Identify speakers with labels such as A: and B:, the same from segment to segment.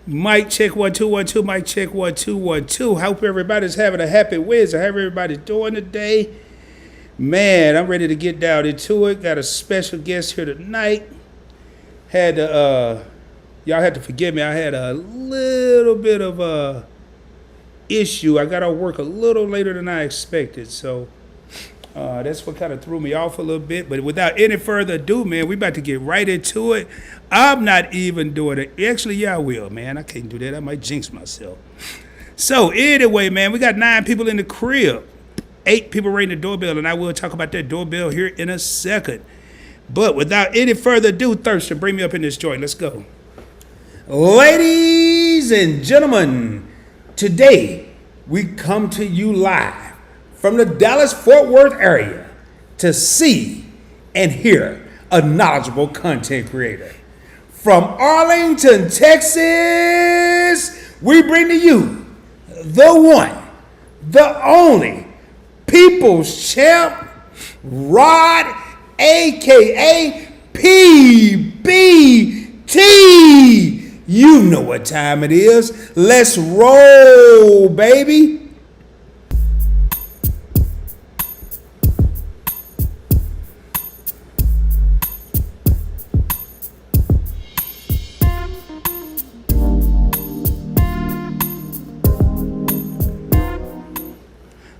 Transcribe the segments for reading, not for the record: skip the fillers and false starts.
A: Mic check 1 2 1 2. Mic check 1 2 1 2. Hope everybody's having a happy Wednesday. How everybody doing today? Man, I'm ready to get down into it. Got a special guest here tonight. Had to, y'all had to forgive me. I had a little bit of a issue. I got off work a little later than I expected, so that's what kind of threw me off a little bit. But without any further ado, man, we about to get right into it. I'm not even doing it. Actually, yeah, I will, man. I can't do that. I might jinx myself. So anyway, man, we got 9 people in the crib. 8 people ringing the doorbell, and I will talk about that doorbell here in a second. But without any further ado, Thurston, bring me up in this joint. Let's go. Ladies and gentlemen, today we come to you live from the Dallas-Fort Worth area to see and hear a knowledgeable content creator. From Arlington, Texas, we bring to you the one, the only People's Champ, Rod, a.k.a. PBT. You know what time it is. Let's roll, baby.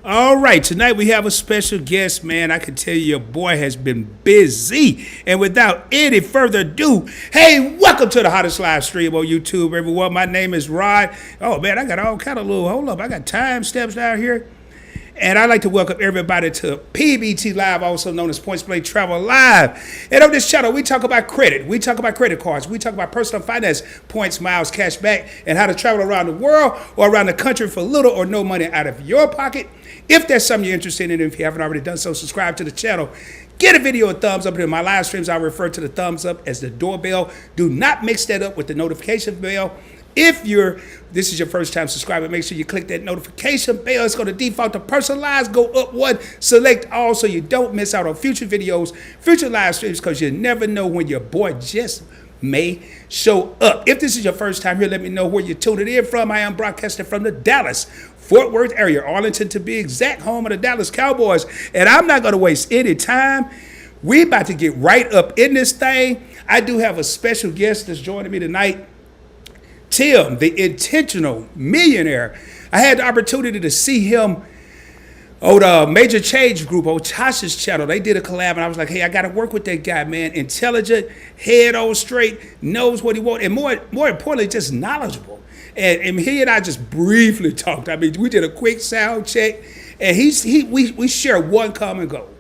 A: All right, tonight we have a special guest, man. I can tell you your boy has been busy. And without any further ado, hey, welcome to the hottest live stream on YouTube, everyone. My name is Rod. Oh, man, I got all kind of little, hold up, I got time steps down here. And I'd like to welcome everybody to PBT Live, also known as Points Play Travel Live. And on this channel, we talk about credit. We talk about credit cards. We talk about personal finance, points, miles, cash back, and how to travel around the world or around the country for little or no money out of your pocket. If that's something you're interested in, if you haven't already done so, subscribe to the channel. Get a video a thumbs up. In my live streams, I refer to the thumbs up as the doorbell. Do not mix that up with the notification bell. If this is your first time subscribing, make sure you click that notification bell. It's going to default to personalized. Go up one, select all so you don't miss out on future videos, future live streams, because you never know when your boy just may show up. If this is your first time here, let me know where you're tuning in from. I am broadcasting from the Dallas-Fort Worth area, Arlington to be exact, home of the Dallas Cowboys. And I'm not going to waste any time. We about to get right up in this thing. I do have a special guest that's joining me tonight. Tim, the intentional millionaire. I had the opportunity to see him on the Major Change Group on Tasha's channel. They did a collab, and I was like, hey, I got to work with that guy, man. Intelligent, head on straight, knows what he wants, and more importantly, just knowledgeable. And he and I just briefly talked. I mean, we did a quick sound check, and we share one common goal.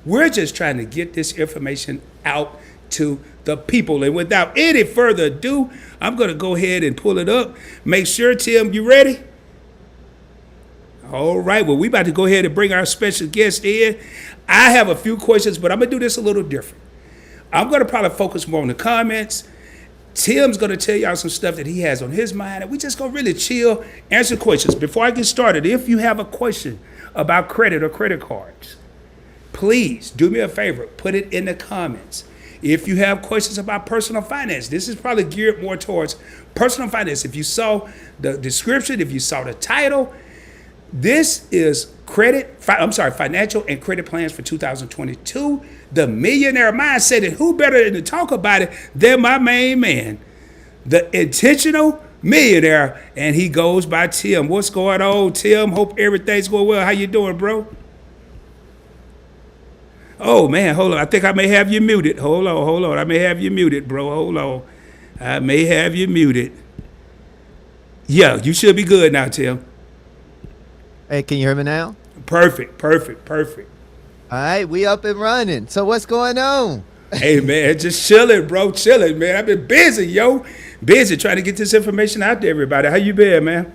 A: We're just trying to get this information out to the people. And without any further ado, I'm going to go ahead and pull it up. Make sure, Tim, you ready? All right. Well, we about to go ahead and bring our special guest in. I have a few questions, but I'm going to do this a little different. I'm going to probably focus more on the comments. Tim's going to tell y'all some stuff that he has on his mind, and we just going to really chill, answer questions. Before I get started, if you have a question about credit or credit cards, please do me a favor, put it in the comments. If you have questions about personal finance, this is probably geared more towards personal finance. If you saw the description, if you saw the title, this is financial and credit plans for 2022, the millionaire mindset. And who better to talk about it than my main man, the intentional millionaire, and he goes by Tim. What's going on, Tim? Hope everything's going well. How you doing, bro? Oh, man, hold on. I think I may have you muted. Hold on. I may have you muted, bro. Hold on. I may have you muted. Yeah, you should be good now, Tim.
B: Hey, can you hear me now?
A: Perfect.
B: All right, we up and running. So what's going on?
A: Hey, man, just chilling, bro. Chilling, man. I've been busy, yo. Busy trying to get this information out to everybody. How you been, man?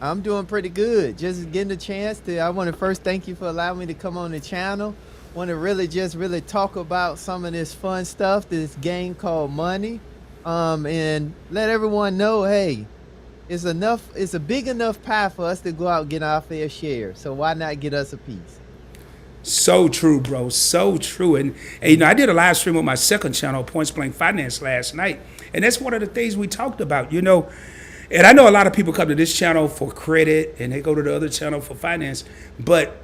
B: I'm doing pretty good. Just getting a chance to, I want to first thank you for allowing me to come on the channel. Want to really talk about some of this fun stuff, this game called money, and let everyone know, hey, it's a big enough pie for us to go out and get our fair share. So why not get us a piece?
A: So true, bro. So true. And you know, I did a live stream on my second channel, Points Blank Finance, last night. And that's one of the things we talked about, you know. And I know a lot of people come to this channel for credit and they go to the other channel for finance, but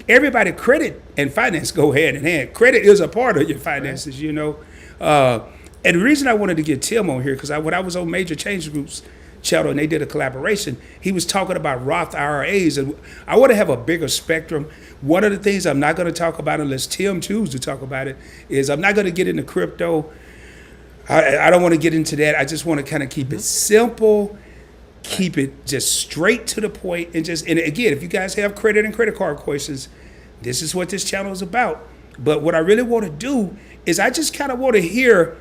A: everybody credit and finance go hand in hand. Credit is a part of your finances, you know. And the reason I wanted to get Tim on here, because when I was on Major Change Group's channel and they did a collaboration, he was talking about Roth IRAs, and I want to have a bigger spectrum. One of the things I'm not going to talk about unless Tim chooses to talk about it is I'm not going to get into crypto. I don't want to get into that. I just want to kind of keep it simple, keep it just straight to the point, and again, if you guys have credit and credit card questions, this is what this channel is about. But what I really want to do is I just kind of want to hear.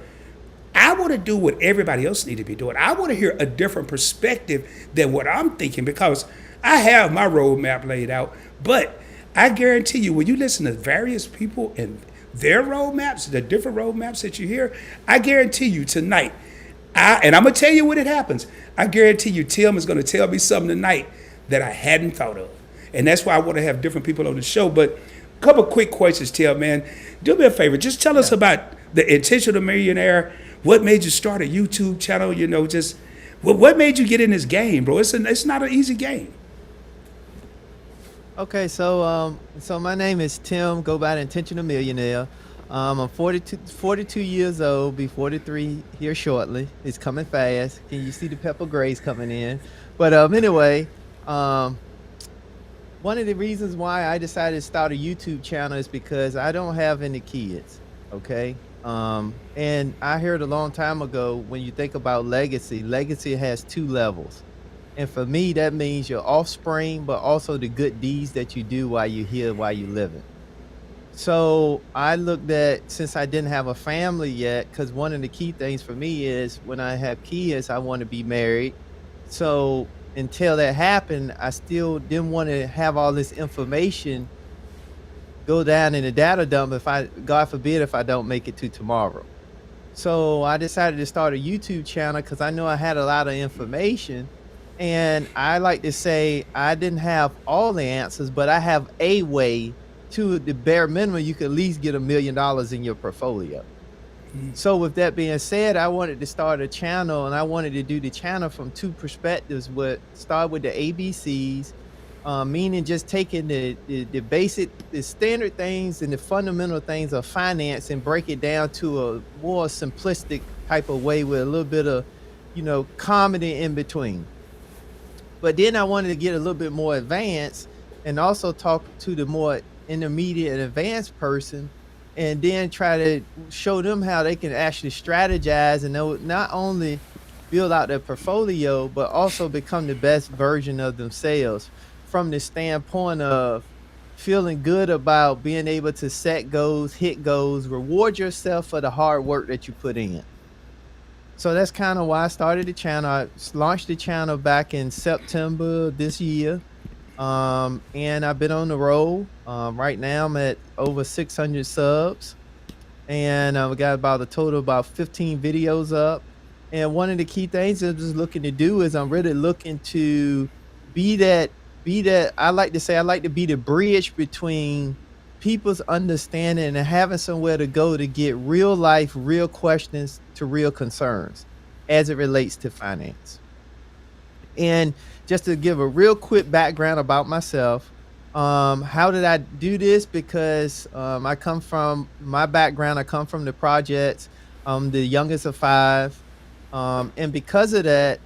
A: I want to do what everybody else need to be doing. I want to hear a different perspective than what I'm thinking, because I have my roadmap laid out. But I guarantee you, when you listen to various people and their roadmaps, the different roadmaps that you hear, I guarantee you tonight, and I'm going to tell you when it happens, I guarantee you Tim is going to tell me something tonight that I hadn't thought of. And that's why I want to have different people on the show. But a couple quick questions, Tim, man. Do me a favor. Just tell us about the Intentional Millionaire. What made you start a YouTube channel? You know, just what made you get in this game, bro? It's not an easy game.
B: Okay, so my name is Tim. Go by the Intentional Millionaire. I'm 42 years old. Be 43 here shortly. It's coming fast. Can you see the pepper grays coming in? But anyway, one of the reasons why I decided to start a YouTube channel is because I don't have any kids. Okay. And I heard a long time ago, when you think about legacy has two levels. And for me, that means your offspring, but also the good deeds that you do while you're here, while you're living. So I looked at, since I didn't have a family yet, because one of the key things for me is when I have kids, I want to be married. So until that happened, I still didn't want to have all this information go down in the data dump God forbid, if I don't make it to tomorrow. So I decided to start a YouTube channel because I know I had a lot of information. And I like to say I didn't have all the answers, but I have a way to the bare minimum. You could at least get $1 million in your portfolio. So with that being said, I wanted to start a channel, and I wanted to do the channel from two perspectives. Start with the ABCs, meaning just taking the basic, the standard things and the fundamental things of finance and break it down to a more simplistic type of way with a little bit of, comedy in between. But then I wanted to get a little bit more advanced and also talk to the more intermediate and advanced person, and then try to show them how they can actually strategize and not only build out their portfolio, but also become the best version of themselves, from the standpoint of feeling good about being able to set goals, hit goals, reward yourself for the hard work that you put in. So that's kind of why I started the channel. I launched the channel back in September this year. And I've been on the road. Right now I'm at over 600 subs, and we got about a total of about 15 videos up. And one of the key things I'm just looking to do is I'm really looking to be that, I like to say, I like to be the bridge between people's understanding and having somewhere to go to get real life, real questions to real concerns as it relates to finance. And just to give a real quick background about myself, how did I do this? Because I come from the projects. I'm the youngest of 5. And because of that,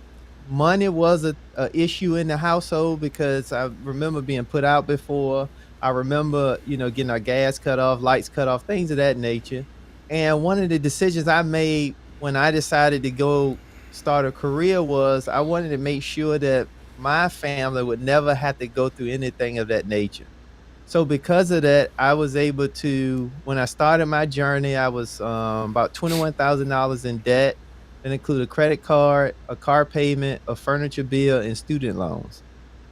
B: money was a issue in the household, because I remember being put out before. I remember, getting our gas cut off, lights cut off, things of that nature. And one of the decisions I made when I decided to go start a career was I wanted to make sure that my family would never have to go through anything of that nature. So because of that, I was able to, when I started my journey, I was about $21,000 in debt. That included a credit card, a car payment, a furniture bill, and student loans.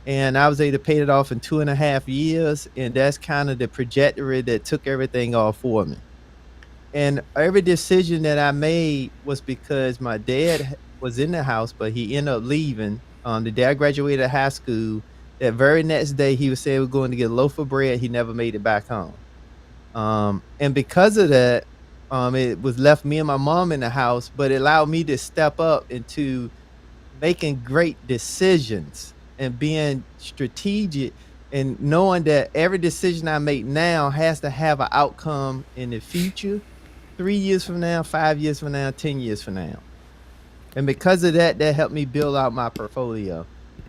B: And I was able to pay it off in 2.5 years. And that's kind of the trajectory that took everything off for me. And every decision that I made was because my dad was in the house, but he ended up leaving. The day I graduated high school, that very next day, he was saying we're going to get a loaf of bread. He never made it back home. And because of that, it was left me and my mom in the house, but it allowed me to step up into making great decisions and being strategic and knowing that every decision I make now has to have an outcome in the future, 3 years from now, 5 years from now, 10 years from now. And because of that, that helped me build out my portfolio.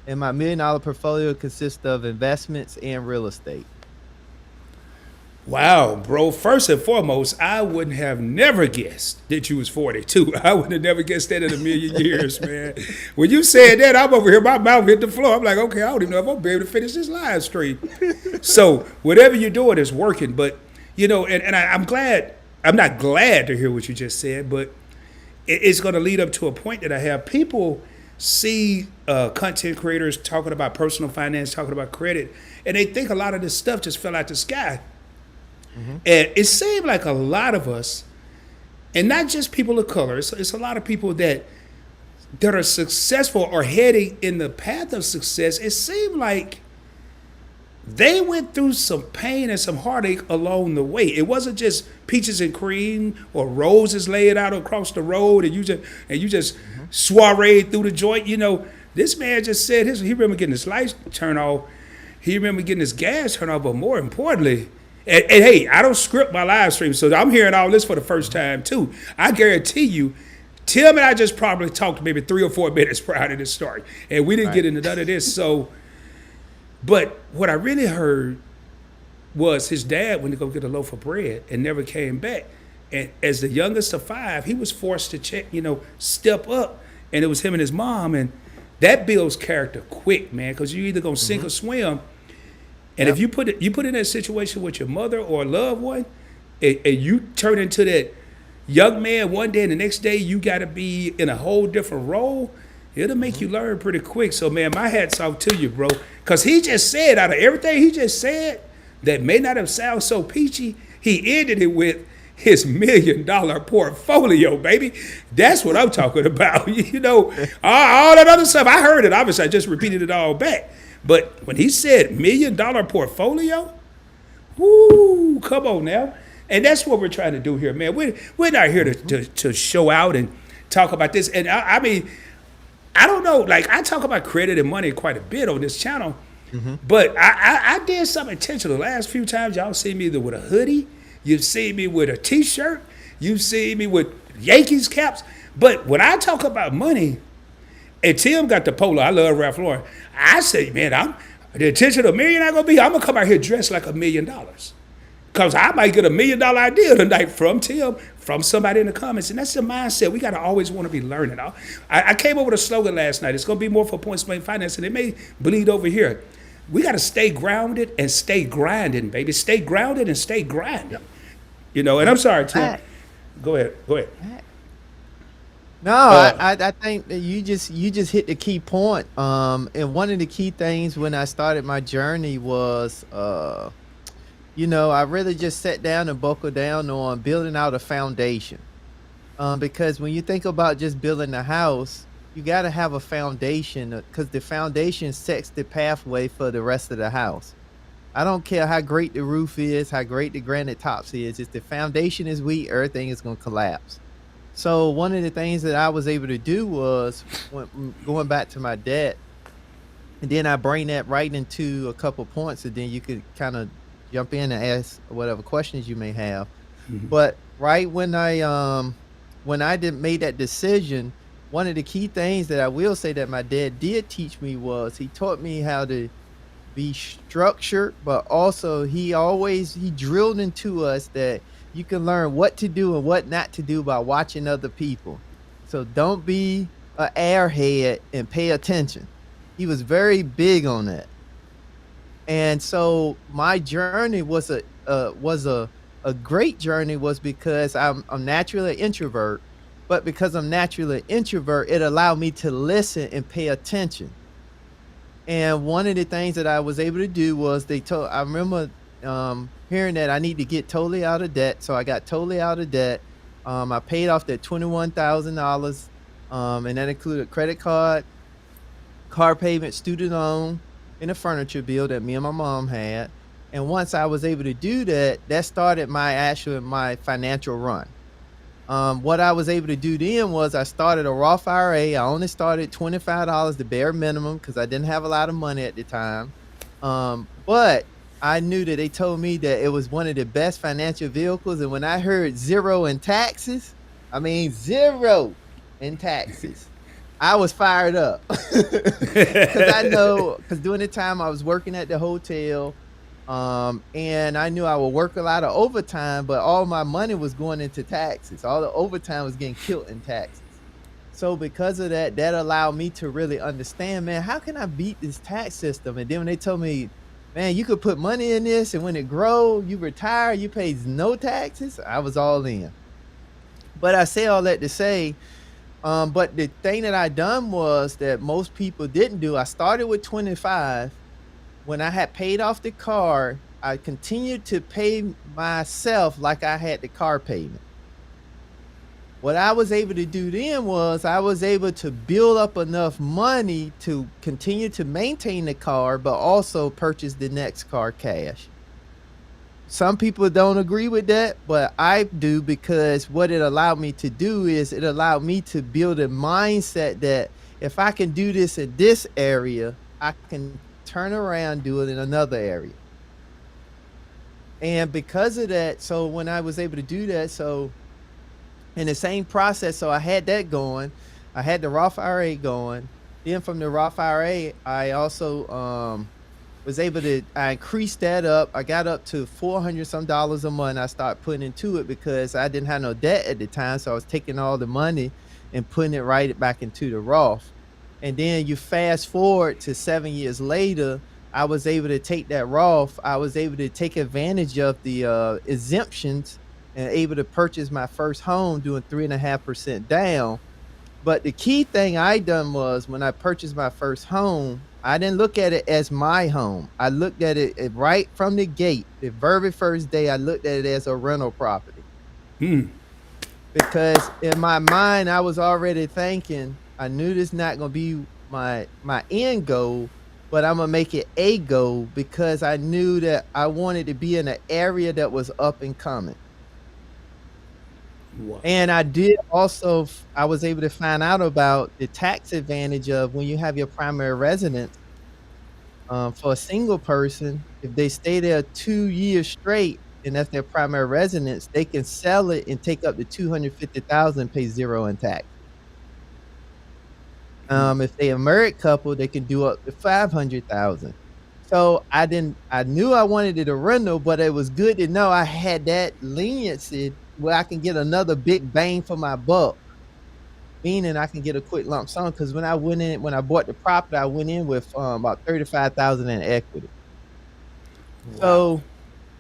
B: And my $1 million portfolio consists of investments and real estate.
A: Wow, bro. First and foremost, I wouldn't have never guessed that you was 42. I would have never guessed that in a million years, man. When you said that, I'm over here, my mouth hit the floor. I'm like, okay, I don't even know if I'm going to be able to finish this live stream. So whatever you're doing is working. But, I'm glad, I'm not glad to hear what you just said, but it's going to lead up to a point that I have. People see content creators talking about personal finance, talking about credit, and they think a lot of this stuff just fell out the sky. Mm-hmm. And it seemed like a lot of us, and not just people of color, it's a lot of people that are successful or heading in the path of success. It seemed like they went through some pain and some heartache along the way. It wasn't just peaches and cream or roses laid out across the road and you just soiree through the joint. This man just said he remember getting his lights turned off. He remember getting his gas turned off, but more importantly, and hey, I don't script my live stream, so I'm hearing all this for the first time too. I guarantee you, Tim and I just probably talked maybe 3 or 4 minutes prior to this story, and we didn't get into none of this. So, but what I really heard was his dad went to go get a loaf of bread and never came back. And as the youngest of 5, he was forced to step up, and it was him and his mom, and that builds character quick, man, because you're either gonna sink or swim. And if you put in that situation with your mother or a loved one, and you turn into that young man one day and the next day you got to be in a whole different role, it'll make you learn pretty quick. So, man, my hat's off to you, bro. Because he just said, out of everything he just said that may not have sounded so peachy, he ended it with his $1 million portfolio, baby. That's what I'm talking about. All that other stuff, I heard it. Obviously, I just repeated it all back. But when he said $1 million portfolio, whoo, come on now. And that's what we're trying to do here, man. We're not here to show out and talk about this. And I mean, I don't know, like I talk about credit and money quite a bit on this channel, but I did something intentional. The last few times y'all see me either with a hoodie, you've seen me with a t-shirt, you've seen me with Yankees caps. But when I talk about money, and Tim got the polo. I love Ralph Lauren. I say, man, the attention of $1 million I'm going to come out here dressed like $1 million. Because I might get $1 million idea tonight from Tim, from somebody in the comments. And that's the mindset. We got to always want to be learning. I came up with a slogan last night. It's going to be more for Point Blank Finance, and it may bleed over here. We got to stay grounded and stay grinding, baby. Stay grounded and stay grinding. And I'm sorry, Tim. Go ahead.
B: No, I think that you just hit the key point. And one of the key things when I started my journey was, I really just sat down and buckled down on building out a foundation. Because when you think about just building a house, you got to have a foundation because the foundation sets the pathway for the rest of the house. I don't care how great the roof is, how great the granite tops is. If the foundation is weak, everything is going to collapse. So one of the things that I was able to do was going back to my debt, and then I bring that right into a couple points, and then you could kind of jump in and ask whatever questions you may have. But right when I made that decision, one of the key things that I will say that my dad did teach me was he taught me how to be structured, but also he drilled into us that you can learn what to do and what not to do by watching other people. So don't be an airhead and pay attention. He was very big on that. And so my journey was a great journey was because I'm naturally an introvert, but because I'm naturally an introvert, it allowed me to listen and pay attention. And one of the things that I was able to do was I remember hearing that I need to get totally out of debt. So I got totally out of debt. I paid off that $21,000, and that included credit card, car payment, student loan, and a furniture bill that me and my mom had. And once I was able to do that, that started my financial run. What I was able to do then was I started a Roth IRA. I only started $25, the bare minimum, because I didn't have a lot of money at the time. But I knew that they told me that it was one of the best financial vehicles. And when I heard zero in taxes, I mean, zero in taxes, I was fired up. Because I know, because during the time I was working at the hotel, and I knew I would work a lot of overtime, but all my money was going into taxes. All the overtime was getting killed in taxes. So because of that, that allowed me to really understand, man, how can I beat this tax system? And then when they told me, man, you could put money in this, and when it grow, you retire, you pay no taxes, I was all in. But I say all that to say, but the thing that I done was that most people didn't do. I started with 25. When I had paid off the car, I continued to pay myself like I had the car payment. What I was able to do then was I was able to build up enough money to continue to maintain the car, but also purchase the next car cash. Some people don't agree with that, but I do, because what it allowed me to do is it allowed me to build a mindset that if I can do this in this area, I can turn around, do it in another area. And because of that, so when I was able to do that, so in the same process, so I had that going, I had the Roth IRA going. Then from the Roth IRA, I also was able to, I increased that up. I got up to $400 some a month. I started putting into it because I didn't have no debt at the time. So I was taking all the money and putting it right back into the Roth. And then you fast forward to 7 years later, I was able to take that Roth. I was able to take advantage of the exemptions and able to purchase my first home doing 3.5% down. But the key thing I done was when I purchased my first home, I didn't look at it as my home. I looked at it right from the gate. The very first day, I looked at it as a rental property. Because in my mind, I was already thinking, I knew this not going to be my end goal, but I'm going to make it a goal, because I knew that I wanted to be in an area that was up and coming.
A: Wow.
B: And I did also, I was able to find out about the tax advantage of when you have your primary residence. For a single person, if they stay there 2 years straight, and that's their primary residence, they can sell it and take up to $250,000, pay zero in tax. If they a married couple, they can do up to $500,000. So I knew I wanted it a rental, but it was good to know I had that leniency where I can get another big bang for my buck, meaning I can get a quick lump sum. Because when I bought the property, I went in with about $35,000 in equity.
A: Wow.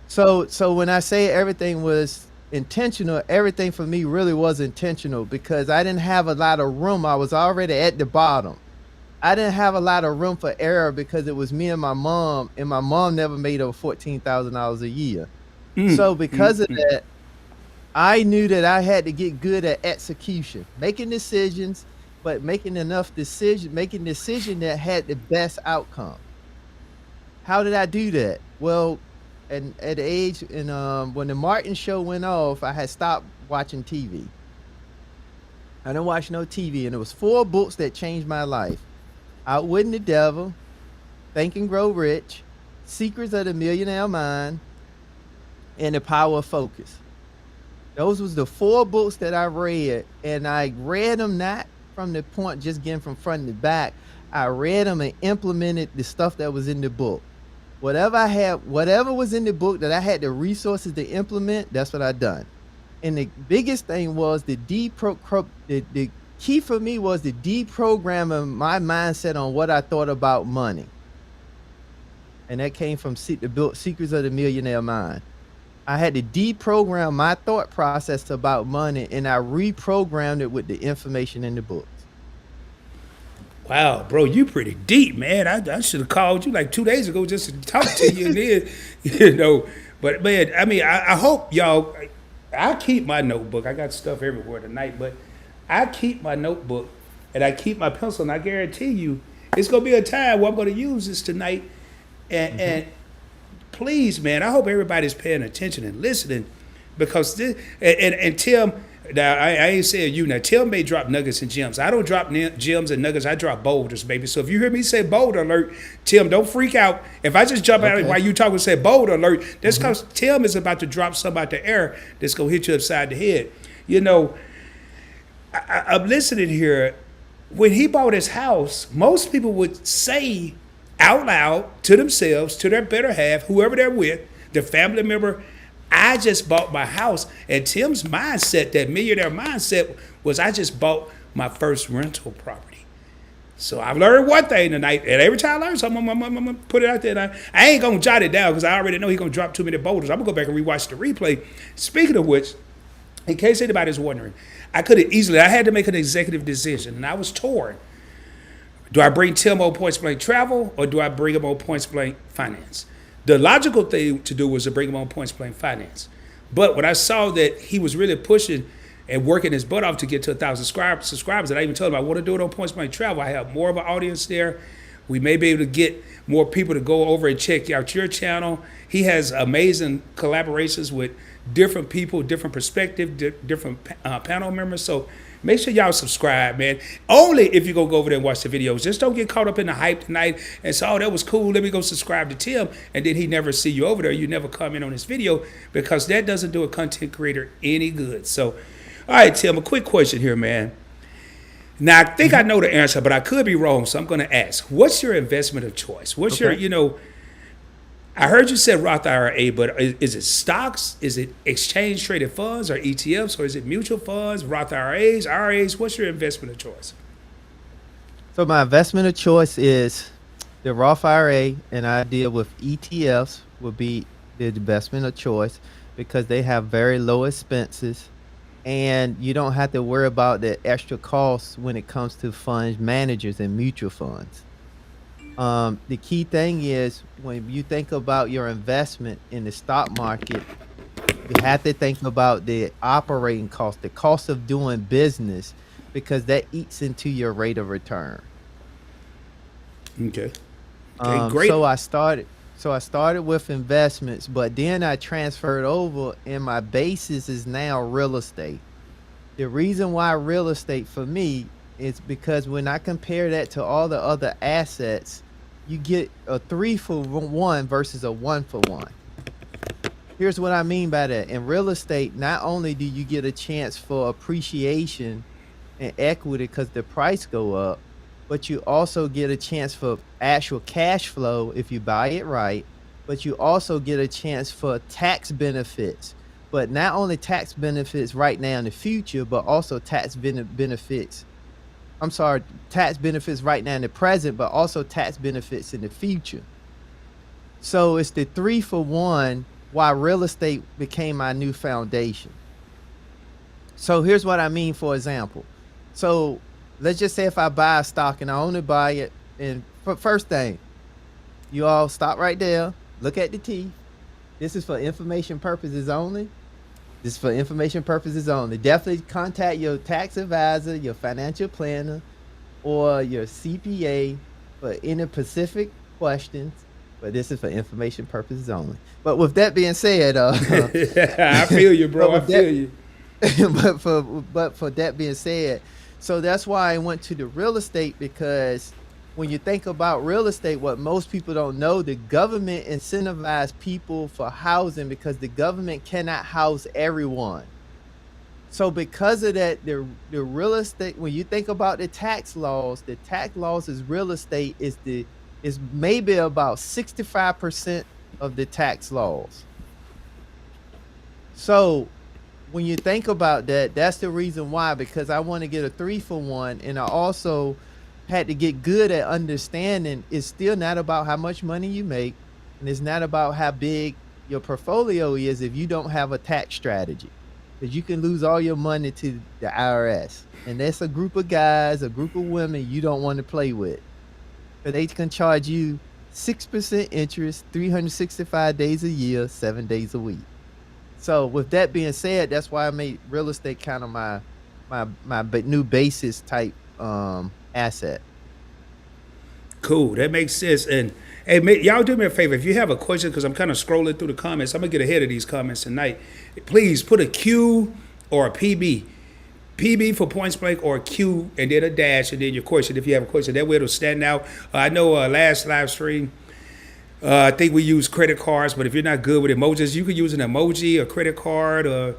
B: So when I say everything was intentional, everything for me really was intentional, because I didn't have a lot of room. I was already at the bottom. I didn't have a lot of room for error because it was me and my mom never made over $14,000 a year. So because of that, I knew that I had to get good at execution, making decisions, but making decisions that had the best outcome. How did I do that? Well, and at the age, and when the Martin show went off, I had stopped watching TV. I didn't watch no TV, and it was 4 books that changed my life: Outwitting the Devil, Think and Grow Rich, Secrets of the Millionaire Mind, and The Power of Focus. Those was the 4 books that I read, and I read them not from the point just getting from front to back. I read them and implemented the stuff that was in the book. Whatever was in the book that I had the resources to implement, that's what I done. And the biggest thing was the key for me was the deprogramming my mindset on what I thought about money. And that came from the book Secrets of the Millionaire Mind. I had to deprogram my thought process about money, and I reprogrammed it with the information in the books.
A: Wow, bro, you pretty deep, man. I should have called you like 2 days ago just to talk to you. And then, but man, I mean, I hope y'all, I keep my notebook. I got stuff everywhere tonight, but I keep my notebook and I keep my pencil, and I guarantee you it's going to be a time where I'm going to use this tonight. And please, man, I hope everybody's paying attention and listening, because this, and Tim, Now, I ain't saying you. Now, Tim may drop nuggets and gems. I don't drop gems and nuggets. I drop boulders, baby. So if you hear me say boulder alert, Tim, don't freak out. If I just jump out while you talk and say boulder alert, that's because Tim is about to drop something out the air that's going to hit you upside the head. You know, I'm listening here. When he bought his house, most people would say out loud to themselves, to their better half, whoever they're with, their family member, I just bought my house. And Tim's mindset, that millionaire mindset, was I just bought my first rental property. So I've learned one thing tonight, and every time I learn something, I'm going to put it out there. And I ain't going to jot it down because I already know he's going to drop too many boulders. I'm going to go back and rewatch the replay. Speaking of which, in case anybody's wondering, I had to make an executive decision, and I was torn. Do I bring Tim on Points Blank Travel, or do I bring him on Points Blank Finance? The logical thing to do was to bring him on Points Blank Finance. But when I saw that he was really pushing and working his butt off to get to 1,000 subscribers, and I even told him I want to do it on Points Blank Travel. I have more of an audience there. We may be able to get more people to go over and check out your channel. He has amazing collaborations with different people, different perspective, different panel members. So make sure y'all subscribe, man. Only if you go over there and watch the videos. Just don't get caught up in the hype tonight and say, oh, that was cool, let me go subscribe to Tim, and then he never see you over there. You never comment on his video, because that doesn't do a content creator any good. So, all right, Tim, a quick question here, man. Now, I think I know the answer, but I could be wrong, so I'm going to ask. What's your investment of choice? What's your, I heard you said Roth IRA, but is it stocks? Is it exchange traded funds or ETFs, or is it mutual funds, Roth IRAs? What's your investment of choice?
B: So my investment of choice is the Roth IRA, and I deal with ETFs would be the investment of choice because they have very low expenses, and you don't have to worry about the extra costs when it comes to funds managers and mutual funds. The key thing is when you think about your investment in the stock market, you have to think about the operating cost, the cost of doing business, because that eats into your rate of return.
A: Okay. Great.
B: So I started with investments, but then I transferred over, and my basis is now real estate. The reason why real estate for me is because when I compare that to all the other assets, you get a 3-for-1 versus a 1-for-1. Here's what I mean by that. In real estate, not only do you get a chance for appreciation and equity because the price go up, but you also get a chance for actual cash flow if you buy it right, but you also get a chance for tax benefits. But not only tax benefits right now in the future, but also tax benefits right now in the present, but also tax benefits in the future. So it's the 3-for-1 why real estate became my new foundation. So here's what I mean, for example. So let's just say if I buy a stock and I only buy it, and first thing, you all stop right there, look at the T. This is for information purposes only. This is for information purposes only. Definitely contact your tax advisor, your financial planner, or your CPA for any specific questions. But this is for information purposes only. But with that being said,
A: I feel you, bro. I feel you.
B: But for that being said, so that's why I went to the real estate, because when you think about real estate, what most people don't know, the government incentivizes people for housing because the government cannot house everyone. So because of that, the real estate, when you think about the tax laws is real estate is maybe about 65% of the tax laws. So when you think about that, that's the reason why, because I want to get a 3-for-1, and I also had to get good at understanding it's still not about how much money you make, and it's not about how big your portfolio is if you don't have a tax strategy, because you can lose all your money to the IRS, and that's a group of guys, a group of women you don't want to play with, because they can charge you 6% interest 365 days a year, 7 days a week. So with that being said, that's why I made real estate kind of my new basis type asset.
A: Cool, that makes sense. And hey, y'all do me a favor. If you have a question, because I'm kind of scrolling through the comments, I'm gonna get ahead of these comments tonight. Please put a Q or a PB. PB for points blank or Q and then a dash and then your question if you have a question. That way it'll stand out. I know last live stream, I think we use credit cards, but if you're not good with emojis, you could use an emoji, a credit card, or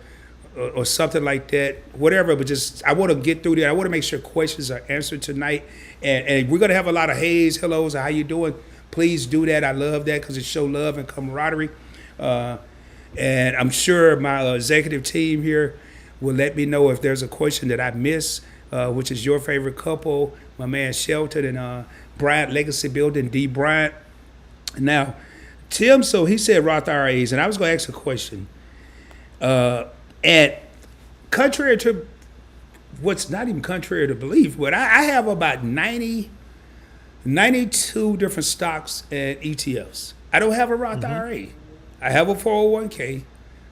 A: something like that, whatever. But just I want to get through there. I want to make sure questions are answered tonight, and we're gonna have a lot of hey's, hellos, how you doing? Please do that. I love that because it shows love and camaraderie. And I'm sure my executive team here will let me know if there's a question that I miss, which is your favorite couple, my man Shelton and Bryant Legacy Building, D. Bryant. Now, Tim, so he said Roth IRAs, and I was going to ask a question. And contrary to what's not even contrary to belief, but I have about 92 different stocks and ETFs. I don't have a Roth IRA. I have a 401k.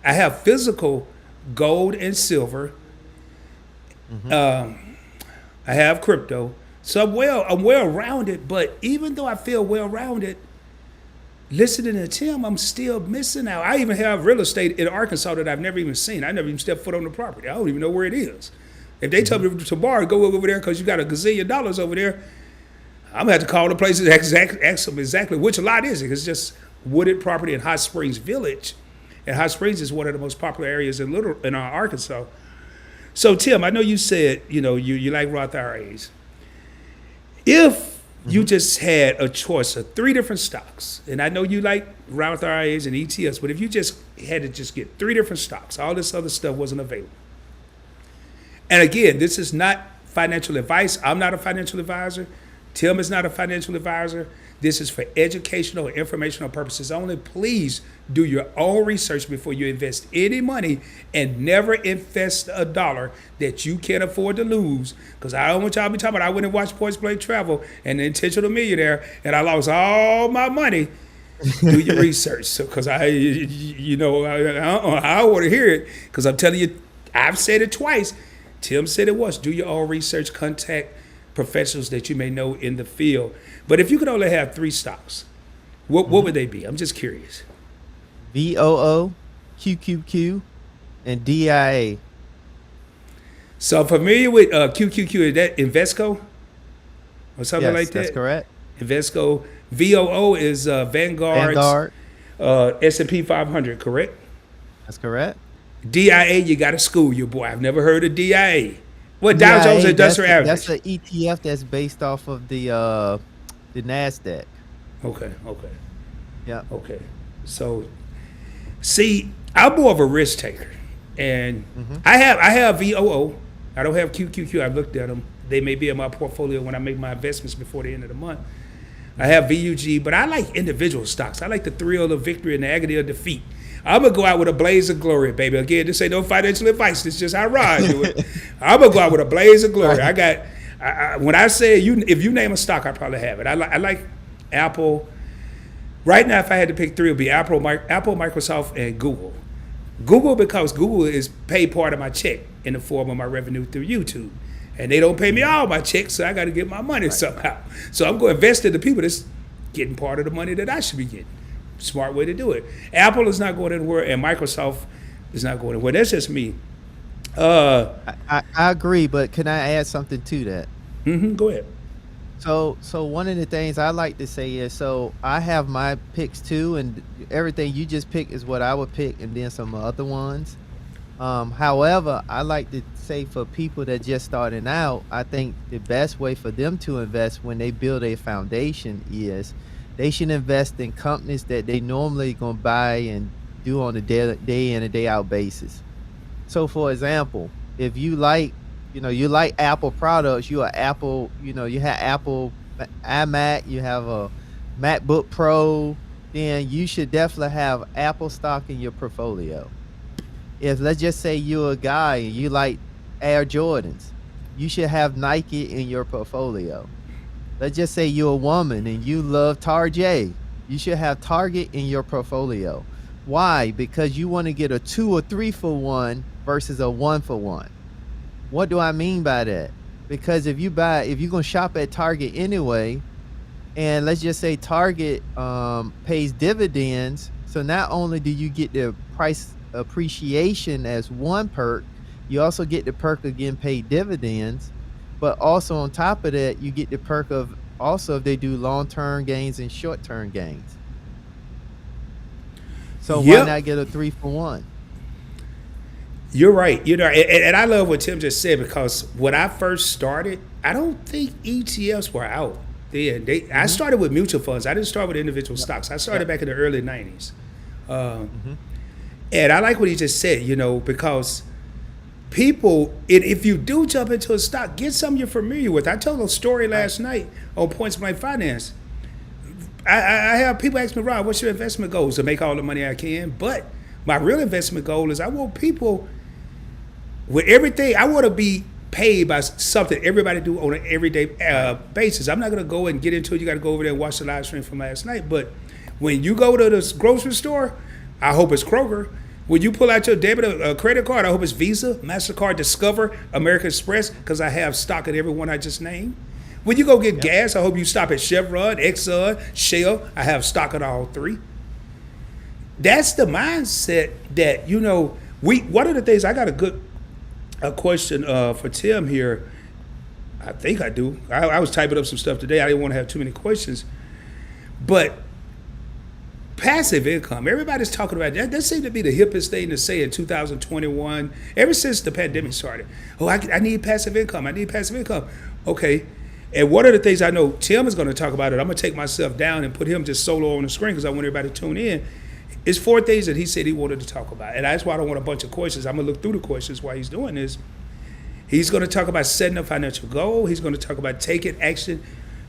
A: I have physical gold and silver. I have crypto. So I'm well rounded, but even though I feel well rounded, listening to Tim, I'm still missing out. I even have real estate in Arkansas that I've never even seen. I never even stepped foot on the property. I don't even know where it is. If they tell me tomorrow, go over there because you got $1 gazillion over there, I'm going to have to call the place and ask them exactly which lot is it. It's just wooded property in Hot Springs Village. And Hot Springs is one of the most popular areas in Arkansas. So, Tim, I know you said, you like Roth IRAs. If you just had a choice of 3 different stocks, and I know you like Roth IRAs and ETFs, but if you just had to just get 3 different stocks, all this other stuff wasn't available. And again, this is not financial advice. I'm not a financial advisor. Tim is not a financial advisor. This is for educational and informational purposes only. Please do your own research before you invest any money, and never invest a dollar that you can't afford to lose. Because I don't want y'all to be talking about I went and watched Points Play Travel and the Intentional Millionaire and I lost all my money. Do your research. So, because I want to hear it because I'm telling you, I've said it twice. Tim said it once. Do your own research. Contact professionals that you may know in the field. But if you could only have 3 stocks, what would they be? I'm just curious.
B: VOO, QQQ, and DIA.
A: So familiar with QQQ, is that Invesco or something like that?
B: That's correct.
A: Invesco. VOO is Vanguard's S&P 500, correct?
B: That's correct.
A: DIA, you got to school your boy. I've never heard of DIA. What, Dow Jones Industrial Average?
B: That's an ETF that's based off of the NASDAQ.
A: Okay.
B: Yeah.
A: Okay. So, see, I'm more of a risk taker, and I have VOO. I don't have QQQ. I've looked at them. They may be in my portfolio when I make my investments before the end of the month. I have VUG, but I like individual stocks. I like the thrill of victory and the agony of defeat. I'm going to go out with a blaze of glory, baby. Again, this ain't no financial advice. This is just how I do it. I'm going to go out with a blaze of glory. When I say if you name a stock, I probably have it. I like Apple. Right now, if I had to pick 3, it would be Apple, Microsoft, and Google. Google, because Google is paid part of my check in the form of my revenue through YouTube. And they don't pay me all my checks, so I got to get my money somehow. So I'm going to invest in the people that's getting part of the money that I should be getting. Smart way to do it. Apple is not going anywhere, and Microsoft is not going anywhere. That's just me.
B: I agree, but can I add something to that?
A: Go ahead.
B: So one of the things I like to say is, so I have my picks too, and everything you just picked is what I would pick, and then some other ones. However, I like to say for people that just starting out, I think the best way for them to invest when they build a foundation is they should invest in companies that they normally gonna buy and do on a day in and day out basis. So for example, if you like, you like Apple products, you have Apple iMac, you have a MacBook Pro, then you should definitely have Apple stock in your portfolio. If let's just say you're a guy and you like Air Jordans, you should have Nike in your portfolio. Let's just say you're a woman and you love Target, you should have Target in your portfolio. Why? Because you want to get a 2 or 3 for 1 versus a 1 for 1. What do I mean by that? Because if you're gonna shop at Target anyway, and let's just say Target pays dividends, so not only do you get the price appreciation as one perk, You also get the perk of getting paid dividends, but also on top of that, you get the perk of also if they do long-term gains and short-term gains. So why
A: Yep.
B: not get a 3-for-1?
A: You're right. And I love what Tim just said because when I first started, I don't think ETFs were out. I
B: Mm-hmm.
A: started with mutual funds. I didn't start with individual
B: Yep.
A: stocks. I started
B: Yep.
A: back in the early '90s, uh,
B: Mm-hmm.
A: and I like what he just said. Because people, if you do jump into a stock, get something you're familiar with. I told a story
B: Right.
A: last night on Points Blank Finance. I have people ask me, Rob, what's your investment goals? To make all the money I can. But my real investment goal is I want people with everything. I want to be paid by something everybody do on an everyday
B: Right.
A: basis. I'm not going to go and get into it. You got to go over there and watch the live stream from last night. But when you go to the grocery store, I hope it's Kroger. When you pull out your debit or credit card, I hope it's Visa, MasterCard, Discover, American Express, because I have stock in every one I just named. When you go get
B: Yep.
A: gas, I hope you stop at Chevron, Exxon, Shell. I have stock in all three. That's the mindset that, one of the things, I got a question for Tim here. I think I do. I was typing up some stuff today. I didn't want to have too many questions. But passive income, everybody's talking about that. That seemed to be the hippest thing to say in 2021, ever since the pandemic started. Oh, I need passive income. I need passive income. Okay. And one of the things I know Tim is going to talk about it, I'm going to take myself down and put him just solo on the screen because I want everybody to tune in, is 4 things that he said he wanted to talk about. And that's why I don't want a bunch of questions. I'm going to look through the questions while he's doing this. He's going to talk about setting a financial goal. He's going to talk about taking action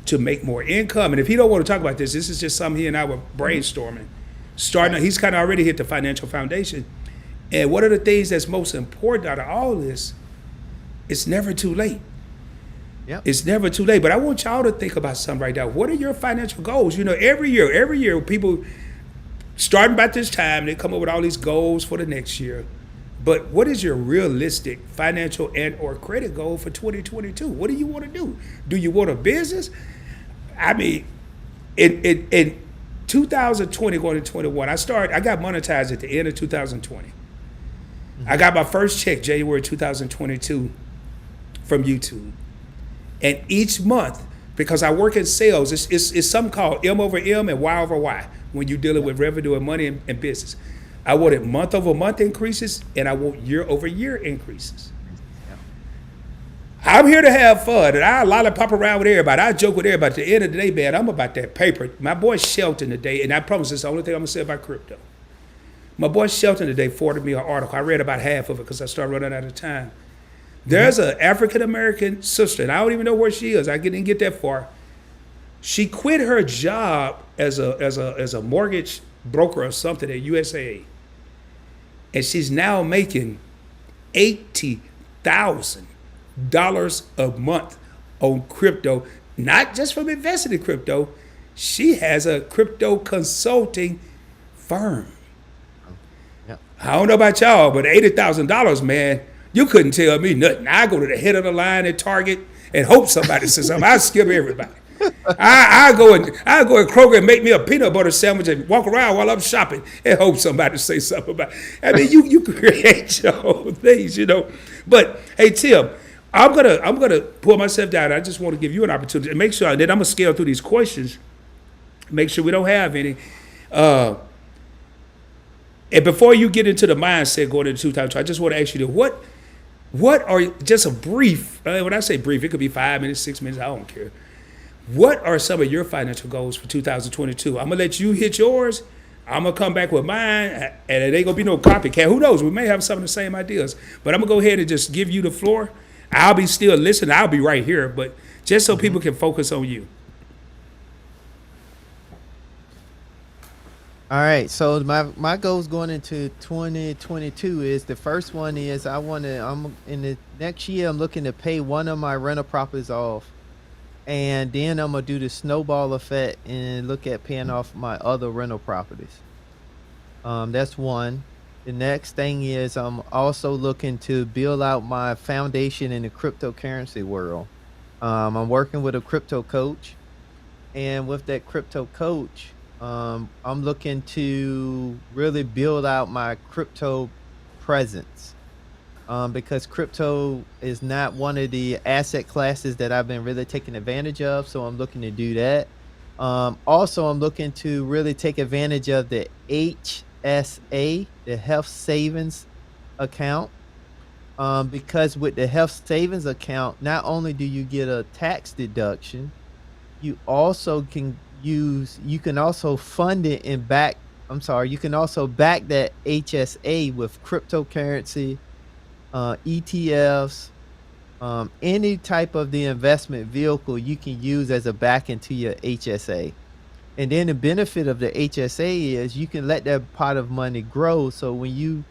A: to make more income. And if he don't want to talk about this is just something he and I were brainstorming. He's kind of already hit the financial foundation. And one of the things that's most important out of all this, it's never too late.
B: Yep.
A: It's never too late. But I want y'all to think about something right now. What are your financial goals? Every year, people starting about this time, they come up with all these goals for the next year. But what is your realistic financial and or credit goal for 2022? What do you want to do? Do you want a business? I mean, in 2020 going to 21, I got monetized at the end of 2020. I got my first check January 2022 from YouTube. And each month, because I work in sales, it's something called M over M and Y over Y when you're dealing with revenue and money and business. I wanted month over month increases, and I want year over year increases.
B: Yep.
A: I'm here to have fun, and I lollipop around with everybody. I joke with everybody. At the end of the day, man, I'm about that paper. My boy Shelton today, and I promise this is the only thing I'm going to say about crypto. My boy Shelton today forwarded me an article. I read about half of it because I started running out of time. There's an African-American sister, and I don't even know where she is. I didn't get that far. She quit her job as a mortgage broker or something at USAA. And she's now making $80,000 a month on crypto, not just from investing in crypto. She has a crypto consulting firm.
B: Yep.
A: I don't know about y'all, but $80,000, man, you couldn't tell me nothing. I go to the head of the line at Target and hope somebody says something. I skip everybody. I go in Kroger and make me a peanut butter sandwich and walk around while I'm shopping and hope somebody say something about it. I mean, you create your own things, But hey, Tim, I'm gonna pull myself down. I just want to give you an opportunity and make sure. And then I'm gonna scale through these questions, make sure we don't have any. And before you get into the mindset going into 2020, I just want to ask you what are just a brief? When I say brief, it could be 5 minutes, 6 minutes. I don't care. What are some of your financial goals for 2022? I'm gonna let you hit yours. I'm gonna come back with mine, and it ain't gonna be no copycat. Who knows? We may have some of the same ideas, but I'm gonna go ahead and just give you the floor. I'll be still listening. I'll be right here, but just so people can focus on you.
B: All right, so my goals going into 2022 is the first one is I'm in the next year I'm looking to pay one of my rental properties off, and then I'm gonna do the snowball effect and look at paying off my other rental properties. That's one. The next thing is I'm also looking to build out my foundation in the cryptocurrency world. I'm working with a crypto coach, and with that crypto coach, I'm looking to really build out my crypto presence. because crypto is not one of the asset classes that I've been really taking advantage of. So I'm looking to do that. Also, I'm looking to really take advantage of the HSA, the Health Savings Account. Because with the Health Savings Account, not only do you get a tax deduction, you also you can also fund it and back. I'm sorry, you can also back that HSA with cryptocurrency, ETFs, any type of the investment vehicle you can use as a back into your HSA. And then the benefit of the HSA is you can let that pot of money grow. So when you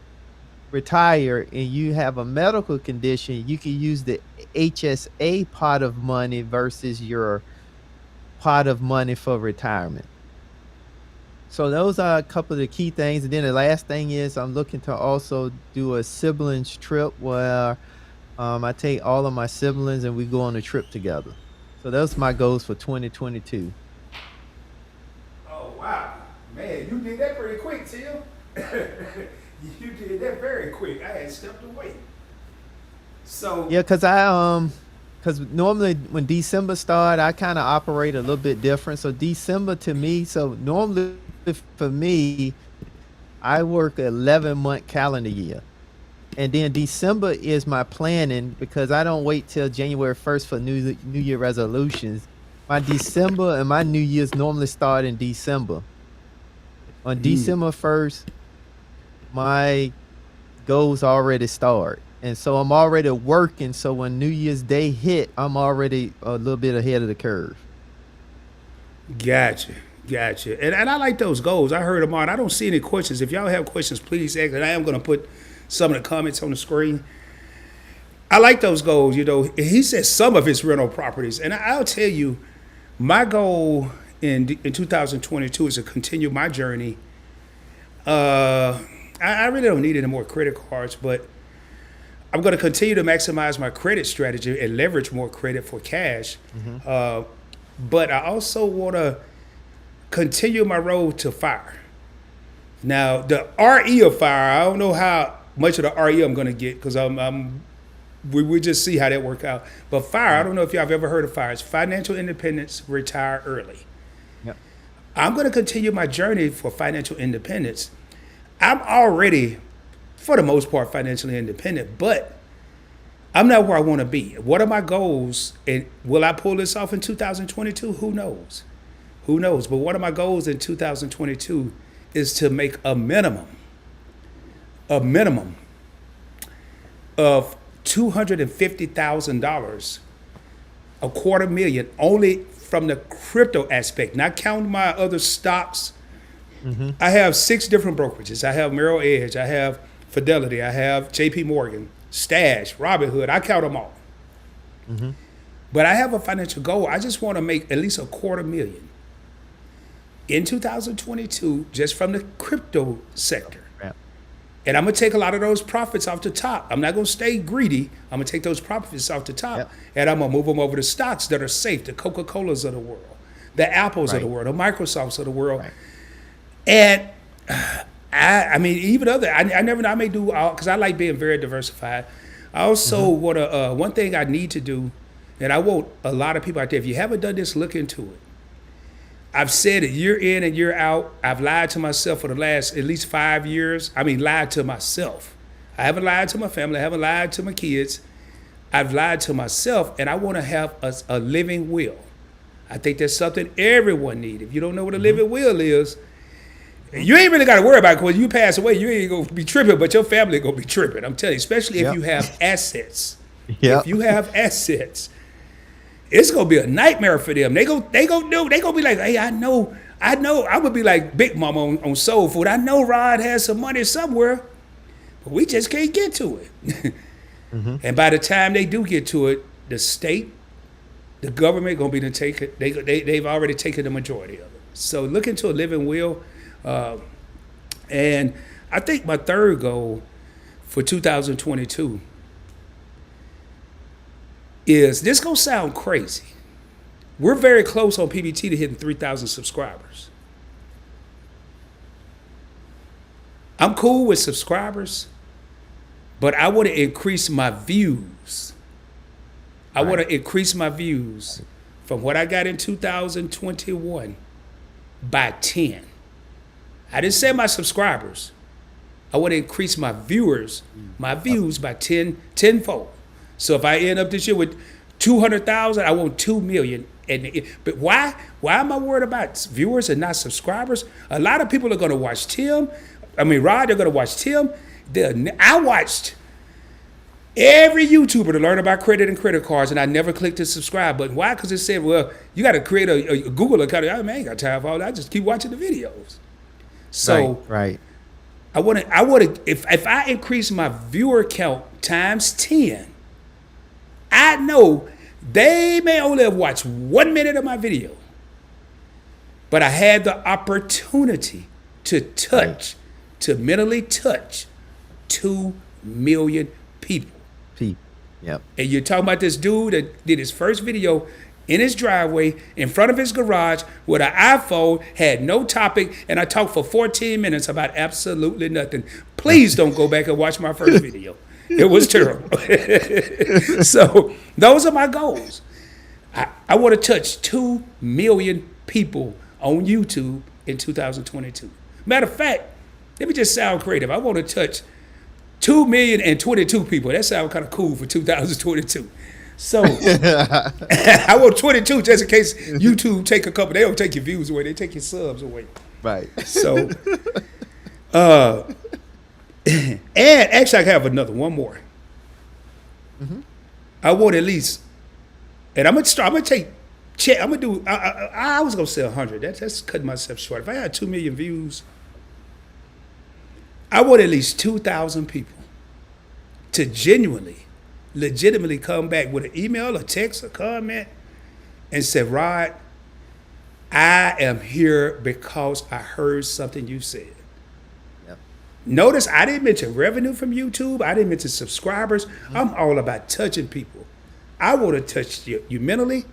B: retire and you have a medical condition, you can use the HSA pot of money versus your pot of money for retirement. So those are a couple of the key things. And then the last thing is I'm looking to also do a siblings trip where I take all of my siblings and we go on a trip together. So those are my goals for 2022.
A: Oh, wow. Man, you did that pretty quick, Tim. You did that very quick. I had stepped away. So
B: Yeah, because normally when December start, I kind of operate a little bit different. So December to me, so normally for me, I work 11-month calendar year. And then December is my planning because I don't wait till January 1st for New Year resolutions. My December and my New Year's normally start in December. On December 1st, my goals already start. And so I'm already working. So when New Year's Day hit, I'm already a little bit ahead of the curve.
A: Gotcha. And I like those goals. I heard them all. I don't see any questions. If y'all have questions, please ask. And I am going to put some of the comments on the screen. I like those goals. You know, he said some of his rental properties. And I'll tell you, my goal in 2022 is to continue my journey. I really don't need any more credit cards, but I'm going to continue to maximize my credit strategy and leverage more credit for cash. But I also want to continue my road to fire. Now, the RE of fire, I don't know how much of the RE I'm going to get because we just see how that work out. But fire, I don't know if y'all have ever heard of fire. It's financial independence, retire early.
B: Yep.
A: I'm going to continue my journey for financial independence. I'm already, for the most part, financially independent, but I'm not where I want to be. What are my goals? And will I pull this off in 2022? Who knows? But one of my goals in 2022 is to make a minimum of $250,000, $250,000, only from the crypto aspect, not counting my other stocks. I have 6 different brokerages. I have Merrill Edge, I have Fidelity, I have JP Morgan, Stash, Robinhood. I count them all. But I have a financial goal. I just want to make at least $250,000 in 2022 just from the crypto sector.
B: Yep.
A: And I'm going to take a lot of those profits off the top. I'm not going to stay greedy. I'm going to take those profits off the top.
B: Yep.
A: And I'm going to move them over to stocks that are safe, the Coca-Colas of the world, the Apples of the world, the Microsofts of the world.
B: Right.
A: And I mean, even other, I may do, because I like being very diversified. I also want to, one thing I need to do, and I want a lot of people out there, if you haven't done this, look into it. I've said it year in and year out. I've lied to myself for the last at least 5 years. I mean, lied to myself. I haven't lied to my family. I haven't lied to my kids. I've lied to myself, and I want to have a living will. I think that's something everyone needs. If you don't know what a living will is, you ain't really got to worry about it because when you pass away, you ain't going to be tripping, but your family going to be tripping. I'm telling you, especially if you have assets. If you have assets, it's gonna be a nightmare for them. They gonna be like, hey, I know. I would be like Big Mama on Soul Food. I know Rod has some money somewhere, but we just can't get to it. And by the time they do get to it, the state, the government gonna be to take it. They've already taken the majority of it. So look into a living will. And I think my third goal for 2022 is, this gonna sound crazy. We're very close on PBT to hitting 3,000 subscribers. I'm cool with subscribers, but I want to increase my views. I want
B: Right.
A: to increase my views from what I got in 2021 by 10. I didn't say my subscribers. I want to increase my viewers, my views by tenfold. So if I end up this year with 200,000, I want 2 million. But why? Why am I worried about viewers and not subscribers? A lot of people are going to watch Tim. I mean, Rod, they're going to watch Tim. I watched every YouTuber to learn about credit and credit cards, and I never clicked the subscribe button. Why? Because it said, well, you got to create a Google account. I ain't got time for all that. I just keep watching the videos. So
B: Right.
A: I want to. If I increase my viewer count times 10, I know they may only have watched 1 minute of my video, but I had the opportunity to mentally touch 2 million people.
B: Yep.
A: And you're talking about this dude that did his first video in his driveway in front of his garage with an iPhone, had no topic, and I talked for 14 minutes about absolutely nothing. Please don't go back and watch my first video. It was terrible. So those are my goals. I want to touch 2 million people on YouTube in 2022. Matter of fact, let me just sound creative. I want to touch 2,022,000 people. That sounds kind of cool for 2022. So I want 22 just in case YouTube take a couple. They don't take your views away. They take your subs away.
B: Right.
A: So, and actually I have one more. I want at least, and I'm gonna take. I'm gonna do. I was gonna say 100. That's cutting myself short. If I had 2 million views, I want at least 2,000 people to legitimately come back with an email, a text, a comment, and say, Rod, I am here because I heard something you said.
B: Yep.
A: Notice I didn't mention revenue from YouTube. I didn't mention subscribers. I'm all about touching people. I want to touch you mentally,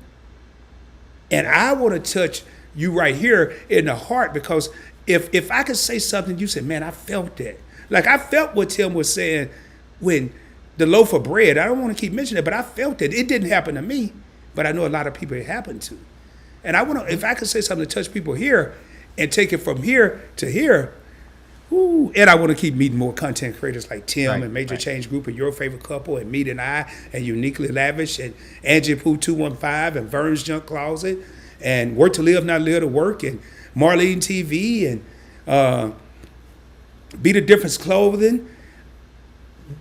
A: and I want to touch you right here in the heart, because if I could say something, you said, man, I felt that. Like I felt what Tim was saying when the loaf of bread. I don't want to keep mentioning it, but I felt it. It didn't happen to me, but I know a lot of people it happened to. And I want to, if I could say something to touch people here and take it from here to here, ooh, and I want to keep meeting more content creators like Tim and Major Change Group and Your Favorite Couple and Meet and I and Uniquely Lavish and Angie Pooh 215 and Vern's Junk Closet and Work to Live, Not Live to Work and Marlene TV and Be the Difference Clothing,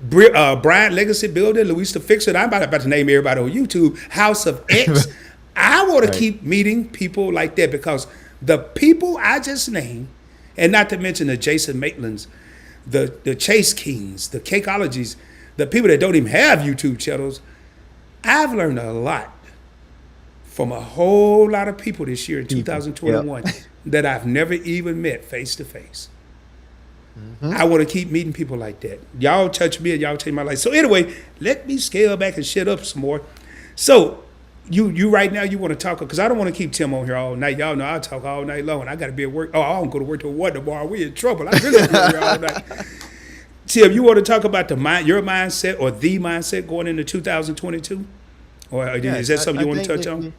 A: Bryant Legacy Building, Luis the Fixer. I'm about to name everybody on YouTube. House of X. I want to keep meeting people like that, because the people I just named, and not to mention the Jason Maitlands, the Chase Kings, the Cakeologies, the people that don't even have YouTube channels, I've learned a lot from a whole lot of people this year in 2021 that I've never even met face to face. I want to keep meeting people like that. Y'all touch me and y'all change my life. So anyway, let me scale back and shut up some more. So you right now, you want to talk, because I don't want to keep Tim on here all night. Y'all know I talk all night long, and I got to be at work. Oh, I don't go to work till 1 tomorrow. We in trouble. I really be here all night. Tim, you want to talk about your mindset or the mindset going into 2022? Or is that something you want to touch on?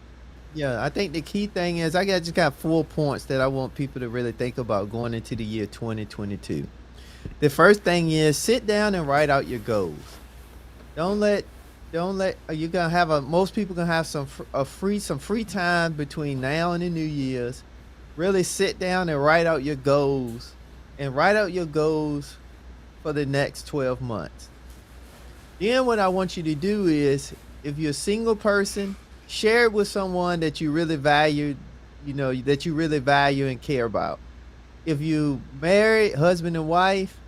B: Yeah, I think the key thing is I just got 4 points that I want people to really think about going into the year 2022. The first thing is sit down and write out your goals. Don't let you're gonna have most people gonna have some free time between now and the New Year's. Really sit down and write out your goals, and write out your goals for the next 12 months. Then what I want you to do is, if you're a single person, share it with someone that you really value, that you really value and care about. If you married, husband and wife,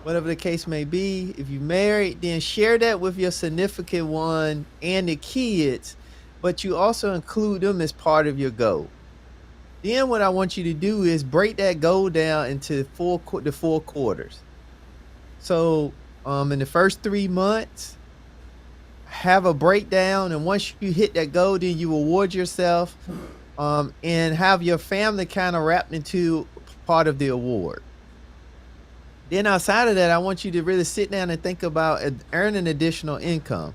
B: whatever the case may be, if you married, then share that with your significant one and the kids, but you also include them as part of your goal. Then what I want you to do is break that goal down into the 4 quarters. So in the first 3 months, have a breakdown, and once you hit that goal, then you reward yourself, and have your family kind of wrapped into part of the award. Then outside of that, I want you to really sit down and think about earning additional income,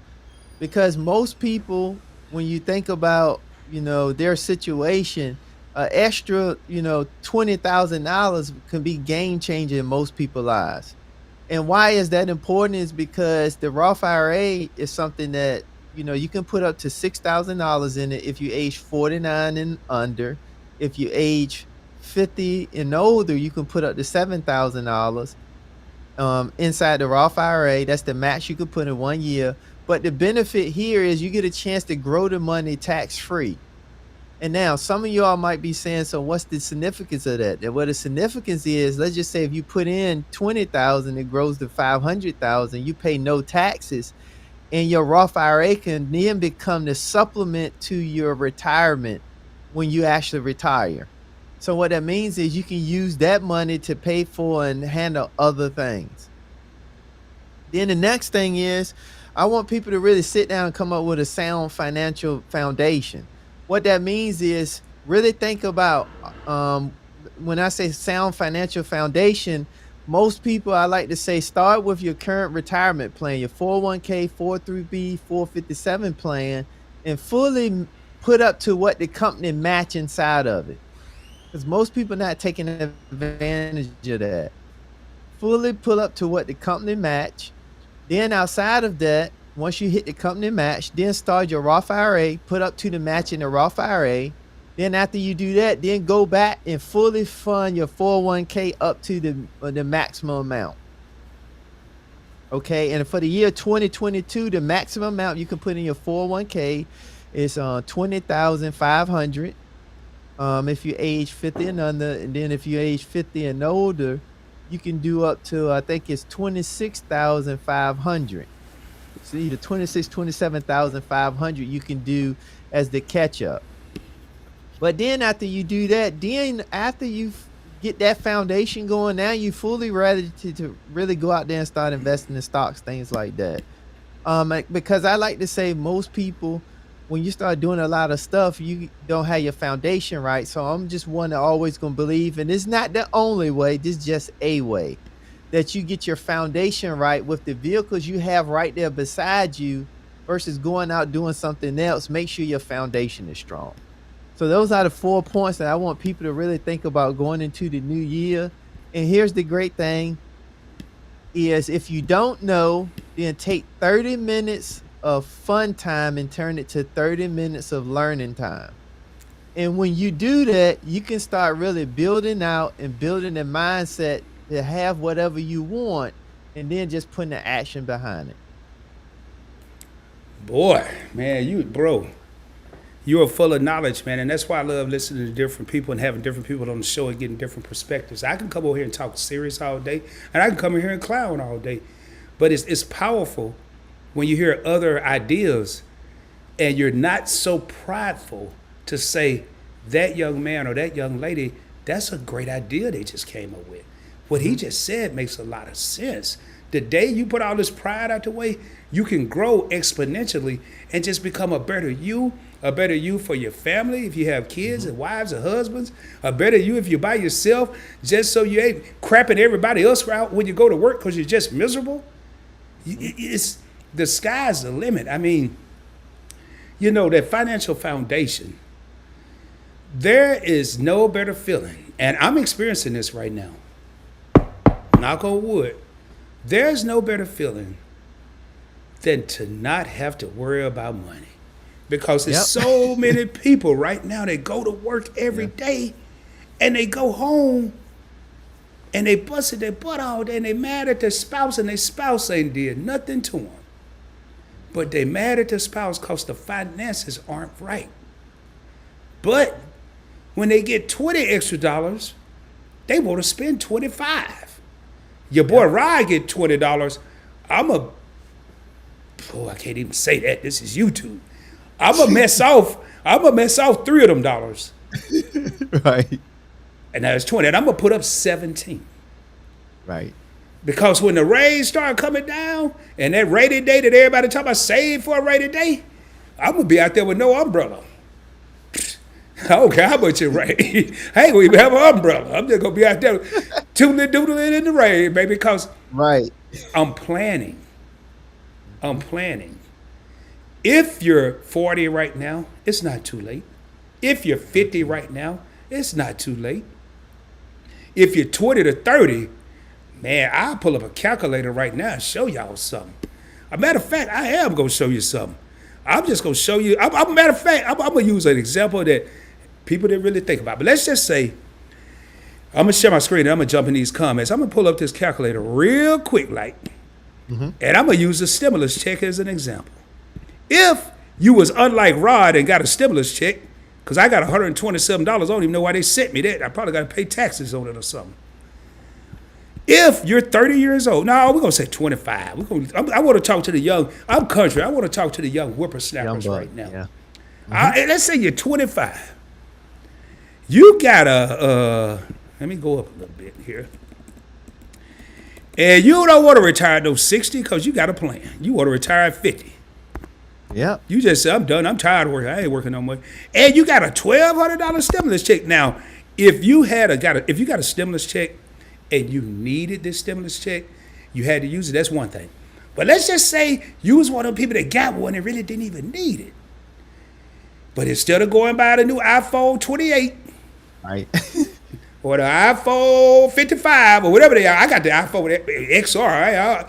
B: because most people, when you think about, their situation, extra, $20,000 can be game changing in most people's lives. And why is that important is because the Roth IRA is something that, you can put up to $6,000 in it if you age 49 and under. If you age 50 and older, you can put up to $7,000 inside the Roth IRA. That's the max you could put in 1 year. But the benefit here is you get a chance to grow the money tax free. And now some of y'all might be saying, so what's the significance of that? And what the significance is, let's just say if you put in 20,000, it grows to 500,000, you pay no taxes, and your Roth IRA can then become the supplement to your retirement when you actually retire. So what that means is you can use that money to pay for and handle other things. Then the next thing is, I want people to really sit down and come up with a sound financial foundation. What that means is really think about, when I say sound financial foundation, most people, I like to say, start with your current retirement plan, your 401k, 403b, 457 plan, and fully put up to what the company match inside of it. Because most people are not taking advantage of that. Fully pull up to what the company match. Then outside of that, once you hit the company match, then start your Roth IRA, put up to the match in the Roth IRA. Then after you do that, then go back and fully fund your 401k up to the maximum amount. Okay, and for the year 2022, the maximum amount you can put in your 401k is $20,500. If you age 50 and under, and then if you age 50 and older, you can do up to, I think it's 26,500. So either 27,500 you can do as the catch up. But then after you do that, then after you get that foundation going, now you fully ready to really go out there and start investing in stocks, things like that. Because I like to say most people, when you start doing a lot of stuff, you don't have your foundation right. So I'm just one that always going to believe, and it's not the only way, this is just a way, that you get your foundation right with the vehicles you have right there beside you versus going out doing something else. Make sure your foundation is strong. So those are the 4 points that I want people to really think about going into the new year. And here's the great thing is, if you don't know, then take 30 minutes of fun time and turn it to 30 minutes of learning time. And when you do that, you can start really building out and building a mindset to have whatever you want, and then just putting the action behind it.
A: Boy, man, you are full of knowledge, man, and that's why I love listening to different people and having different people on the show and getting different perspectives. I can come over here and talk serious all day, and I can come in here and clown all day, but it's powerful when you hear other ideas and you're not so prideful to say, that young man or that young lady, that's a great idea they just came up with. What he just said makes a lot of sense. The day you put all this pride out the way, you can grow exponentially and just become a better you for your family, if you have kids and wives and husbands, a better you if you're by yourself, just so you ain't crapping everybody else out when you go to work because you're just miserable. The sky's the limit. I mean, that financial foundation, there is no better feeling, and I'm experiencing this right now. Knock on wood. There's no better feeling than to not have to worry about money. Because there's so many people right now that go to work every day and they go home and they busted their butt all day and they mad at their spouse, and their spouse ain't did nothing to them. But they mad at their spouse because the finances aren't right. But when they get $20 extra, they want to spend $25. Your boy Ryan get $20. I can't even say that. This is YouTube. I'm gonna mess off $3 of them dollars.
B: Right.
A: And now it's 20. And I'm gonna put up 17.
B: Right.
A: Because when the rains start coming down and that rainy day that everybody talking about, save for a rainy day, I'm gonna be out there with no umbrella. I don't care how much it rains. Hey, we have an umbrella. I'm just gonna be out there tootling doodling in the rain, baby, because
B: Right.
A: I'm planning. I'm planning. If you're 40 right now, it's not too late. If you're 50 right now, it's not too late. If you're 20 to 30, man, I'll pull up a calculator right now and show y'all something. A matter of fact, I am going to show you something. I'm just going to show you. Matter of fact, I'm going to use an example that people didn't really think about. But let's just say, I'm going to share my screen and I'm going to jump in these comments. I'm going to pull up this calculator real quick, and I'm going to use the stimulus check as an example. If you was unlike Rod and got a stimulus check, because I got $127, I don't even know why they sent me that. I probably got to pay taxes on it or something. If you're 30 years old, no, we're going to say 25. I want to talk to the young, I'm country, I want to talk to the young whippersnappers right now. Yeah. Let's say you're 25. You got let me go up a little bit here. And you don't want to retire at those 60 because you got a plan. You want to retire at 50.
B: Yeah.
A: You just say, I'm done. I'm tired of working. I ain't working no more. And you got a $1,200 stimulus check. Now, if you got a stimulus check and you needed this stimulus check, you had to use it. That's one thing. But let's just say you was one of the people that got one and really didn't even need it. But instead of going by the new iPhone 28,
B: right,
A: or the iPhone 55 or whatever they are, I got the iPhone XR.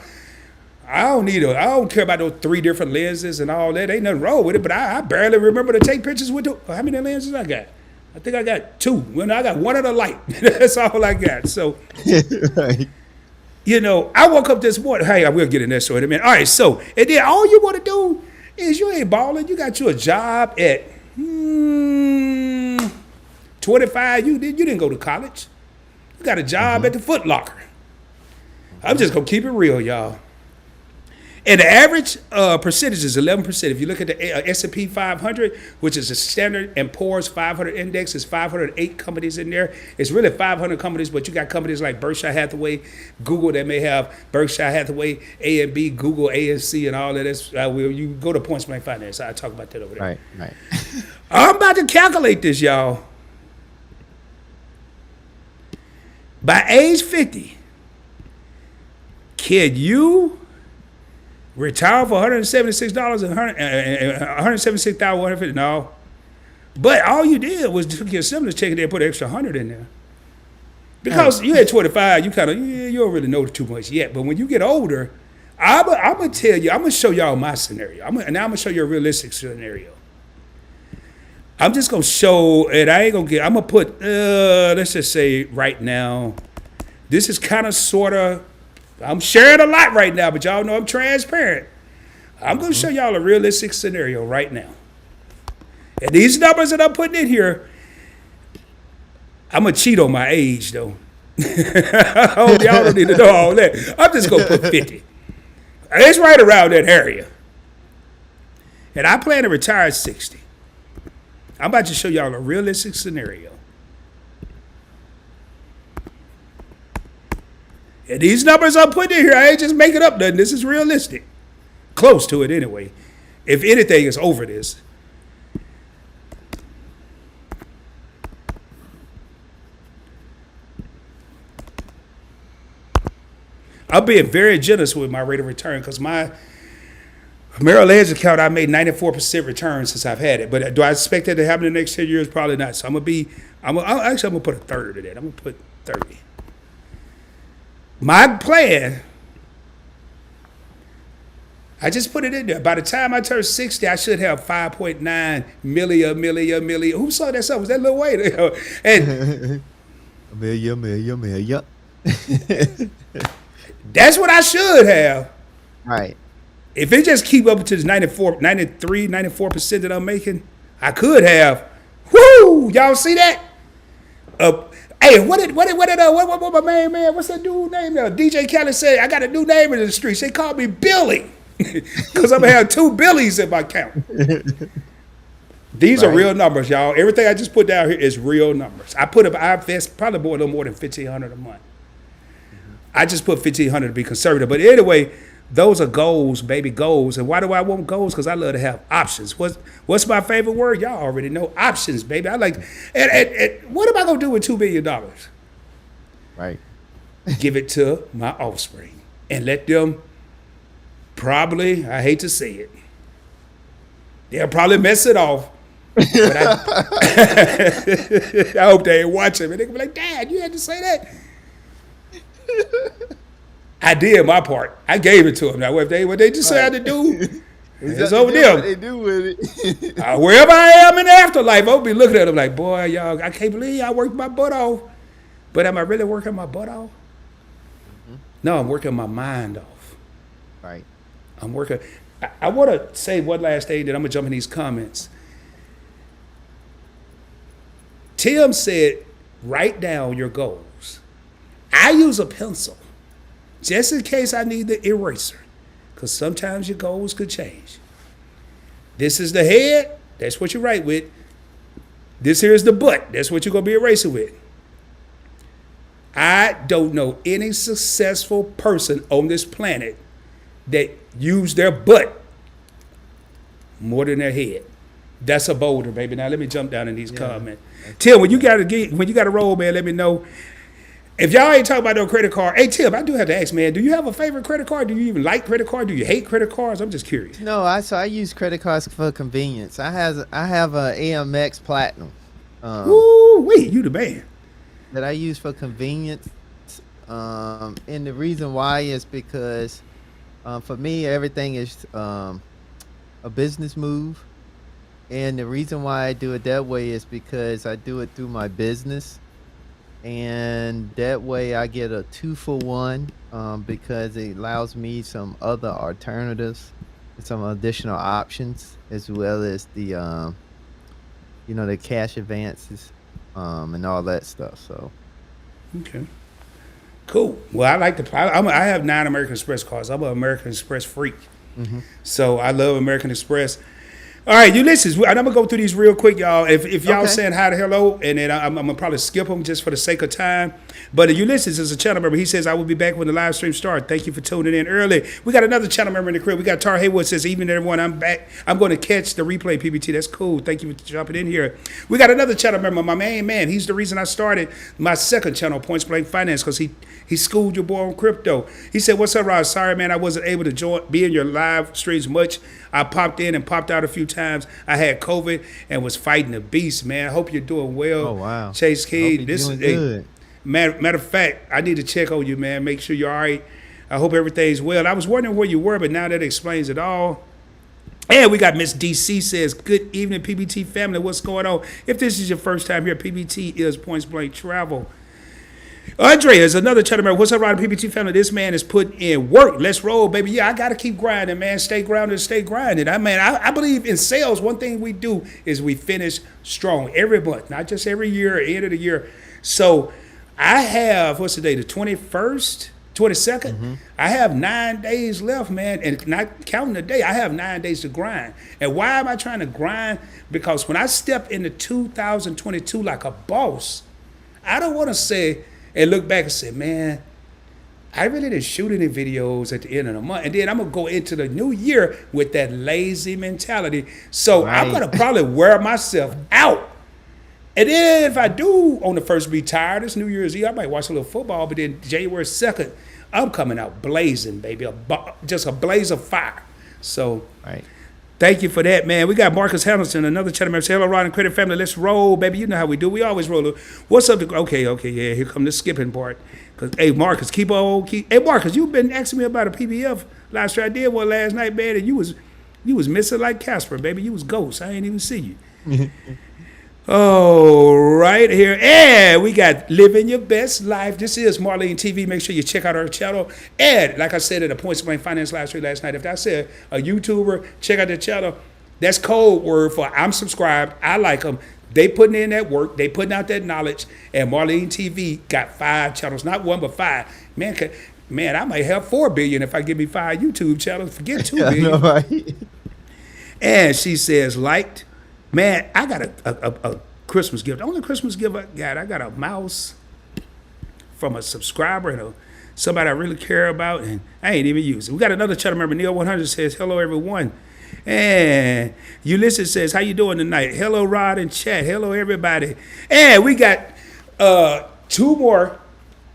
A: I don't care about those 3 different lenses and all that. Ain't nothing wrong with it, but I barely remember to take pictures with how many lenses I got? I think I got 2. Well, I got one of the light. That's all I got. So,
B: right.
A: I woke up this morning. Hey, I will get in that story in a minute. All right, so, and then all you want to do is you ain't balling. You got you a job at 25. You didn't go to college. You got a job at the Foot Locker. I'm just going to keep it real, y'all. And the average percentage is 11%. If you look at the S&P 500, which is the Standard & Poor's 500 index, there's 508 companies in there. It's really 500 companies, but you got companies like Berkshire Hathaway, Google that may have Berkshire Hathaway, A&B, Google, A&C, and all of this. You go to Points Blank Finance. I'll talk about that over there.
B: Right.
A: I'm about to calculate this, y'all. By age 50, can you retire for $176 and $176,150? No. But all you did was took your stimulus check and then put an extra 100 in there. Because you at 25, you you don't really know too much yet. But when you get older, I'm going to tell you, I'm going to show y'all my scenario. Now I'm going to show you a realistic scenario. I'm just going to show, and I'm going to put, let's just say right now, this is kind of sort of, I'm sharing a lot right now, but y'all know I'm transparent. I'm going to show y'all a realistic scenario right now. And these numbers that I'm putting in here, I'm going to cheat on my age, though. Y'all don't need to know all that. I'm just going to put 50. It's right around that area. And I plan to retire at 60. I'm about to show y'all a realistic scenario. And these numbers I'm putting in here, I ain't just making up nothing. This is realistic. Close to it anyway. If anything, it's over this. I'm being very generous with my rate of return because my Merrill Edge account, I made 94% return since I've had it. But do I expect that to happen in the next 10 years? Probably not. So I'm going to put a third of that. I'm going to put 30. My plan, I just put it in there. By the time I turn 60, I should have 5.9 million. Who saw that song? Was that Lil Wayne? And
B: a million.
A: That's what I should have.
B: Right.
A: If it just keep up to this 94% that I'm making, I could have. Woo! Y'all see that? Hey, what my main man? What's that dude name? DJ Khaled said I got a new name in the streets. They call me Billy because I'm gonna have 2 Billies in my count. These are real numbers, y'all. Everything I just put down here is real numbers. I invest probably more than $1,500 a month. I just put $1,500 to be conservative. But anyway, Those are goals, baby, goals. And why do I want goals? Because I love to have options. What's my favorite word? Y'all already know. Options, baby. I like, and what am I going to do with $2 billion?
B: Right.
A: Give it to my offspring and let them probably, I hate to say it, they'll probably mess it off. But I hope they ain't watching. And they can be like, Dad, you had to say that. I did my part. I gave it to them. Now, what they decide to do, it's over them.
B: What they do with it.
A: Wherever I am in the afterlife, I'll be looking at them like, boy, y'all, I can't believe I worked my butt off. But am I really working my butt off? Mm-hmm. No, I'm working my mind off.
B: Right.
A: I'm working. I want to say one last thing, then I'm going to jump in these comments. Tim said, write down your goals. I use a pencil just in case I need the eraser, because sometimes your goals could change. This is the head. That's what you write with. This here is the butt. That's what you're going to be erasing with. I don't know any successful person on this planet that used their butt more than their head. That's a boulder, baby. Now let me jump down in these comments. Tim, when you got to roll, man, let me know. If y'all ain't talking about no credit card, hey Tim, I do have to ask, man, do you have a favorite credit card? Do you even like credit card? Do you hate credit cards? I'm just curious.
B: No, I use credit cards for convenience. I have a AMEX Platinum.
A: Ooh, wait, you the man.
B: That I use for convenience. And the reason why is because for me, everything is a business move. And the reason why I do it that way is because I do it through my business. And that way I get a 2-for-1 because it allows me some other alternatives, some additional options, as well as the, the cash advances and all that stuff. So.
A: Okay. Cool. Well, I have 9 American Express cards. I'm an American Express freak. Mm-hmm. So I love American Express. All right, Ulysses, I'm going to go through these real quick, y'all. If y'all saying hi to hello, and then I'm going to probably skip them just for the sake of time. But Ulysses is a channel member. He says, I will be back when the live stream starts. Thank you for tuning in early. We got another channel member in the crib. We got Tar Haywood says, evening, everyone. I'm back. I'm going to catch the replay, PBT. That's cool. Thank you for jumping in here. We got another channel member, my main man. He's the reason I started my second channel, Points Blank Finance, because he schooled your boy on crypto. He said, what's up, Rod? Sorry, man, I wasn't able to be in your live streams much. I popped in and popped out a few times. I had COVID and was fighting the beast, man. I hope you're doing well.
B: Oh, wow.
A: Chase Key.
B: This is good.
A: Matter of fact, I need to check on you, man. Make sure you're all right. I hope everything's well. I was wondering where you were, but now that explains it all. And we got Miss DC says, good evening, PBT family. What's going on? If this is your first time here, PBT is Points Blank Travel. Andre is another channel member. What's up, Rod PBT family? This man is putting in work. Let's roll, baby. Yeah, I got to keep grinding, man. Stay grounded, stay grinding. I believe in sales. One thing we do is we finish strong every month, not just every year, end of the year. So I have, what's the day, the 21st, 22nd? Mm-hmm. I have 9 days left, man. And not counting the day, I have 9 days to grind. And why am I trying to grind? Because when I step into 2022 like a boss, I don't want to say, and look back and say, man, I really didn't shoot any videos at the end of the month. And then I'm going to go into the new year with that lazy mentality. So right. I'm going to probably wear myself out. And then if I do on the first be tired, it's New Year's Eve, I might watch a little football. But then January 2nd, I'm coming out blazing, baby. Just a blaze of fire. So
B: right.
A: Thank you for that, man. We got Marcus Hamilton, another channel member. Say, hello, Rod and Credit family. Let's roll, baby. You know how we do. We always roll. What's up? Okay, yeah. Here come the skipping part. Cause, hey, Marcus, keep. Hey, Marcus, you've been asking me about a PBF last year. I did one last night, man, and you was missing like Casper, baby. You was ghost. I ain't even see you. Oh, right here. And we got Living Your Best Life. This is Marlene TV. Make sure you check out our channel. And like I said at the Points Blank Finance live stream last night, if I said a YouTuber, check out the channel, that's code word for I'm subscribed. I like them. They putting in that work. They putting out that knowledge. And Marlene TV got 5 channels. Not 1, but 5. Man, I might have 4 billion if I give me 5 YouTube channels. Forget 2 billion.
B: I know, right?
A: And she says, liked. Man, I got a Christmas gift. The only Christmas gift I got a mouse from a subscriber and a somebody I really care about, and I ain't even use it. We got another channel member, Neil 100 says, hello, everyone. And Ulysses says, how you doing tonight? Hello, Rod and chat. Hello, everybody. And we got 2 more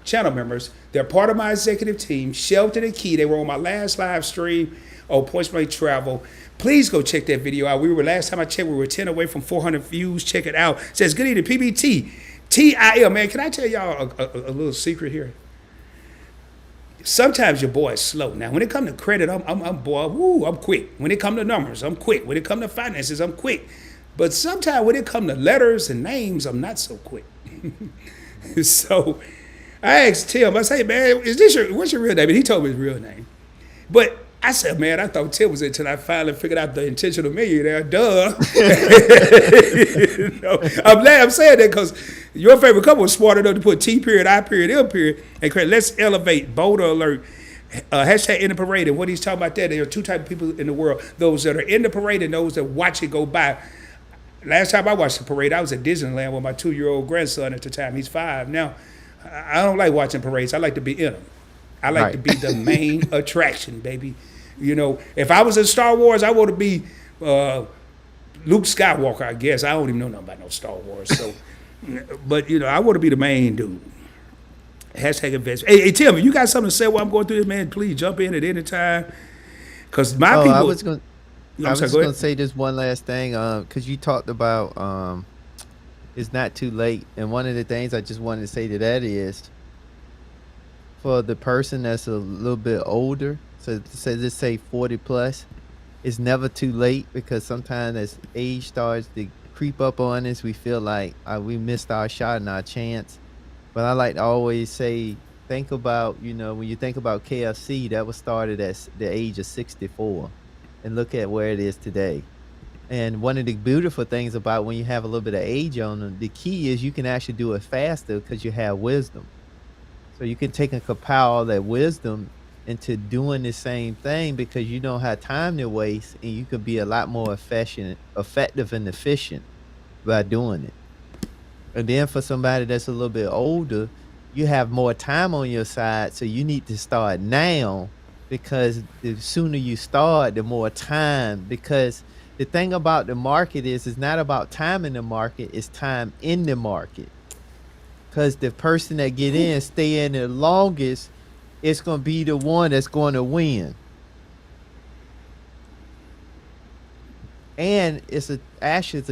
A: channel members. They're part of my executive team, Shelton and Key. They were on my last live stream on Points Blank Travel. Please go check that video out. Last time I checked, we were 10 away from 400 views. Check it out. It says, good evening, PBT. TIL, man, can I tell y'all a little secret here? Sometimes your boy is slow. Now, when it comes to credit, I'm quick. When it comes to numbers, I'm quick. When it comes to finances, I'm quick. But sometimes when it comes to letters and names, I'm not so quick. So I asked Tim, I say, man, what's your real name? And he told me his real name. But I said, man, I thought Tim was it until I finally figured out the intentional millionaire. Duh. I'm saying that because your favorite couple was smart enough to put T period, I period, L period, and create let's elevate, boulder alert, hashtag in the parade. And what he's talking about there are 2 types of people in the world, those that are in the parade and those that watch it go by. Last time I watched the parade, I was at Disneyland with my 2-year-old grandson at the time. He's 5 now. I don't like watching parades. I like to be in them. I like to be the main attraction, baby. If I was in Star Wars, I want to be Luke Skywalker, I guess. I don't even know nothing about no Star Wars. So, but, I want to be the main dude. Hashtag invest. Hey, Tim, if you got something to say while I'm going through this, man, please jump in at any time. Because my people...
B: I was going to say this one last thing, because you talked about it's not too late. And one of the things I just wanted to say to that is, for the person that's a little bit older, so let's say 40 plus, it's never too late, because sometimes as age starts to creep up on us, we feel like we missed our shot and our chance. But I like to always say, think about, when you think about KFC, that was started at the age of 64, and look at where it is today. And one of the beautiful things about when you have a little bit of age on them, the key is you can actually do it faster because you have wisdom. So you can take and compile all that wisdom into doing the same thing, because you don't have time to waste, and you can be a lot more effective and efficient by doing it. And then for somebody that's a little bit older, you have more time on your side, so you need to start now, because the sooner you start, the more time. Because the thing about the market is, it's not about time in the market, it's time in the market. Because the person that get in, stay in the longest, it's going to be the one that's going to win. And it's a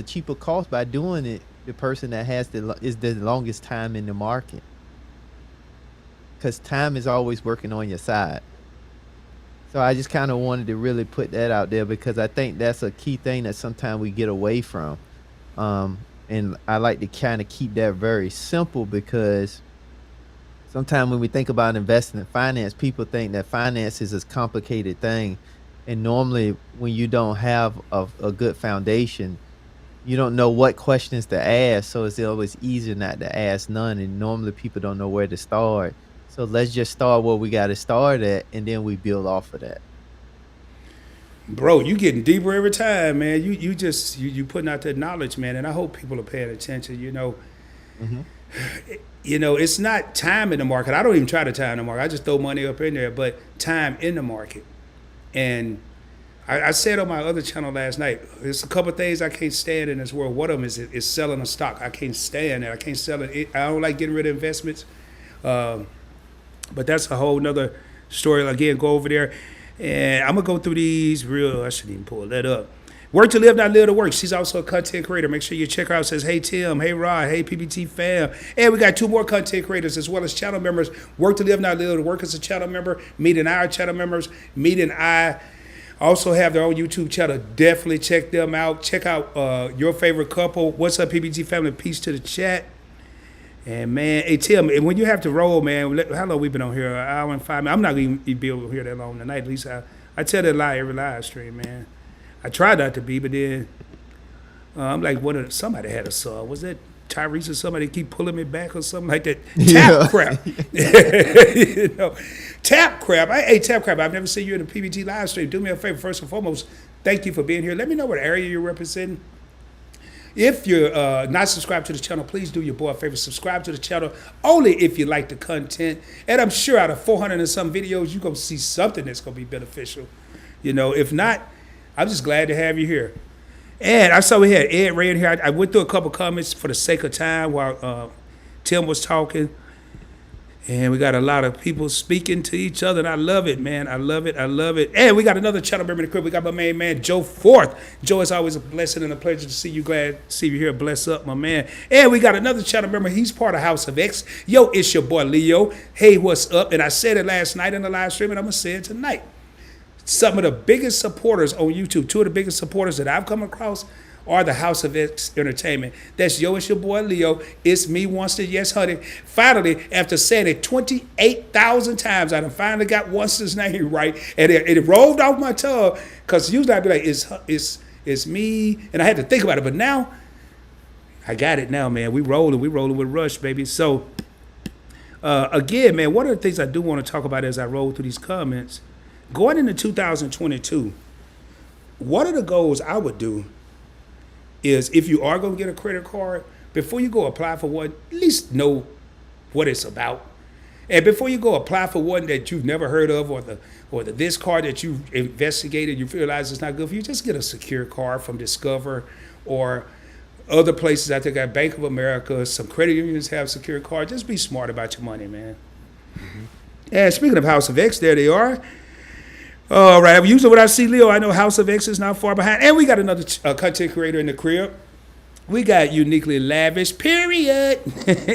B: cheaper cost by doing it. The person that is the longest time in the market, because time is always working on your side. So I just kind of wanted to really put that out there, because I think that's a key thing that sometimes we get away from. And I like to kind of keep that very simple, because sometimes when we think about investing in finance, people think that finance is a complicated thing. And normally when you don't have a good foundation, you don't know what questions to ask. So it's always easier not to ask none. And normally people don't know where to start. So let's just start where we got to start at, and then we build off of that.
A: Bro, you getting deeper every time, man. You putting out that knowledge, man, and I hope people are paying attention. It's not time in the market. I don't even try to time the market. I just throw money up in there, but time in the market. And I said on my other channel last night, there's a couple of things I can't stand in this world. One of them is selling a stock. I can't stand it. I can't sell it. I don't like getting rid of investments. But that's a whole nother story. Again, go over there. And I'm going to go through these I shouldn't even pull that up. Work to live, not live to work. She's also a content creator. Make sure you check her out. It says, hey, Tim. Hey, Rod. Hey, PBT fam. And we got 2 more content creators as well as channel members. Work to live, not live to work as a channel member. Meet and I are channel members. Meet and I also have their own YouTube channel. Definitely check them out. Check out your favorite couple. What's up, PBT family? Peace to the chat. And, man, hey, Tim, and when you have to roll, man, how long we been on here? An hour and 5 minutes. I'm not going to be able to hear that long tonight. At least I tell that lie every live stream, man. I try not to be, but then I'm like, somebody had a song. Was that Tyrese or somebody keep pulling me back or something like that? Tap crap. Tap crap. Hey, Tap crap, I've never seen you in a PBT live stream. Do me a favor, first and foremost, thank you for being here. Let me know what area you're representing. If you're not subscribed to the channel, please do your boy a favor. Subscribe to the channel only if you like the content. And I'm sure out of 400 and some videos, you're going to see something that's going to be beneficial. You know, if not, I'm just glad to have you here. And I saw we had Ed Ray in here. I went through a couple comments for the sake of time while Tim was talking. And we got a lot of people speaking to each other, and I love it, man. I love it. I love it. And we got another channel member in the crib. We got my main man, Joe Forth. Joe, it's always a blessing and a pleasure to see you. Glad to see you here. Bless up, my man. And we got another channel member. He's part of House of X. Yo, it's your boy, Leo. Hey, what's up? And I said it last night in the live stream, and I'm going to say it tonight. Some of the biggest supporters on YouTube, two of the biggest supporters that I've come across are the House of X Entertainment. That's yo, it's your boy Leo. It's me, Onster, yes, honey. Finally, after saying it 28,000 times, I done finally got Onster's name right, and it rolled off my tongue. Cause usually I'd be like, it's me, and I had to think about it. But now, I got it now, man. We rolling with Rush, baby. So, again, man, one of the things I do want to talk about as I roll through these comments, going into 2022, one of the goals I would do is if you are going to get a credit card, before you go apply for one, at least know what it's about. And before you go apply for one that you've never heard of, or the this card that you've investigated, you realize it's not good for you, just get a secure card from Discover or other places. I think at Bank of America, some credit unions have secure cards. Just be smart about your money, man. Mm-hmm. And speaking of House of X, there they are. All right, usually when I see Leo, I know House of X is not far behind. And we got another content creator in the crib. We got Uniquely Lavish, period,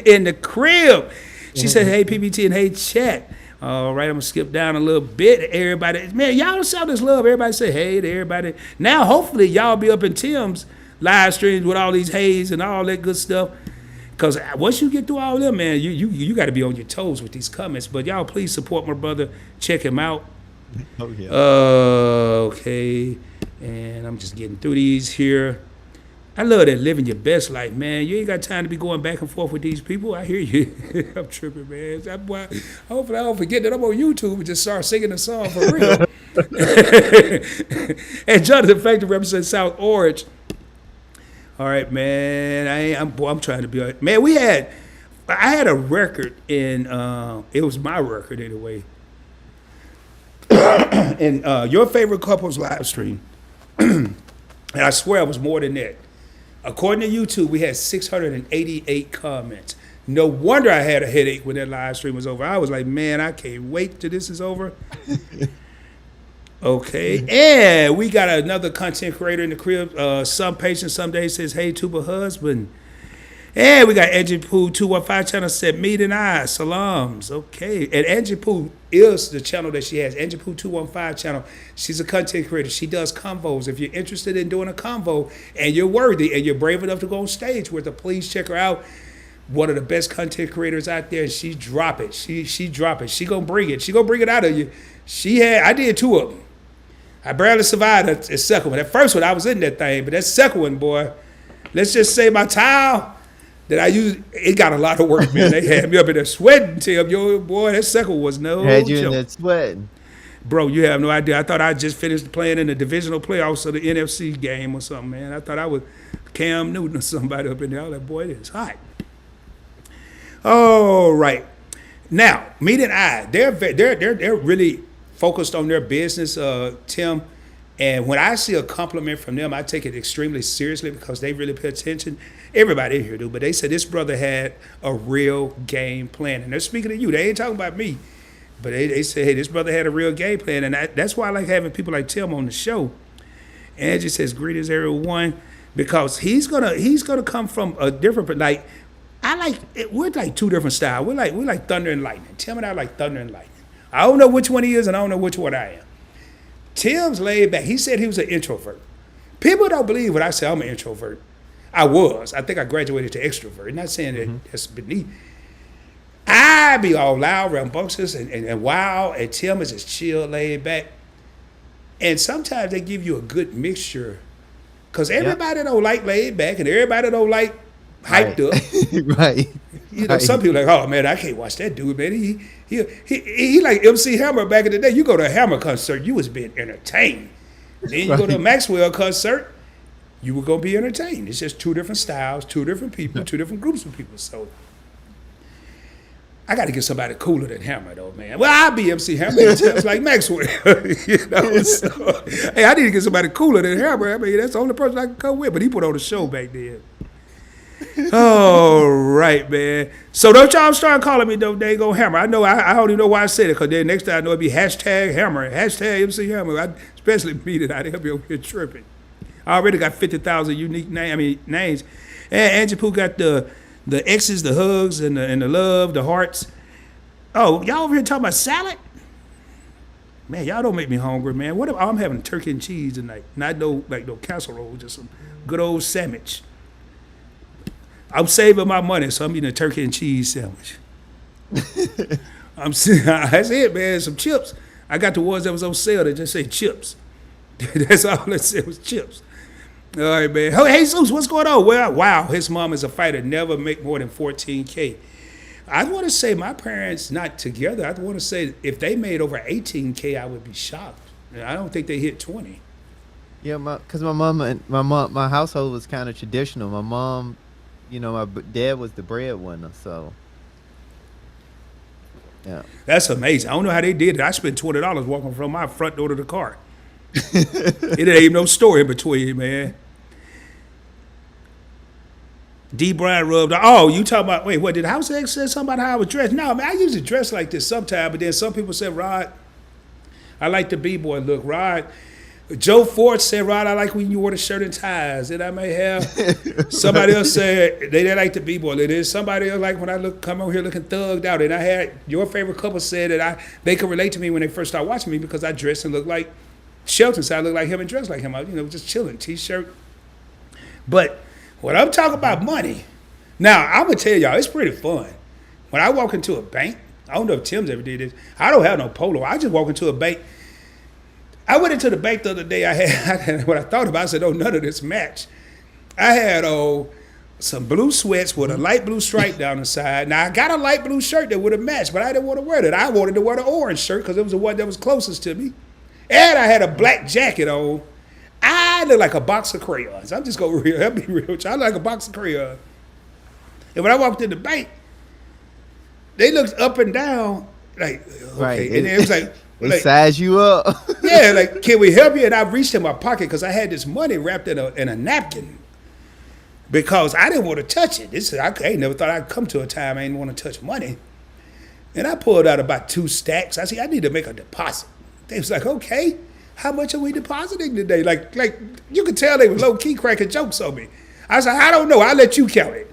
A: in the crib. She said, hey, PBT, and hey, chat. All right, I'm going to skip down a little bit. Everybody, man, y'all don't show this love. Everybody say hey to everybody. Now, hopefully, y'all be up in Tim's live streams with all these hays and all that good stuff. Because once you get through all of them, man, you got to be on your toes with these comments. But y'all, please support my brother. Check him out. Oh, yeah. Okay. And I'm just getting through these here. I love that living your best life, man. You ain't got time to be going back and forth with these people. I hear you. I'm tripping, man. That's why, hopefully I don't forget that I'm on YouTube and just start singing the song for real. And Jonathan Factor represents South Orange. All right, man. I'm trying to be. Man, I had a record in. It was my record anyway. And your favorite couples live stream, and I swear it was more than that. According to YouTube, we had 688 comments. No wonder I had a headache when that live stream was over. I was like, man, I can't wait till this is over. Okay, and we got another content creator in the crib. Some patient someday says, hey, Tuba husband. And we got Angie Poo 215 channel said, meet and I, salams. Okay. And Angie Poo is the channel that she has. Angie Poo 215 channel. She's a content creator. She does convos. If you're interested in doing a convo and you're worthy and you're brave enough to go on stage with her, please check her out. One of the best content creators out there. She drop it. She drop it. She gonna bring it. She gonna bring it out of you. I did two of them. I barely survived the second one. That first one, I was in that thing. But that second one, boy, let's just say my towel that I used, it got a lot of work, man. They had me up in there sweating, Tim. Yo, boy, that second one was no
B: Had you
A: joke.
B: in that sweating.
A: Bro, you have no idea. I thought I just finished playing in the divisional playoffs of the NFC game or something, man. I thought I was Cam Newton or somebody up in there. I was like, boy, it is hot. All right. Now, Meet and I, they're really focused on their business, Tim. And when I see a compliment from them, I take it extremely seriously because they really pay attention. Everybody in here do, but they said this brother had a real game plan. And they're speaking to you. They ain't talking about me. But they say, hey, this brother had a real game plan. And that's why I like having people like Tim on the show. Angie says, greetings, everyone. Because he's gonna come from a different, like, we're like two different styles. We're like thunder and lightning. Tim and I like thunder and lightning. I don't know which one he is, and I don't know which one I am. Tim's laid back. He said he was an introvert. People don't believe when I say I'm an introvert. I was. I think I graduated to extrovert. Not saying that that's beneath. I be all loud, rambunctious, and wild, and Tim is just chill, laid back. And sometimes they give you a good mixture. Because everybody don't like laid back, and everybody don't like hyped up.
B: Right.
A: You know, some people are like, oh, man, I can't watch that dude, man. He like MC Hammer back in the day. You go to a Hammer concert, you was being entertained. Then you go to a Maxwell concert, you were gonna be entertained. It's just two different styles, two different people, two different groups of people. So I got to get somebody cooler than Hammer, though, man. Well, I'll be MC Hammer just like Maxwell. You know, so, hey, I need to get somebody cooler than Hammer. I mean, that's the only person I can come with. But he put on a show back then. All right, man. So don't y'all start calling me no dang Hammer. I know I don't even know why I said it, because then next time I know it'd be hashtag Hammer, hashtag MC Hammer. Especially me, that I'd help you over here tripping. I already got 50,000 unique names. And Angie Pooh got the X's, the hugs, and the love, the hearts. Oh, y'all over here talking about salad? Man, y'all don't make me hungry, man. What if I'm having turkey and cheese tonight? Not no casserole, just some good old sandwich. I'm saving my money, so I'm eating a turkey and cheese sandwich. That's it, man. Some chips. I got the ones that was on sale that just say chips. That's all that said was chips. All right, man. Hey, Jesus, what's going on? Well, wow, his mom is a fighter. Never make more than $14K. I want to say my parents not together. I want to say if they made over $18K, I would be shocked. I don't think they hit 20.
B: Yeah, because my household was kind of traditional. My mom, my dad was the breadwinner, so yeah.
A: That's amazing. I don't know how they did it. I spent $20 walking from my front door to the car. It ain't even no store in between, man. D. Brian rubbed. Oh, you talking about? Wait, what did House X say something about how I was dressed? No, man, I usually dress like this sometimes, but then some people said, Rod, I like the B-boy look. Rod, Joe Ford said, Rod, I like when you wear the shirt and ties. And I may have somebody else said they like the B-boy look. There's somebody else like when I come over here looking thugged out. And I had your favorite couple said that they could relate to me when they first started watching me because I dress and look like Shelton, so I look like him and dress like him. Just chilling, t-shirt. But when I'm talking about money, now I'm gonna tell y'all, it's pretty fun. When I walk into a bank, I don't know if Tim's ever did this. I don't have no polo. I just walk into a bank. I went into the bank the other day. I had what I thought about. I said, "Oh, none of this match." I had some blue sweats with a light blue stripe down the side. Now I got a light blue shirt that would have matched, but I didn't want to wear that. I wanted to wear the orange shirt because it was the one that was closest to me. And I had a black jacket on. I look like a box of crayons. I'm just going to be real. I look like a box of crayons. And when I walked in the bank, they looked up and down like, okay.
B: Right.
A: And it was like,
B: they size you up.
A: Yeah, like, can we help you? And I reached in my pocket because I had this money wrapped in a napkin because I didn't want to touch it. I ain't never thought I'd come to a time I didn't want to touch money. And I pulled out about 2 stacks. I said, I need to make a deposit. They was like, okay, how much are we depositing today? Like you could tell they were low-key cracking jokes on me. I was like, I don't know. I'll let you count it.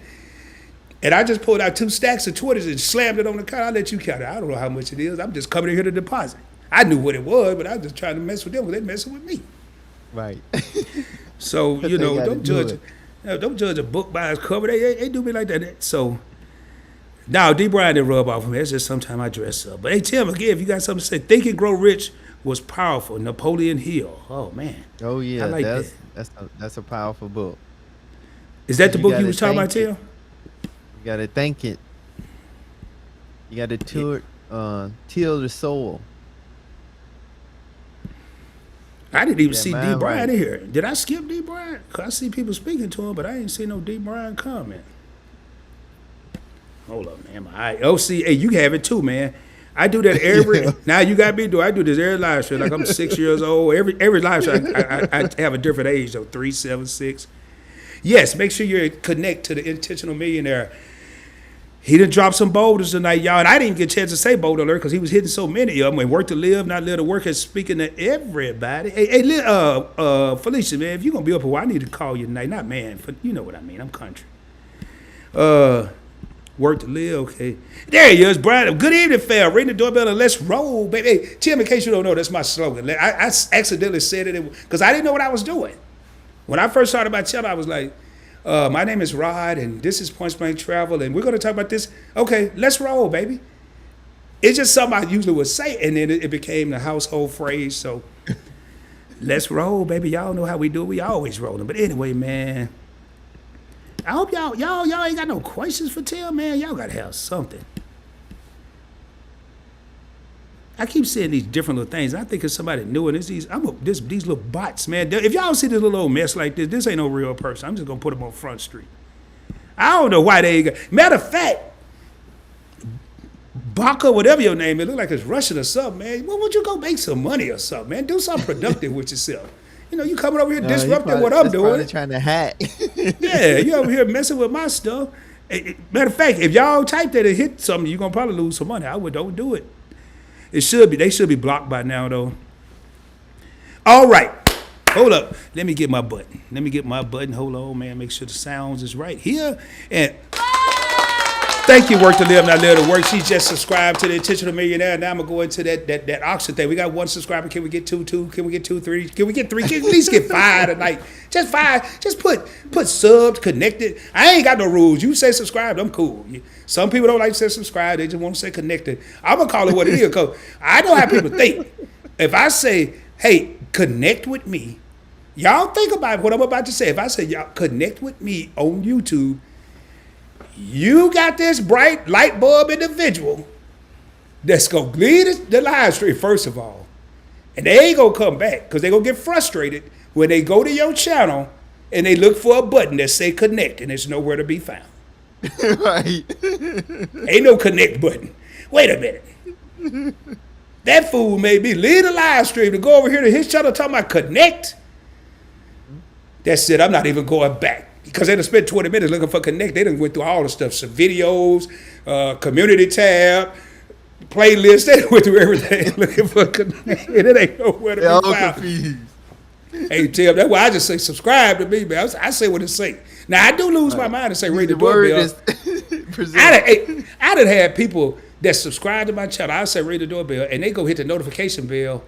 A: And I just pulled out 2 stacks of 20s and slammed it on the counter. I'll let you count it. I don't know how much it is. I'm just coming in here to deposit. I knew what it was, but I was just trying to mess with them because they messing with me.
B: Right.
A: So, don't judge a book by its cover. They do me like that. So, now, D. Brian didn't rub off of me. It's just sometimes I dress up. But hey, Tim, again, if you got something to say, Think and Grow Rich was powerful. Napoleon Hill. Oh, man.
B: Oh, yeah.
A: I like that.
B: That's a powerful book.
A: Is that the book you was talking about, Tim?
B: You got to think it. You got to till the soul.
A: I didn't even see D. Brian in here. Did I skip D. Brian? Because I see people speaking to him, but I didn't see no D. Brian comment. Hold up, man. Hey, you have it too, man. I do that every. Now you got me do. I do this every live show. Like I'm 6 years old. Every live show, I have a different age though. 3, 7, 6. Yes, make sure you connect to the Intentional Millionaire. He done dropped some boulders tonight, y'all. And I didn't even get a chance to say boulder alert because he was hitting so many of them. And work to live, not live to work. And speaking to everybody. Hey, Felicia, man, if you're gonna be up here, I need to call you tonight. Not man, you know what I mean. I'm country. Work to live, okay. There he is, Brian. Good evening, fam. Ring the doorbell and let's roll, baby. Hey, Tim, in case you don't know, that's my slogan. I accidentally said it because I didn't know what I was doing. When I first started my channel, I was like, my name is Rod, and this is Point Blank Travel, and we're going to talk about this. Okay, let's roll, baby. It's just something I usually would say, and then it became the household phrase. So, let's roll, baby. Y'all know how we do it. We always rolling. But anyway, man. I hope y'all ain't got no questions for Tim, man. Y'all gotta have something. I keep seeing these different little things. I think it's somebody new, and it's these little bots, man. If y'all see this little old mess like this ain't no real person. I'm just gonna put them on Front Street. I don't know why they ain't got. Matter of fact, Baka, whatever your name, it look like it's Russian or something, man. Why don't you go make some money or something, man? Do something productive with yourself. You know, you coming over here disrupting what I'm doing.
B: Probably trying to hack.
A: Yeah, you over here messing with my stuff. Matter of fact, if y'all type that and hit something, you're gonna probably lose some money. Don't do it. They should be blocked by now, though. All right. Hold up. Let me get my button. Hold on, man. Make sure the sounds is right here. And thank you, Work to Live, Not Live to Work. She just subscribed to the Intentional Millionaire. Now I'm going to go into that auction thing. We got 1 subscriber. Can we get two? Can we get 2, 3? Can we get 3? Can we at least get 5 tonight? Just 5. Just put subs, connected. I ain't got no rules. You say subscribe, I'm cool. Some people don't like to say subscribe. They just want to say connected. I'm going to call it what it is because I know how people think. If I say, hey, connect with me, y'all think about what I'm about to say. If I say, y'all connect with me on YouTube, you got this bright light bulb individual that's going to lead the live stream, first of all. And they ain't going to come back because they're going to get frustrated when they go to your channel and they look for a button that say connect and it's nowhere to be found.
B: Right.
A: Ain't no connect button. Wait a minute. That fool made me lead a live stream to go over here to his channel talking about connect. That's it. I'm not even going back. Because they done spent 20 minutes looking for connect. They done went through all the stuff. Some videos, community tab, playlist. They went through everything looking for connect. And it ain't nowhere to be found. Confused. Hey, Tim, that's why I just say subscribe to me, man. I say what it say. Now, I do lose my mind and say ring the doorbell. I done had people that subscribe to my channel. I say ring the doorbell, and they go hit the notification bell.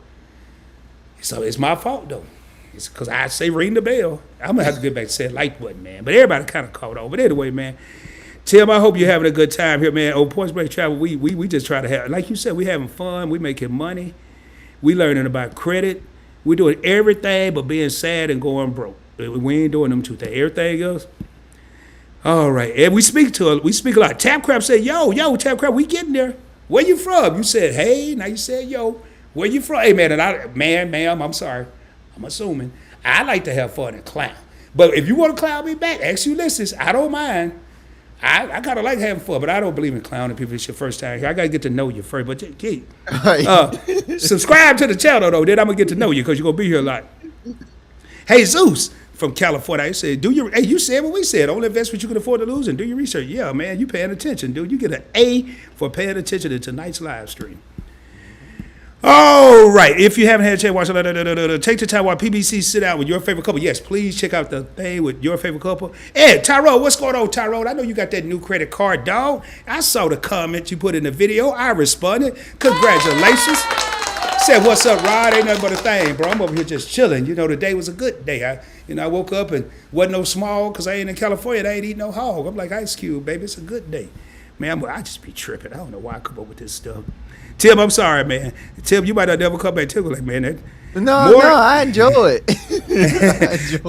A: So it's my fault, though. It's because I say ring the bell. I'm going to have to get back to say like button, man. But everybody kind of caught on. But anyway, man, Tim, I hope you're having a good time here, man. On Points Break Travel, we just try to have, like you said, we having fun. We making money. We learning about credit. We doing everything but being sad and going broke. We ain't doing them two things. Everything else. All right. And we speak a lot. Tap Crab said, yo, Tap Crab, we getting there. Where you from? You said, hey. Now you said, yo. Where you from? Hey, man, and ma'am, I'm sorry. I'm assuming. I like to have fun and clown. But if you want to clown me back, ask Ulysses. I don't mind. I kind of like having fun, but I don't believe in clowning people. It's your first time here. I got to get to know you first. But subscribe to the channel, though. Then I'm going to get to know you because you're going to be here a lot. Hey, Zeus from California. I said, you said what we said. Only invest what you can afford to lose and do your research. Yeah, man, you paying attention, dude. You get an A for paying attention to tonight's live stream. All right. If you haven't had a chance to watch it, take the time while PBC sit out with your favorite couple. Yes, please check out the thing with your favorite couple. Hey, Tyrone, what's going on, Tyrone? I know you got that new credit card, dog. I saw the comment you put in the video. I responded. Congratulations. Said, what's up, Rod? Ain't nothing but a thing, bro. I'm over here just chilling. You know, today was a good day. I woke up and wasn't no small because I ain't in California. And I ain't eating no hog. I'm like, Ice Cube, baby. It's a good day. Man, I just be tripping. I don't know why I come up with this stuff. Tim, I'm sorry, man. Tim, you might not never come back. Tim was like, man,
B: No, I enjoy it.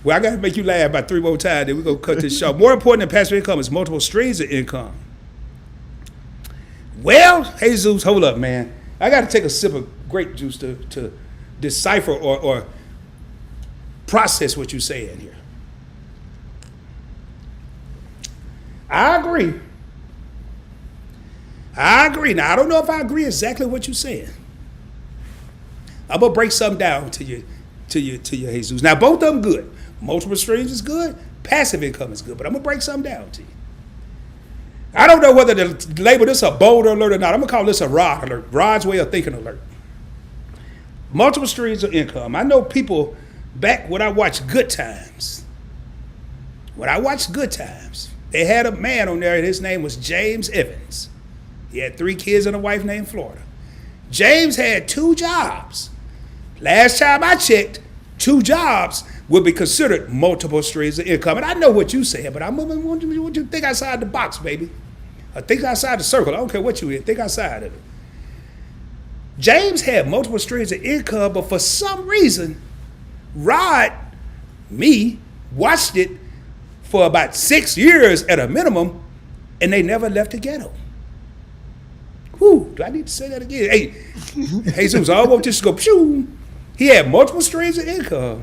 A: Well, I got to make you laugh about 3 more times, then we're going to cut this short. More important than passive income is multiple streams of income. Well, Jesus, hold up, man. I got to take a sip of grape juice to decipher or process what you're saying here. I agree. Now, I don't know if I agree exactly what you're saying. I'm going to break something down to you, Jesus. Now, both of them good. Multiple streams is good. Passive income is good. But I'm going to break something down to you. I don't know whether to label this a boulder alert or not. I'm going to call this a rod alert. Rod's way of thinking alert. Multiple streams of income. I know people back when I watched Good Times. They had a man on there, and his name was James Evans. He had 3 kids and a wife named Florida. James had 2 jobs. Last time I checked, 2 jobs would be considered multiple streams of income. And I know what you said, but I want you to think outside the box, baby. Or think outside the circle. I don't care what you in. Think outside of it. James had multiple streams of income, but for some reason, Rod, me, watched it for about 6 years at a minimum, and they never left the ghetto. Whew, do I need to say that again? Hey, Jesus almost just go, shoo. He had multiple streams of income.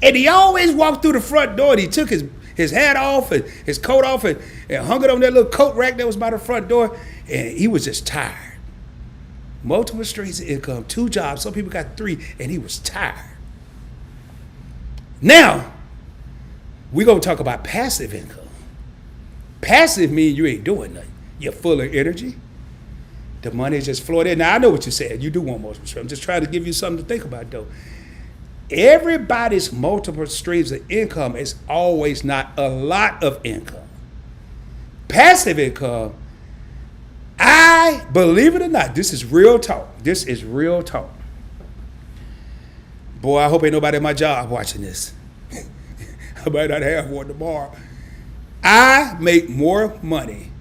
A: And he always walked through the front door and he took his hat off and his coat off and hung it on that little coat rack that was by the front door. And he was just tired. Multiple streams of income, 2 jobs. Some people got 3, and he was tired. Now, we're going to talk about passive income. Passive means you ain't doing nothing. You're full of energy. The money is just flowing in. Now, I know what you said. You do want multiple streams. I'm just trying to give you something to think about, though. Everybody's multiple streams of income is always not a lot of income. Passive income, I believe it or not, this is real talk. This is real talk. Boy, I hope ain't nobody at my job watching this. I might not have one tomorrow. I make more money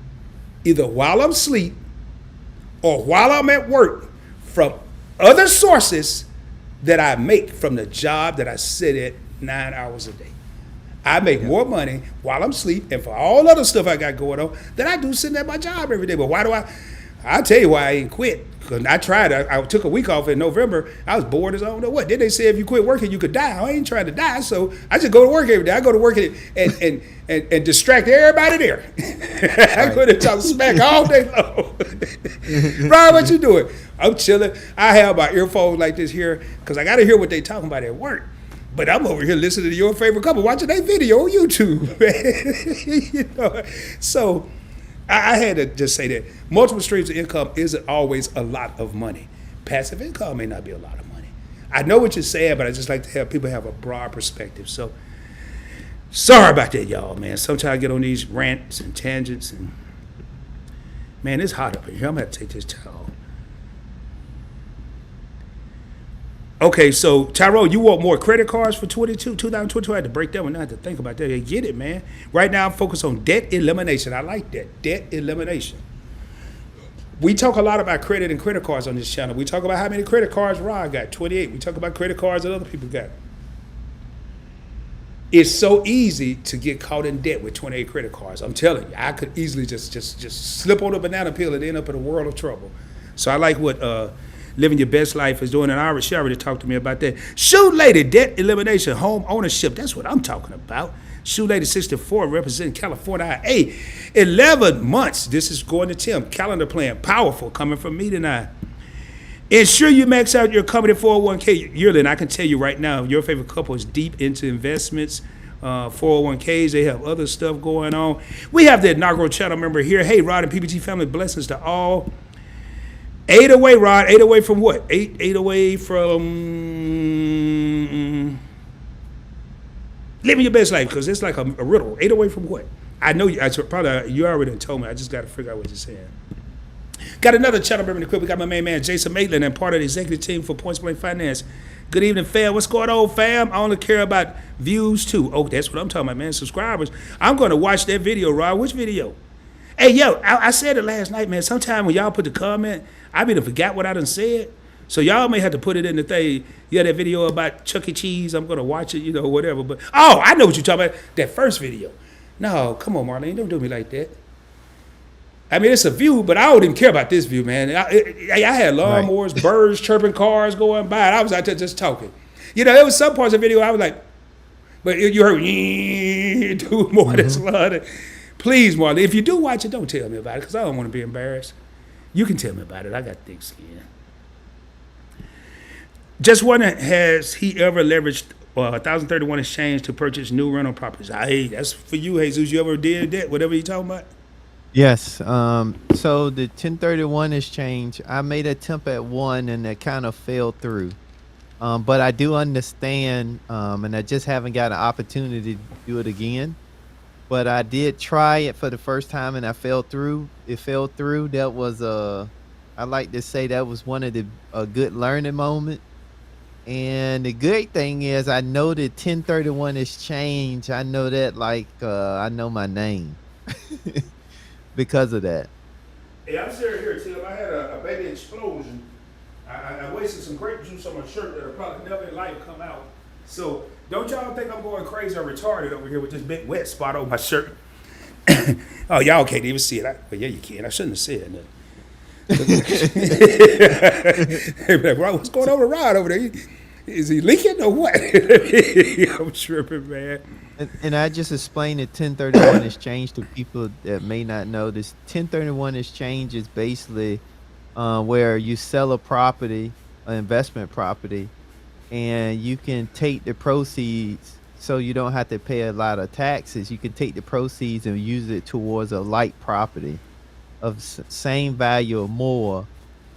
A: either while I'm asleep or while I'm at work from other sources that I make from the job that I sit at 9 hours a day. I make more money while I'm asleep and for all other stuff I got going on than I do sitting at my job every day. But why do I'll tell you why I ain't quit. Because I tried. I took a week off in November. I was bored as I don't know what. Then they said if you quit working, you could die. I ain't trying to die, so I just go to work every day. I go to work and distract everybody there. I go to talk smack all day long. Ron, what you doing? I'm chilling. I have my earphones like this here because I got to hear what they talking about at work. But I'm over here listening to your favorite couple, watching their video on YouTube. You know? So I had to just say that multiple streams of income isn't always a lot of money. Passive income may not be a lot of money. I know what you're saying, but I just like to have people have a broad perspective. So sorry about that, y'all, man. Sometimes I get on these rants and tangents, and man, it's hot up in here. I'm going to take this towel. Okay, so Tyrone, you want more credit cards for 2022? I had to break that one. I had to think about that. I get it, man. Right now, I'm focused on debt elimination. I like that. Debt elimination. We talk a lot about credit and credit cards on this channel. We talk about how many credit cards Ron got, 28. We talk about credit cards that other people got. It's so easy to get caught in debt with 28 credit cards. I'm telling you, I could easily just slip on a banana peel and end up in a world of trouble. So I like what Living Your Best Life is doing, and she already talked to me about that. Shoe Lady, debt elimination, home ownership. That's what I'm talking about. Shoe Lady 64, representing California. Hey, 11 months. This is going to Tim. Calendar plan, powerful, coming from me tonight. Ensure you max out your company 401k yearly. And I can tell you right now, your favorite couple is deep into investments, 401ks. They have other stuff going on. We have the inaugural channel member here. Hey, Rod and PBT family, blessings to all. 8 away, Rod. 8 away from what? 8 away from living your best life, because it's like a riddle. 8 away from what? I know you. You already told me. I just got to figure out what you're saying. Got another channel member in the clip. We got my main man Jason Maitland and part of the executive team for Points Blank Finance. Good evening, fam. What's going on, fam? I only care about views too. Oh, that's what I'm talking about, man. Subscribers. I'm going to watch that video, Rod. Which video? Hey, yo, I said it last night, man. Sometime when y'all put the comment, I be to forgot what I done said. So y'all may have to put it in the thing. Yeah, that video about Chuck E. Cheese. I'm going to watch it, whatever. But oh, I know what you're talking about. That first video. No, come on, Marlene. Don't do me like that. I mean, it's a view, but I don't even care about this view, man. I had lawnmowers, right, birds chirping, cars going by, and I was out there just talking. There was some parts of the video I was like, but you heard do more than slaughter. Please, Marlene, if you do watch it, don't tell me about it, because I don't want to be embarrassed. You can tell me about it. I got thick skin. Just wondering, has he ever leveraged 1031 exchange to purchase new rental properties? Hey, that's for you, Jesus. You ever did that? Whatever you talking about?
B: Yes. So the 1031 exchange, I made an attempt at one and it kind of fell through. But I do understand, and I just haven't got an opportunity to do it again. But I did try it for the first time and I fell through. It fell through. That was I like to say that was one of a good learning moment. And the good thing is I know the 1031 exchange. I know that I know my name. Because of that.
A: Hey, I'm serious here, Tim. I had a baby explosion. I wasted some grape juice on my shirt that'll probably never in life come out. So don't y'all think I'm going crazy or retarded over here with this big wet spot on my shirt. Oh, y'all can't even see it. Well, yeah, you can. I shouldn't have said that. They be like, what's going on with Rod over there? Is he leaking or what? I'm tripping, man.
B: And I just explained the 1031 exchange to people that may not know. This 1031 exchange is basically where you sell a property, an investment property, and you can take the proceeds so you don't have to pay a lot of taxes. You can take the proceeds and use it towards a light property of same value or more,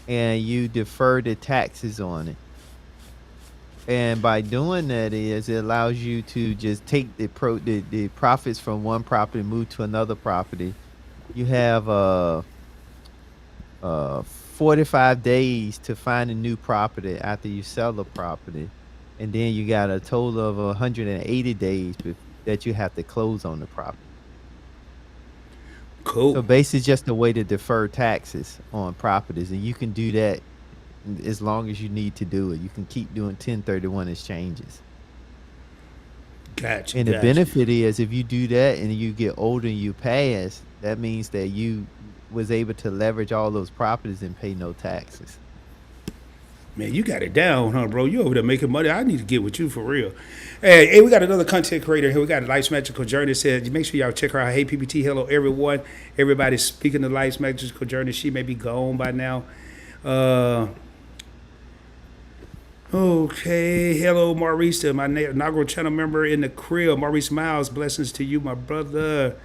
B: and you defer the taxes on it. And by doing that it allows you to just take the profits from one property, move to another property. You have 45 days to find a new property after you sell the property, and then you got a total of 180 days that you have to close on the property.
A: Cool.
B: So basically, just a way to defer taxes on properties, and you can do that as long as you need to do it. You can keep doing 1031 exchanges.
A: Gotcha.
B: And the benefit is if you do that and you get older and you pass, that means that you was able to leverage all those properties and pay no taxes.
A: Man, you got it down, huh, bro? You over there making money. I need to get with you for real. Hey, we got another content creator here. We got Life's Magical Journey. Said, make sure y'all check her out. Hey, PBT. Hello, everyone. Everybody's speaking of Life's Magical Journey. She may be gone by now. Okay. Hello, Maurice, my inaugural channel member in the crib. Maurice Miles, blessings to you, my brother.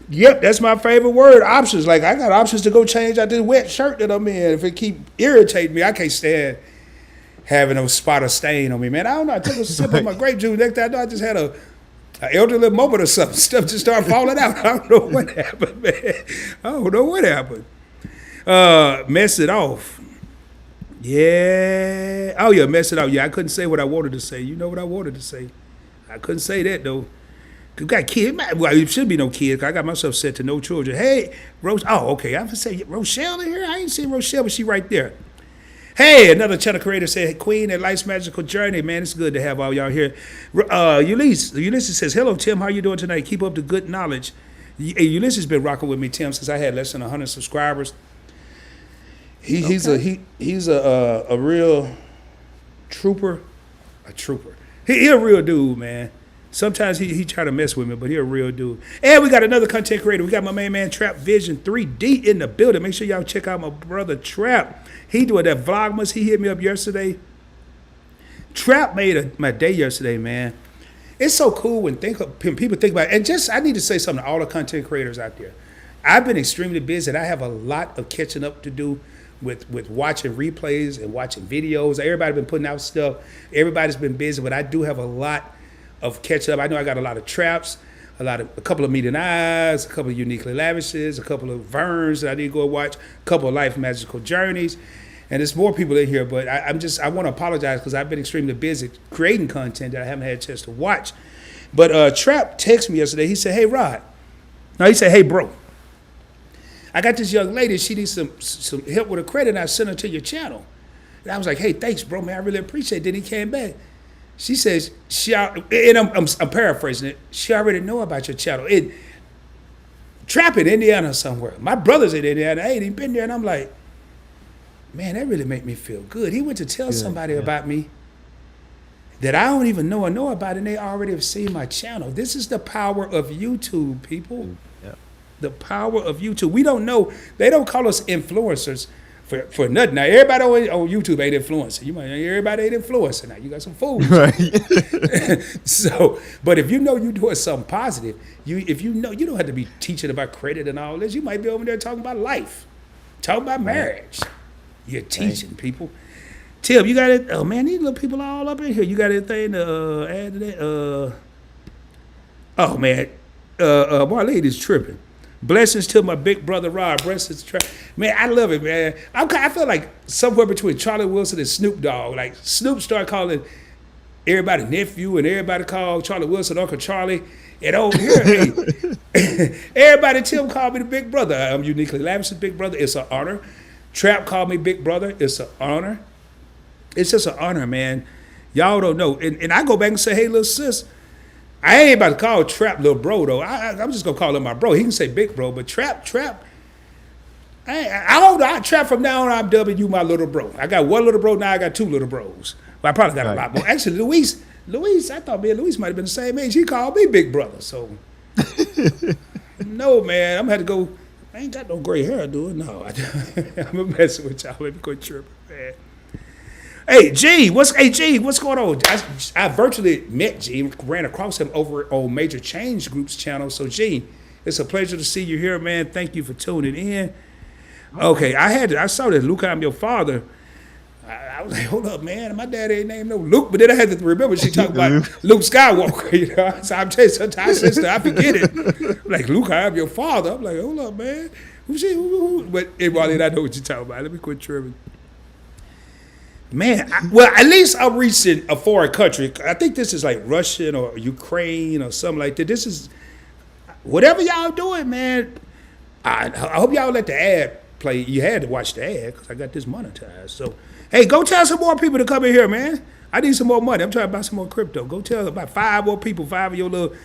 A: Yep, that's my favorite word, options. Like, I got options to go change out this wet shirt that I'm in. If it keep irritating me, I can't stand having a spot of stain on me, man. I don't know. I took a sip of my grape juice. Next thing I know, I just had an elderly moment or something. Stuff just started falling out. I don't know what happened, man. I don't know what happened. Mess it off. Yeah. Oh, yeah, mess it up. Yeah, I couldn't say what I wanted to say. You know what I wanted to say. I couldn't say that, though. You got kids. Well, it should be no kids. I got myself set to no children. Hey, Rose. Oh, okay. I was say Rochelle in here. I ain't seen Rochelle, but she right there. Hey, another channel creator said, hey, Queen at Life's Magical Journey. Man, it's good to have all y'all here. Ulysses says, hello, Tim. How you doing tonight? Keep up the good knowledge. Ulysses been rocking with me, Tim, since I had less than 100 subscribers. He's a real trooper. A trooper. He a real dude, man. Sometimes he try to mess with me, but he a real dude. And we got another content creator. We got my main man Trap Vision 3D in the building. Make sure y'all check out my brother Trap. He doing that Vlogmas. He hit me up yesterday. Trap made my day yesterday, man. It's so cool when people think about it. And just, I need to say something to all the content creators out there. I've been extremely busy, and I have a lot of catching up to do with watching replays and watching videos. Everybody's been putting out stuff. Everybody's been busy, but I do have a lot of catch up. I know I got a lot of traps, a couple of Meeting Eyes, a couple of Uniquely Lavishes, a couple of Verns that I need to go watch, a couple of Life Magical Journeys, and there's more people in here. But I want to apologize because I've been extremely busy creating content that I haven't had a chance to watch. But Trap texted me yesterday. He said, "Hey Rod," no, he said, "Hey bro, I got this young lady. She needs some help with her credit, and I sent her to your channel." And I was like, "Hey, thanks, bro, man. I really appreciate it." Then he came back. She says, and I'm paraphrasing it, she already know about your channel. Trap in Indiana somewhere. My brother's in Indiana. I ain't even been there. And I'm like, man, that really made me feel good. He went to tell somebody about me that I don't even know about, and they already have seen my channel. This is the power of YouTube, people.
B: Yeah.
A: The power of YouTube. We don't know. They don't call us influencers for nothing. Now, everybody on YouTube ain't influencer. You might everybody ain't influencer. Now, you got some fools.
B: Right.
A: So, but if you know you're doing something positive, if you know, you don't have to be teaching about credit and all this. You might be over there talking about life, talking about marriage. You're teaching people. Tim, you got it. Oh man, these little people are all up in here. You got anything to add to that? Oh man, my lady's tripping. Blessings to my big brother Rod. Blessings, man. I love it, man. I feel like somewhere between Charlie Wilson and Snoop Dogg. Like Snoop started calling everybody nephew, and everybody called Charlie Wilson Uncle Charlie. And over here, everybody, Tim called me the big brother. I'm Uniquely Lavish's big brother. It's an honor. Trap called me big brother. It's an honor. It's just an honor, man. Y'all don't know. And I go back and say, hey, little sis, I ain't about to call Trap little bro, though. I'm just going to call him my bro. He can say big bro, but Trap, I don't know. I trap from now on. I'm dubbing you my little bro. I got one little bro now. I got two little bros. Well, I probably got a lot more. Actually, Luis, I thought me and Luis might have been the same age. He called me big brother. So no, man, I'm gonna have to go. I ain't got no gray hair, do it? No, I'm messing with y'all. Let me go tripping, man. Hey, G, what's going on? I virtually met G, ran across him over on Major Change Group's channel. So, G, it's a pleasure to see you here, man. Thank you for tuning in. Okay, I saw that Luke, I'm your father. I was like, hold up, man. My dad ain't named no Luke, but then I had to remember she talked about Luke Skywalker. You know, so I'm telling you, sometimes sister, I forget it. I'm like, Luke, I am your father. I'm like, hold up, man. But Marlene, I know what you're talking about. Let me quit tripping. Man, well, at least I'm reaching a foreign country. I think this is like Russian or Ukraine or something like that. This is whatever y'all doing, man. I hope y'all let the ad play. You had to watch the ad because I got this monetized. So, hey, go tell some more people to come in here, man. I need some more money. I'm trying to buy some more crypto. Go tell about 5 more people, 5 of your little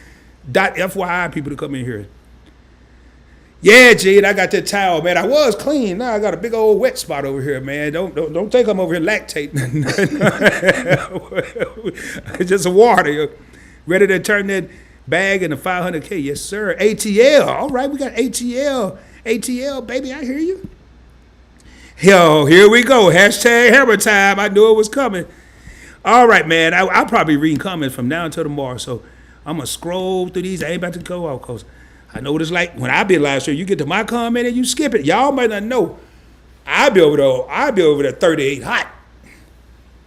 A: .FYI people to come in here. Yeah, G, and I got that towel, man. I was clean. Now I got a big old wet spot over here, man. Don't think I'm over here lactating. It's just water. Ready to turn that bag into 500K. Yes, sir. ATL. All right, we got ATL. ATL, baby, I hear you. Yo, here we go. Hashtag hammer time. I knew it was coming. All right, man. I'll probably read comments from now until tomorrow. So I'm going to scroll through these. I ain't about to go out because I know what it's like. When I be live stream, you get to my comment and you skip it. Y'all might not know. I'll be over there 38 hot.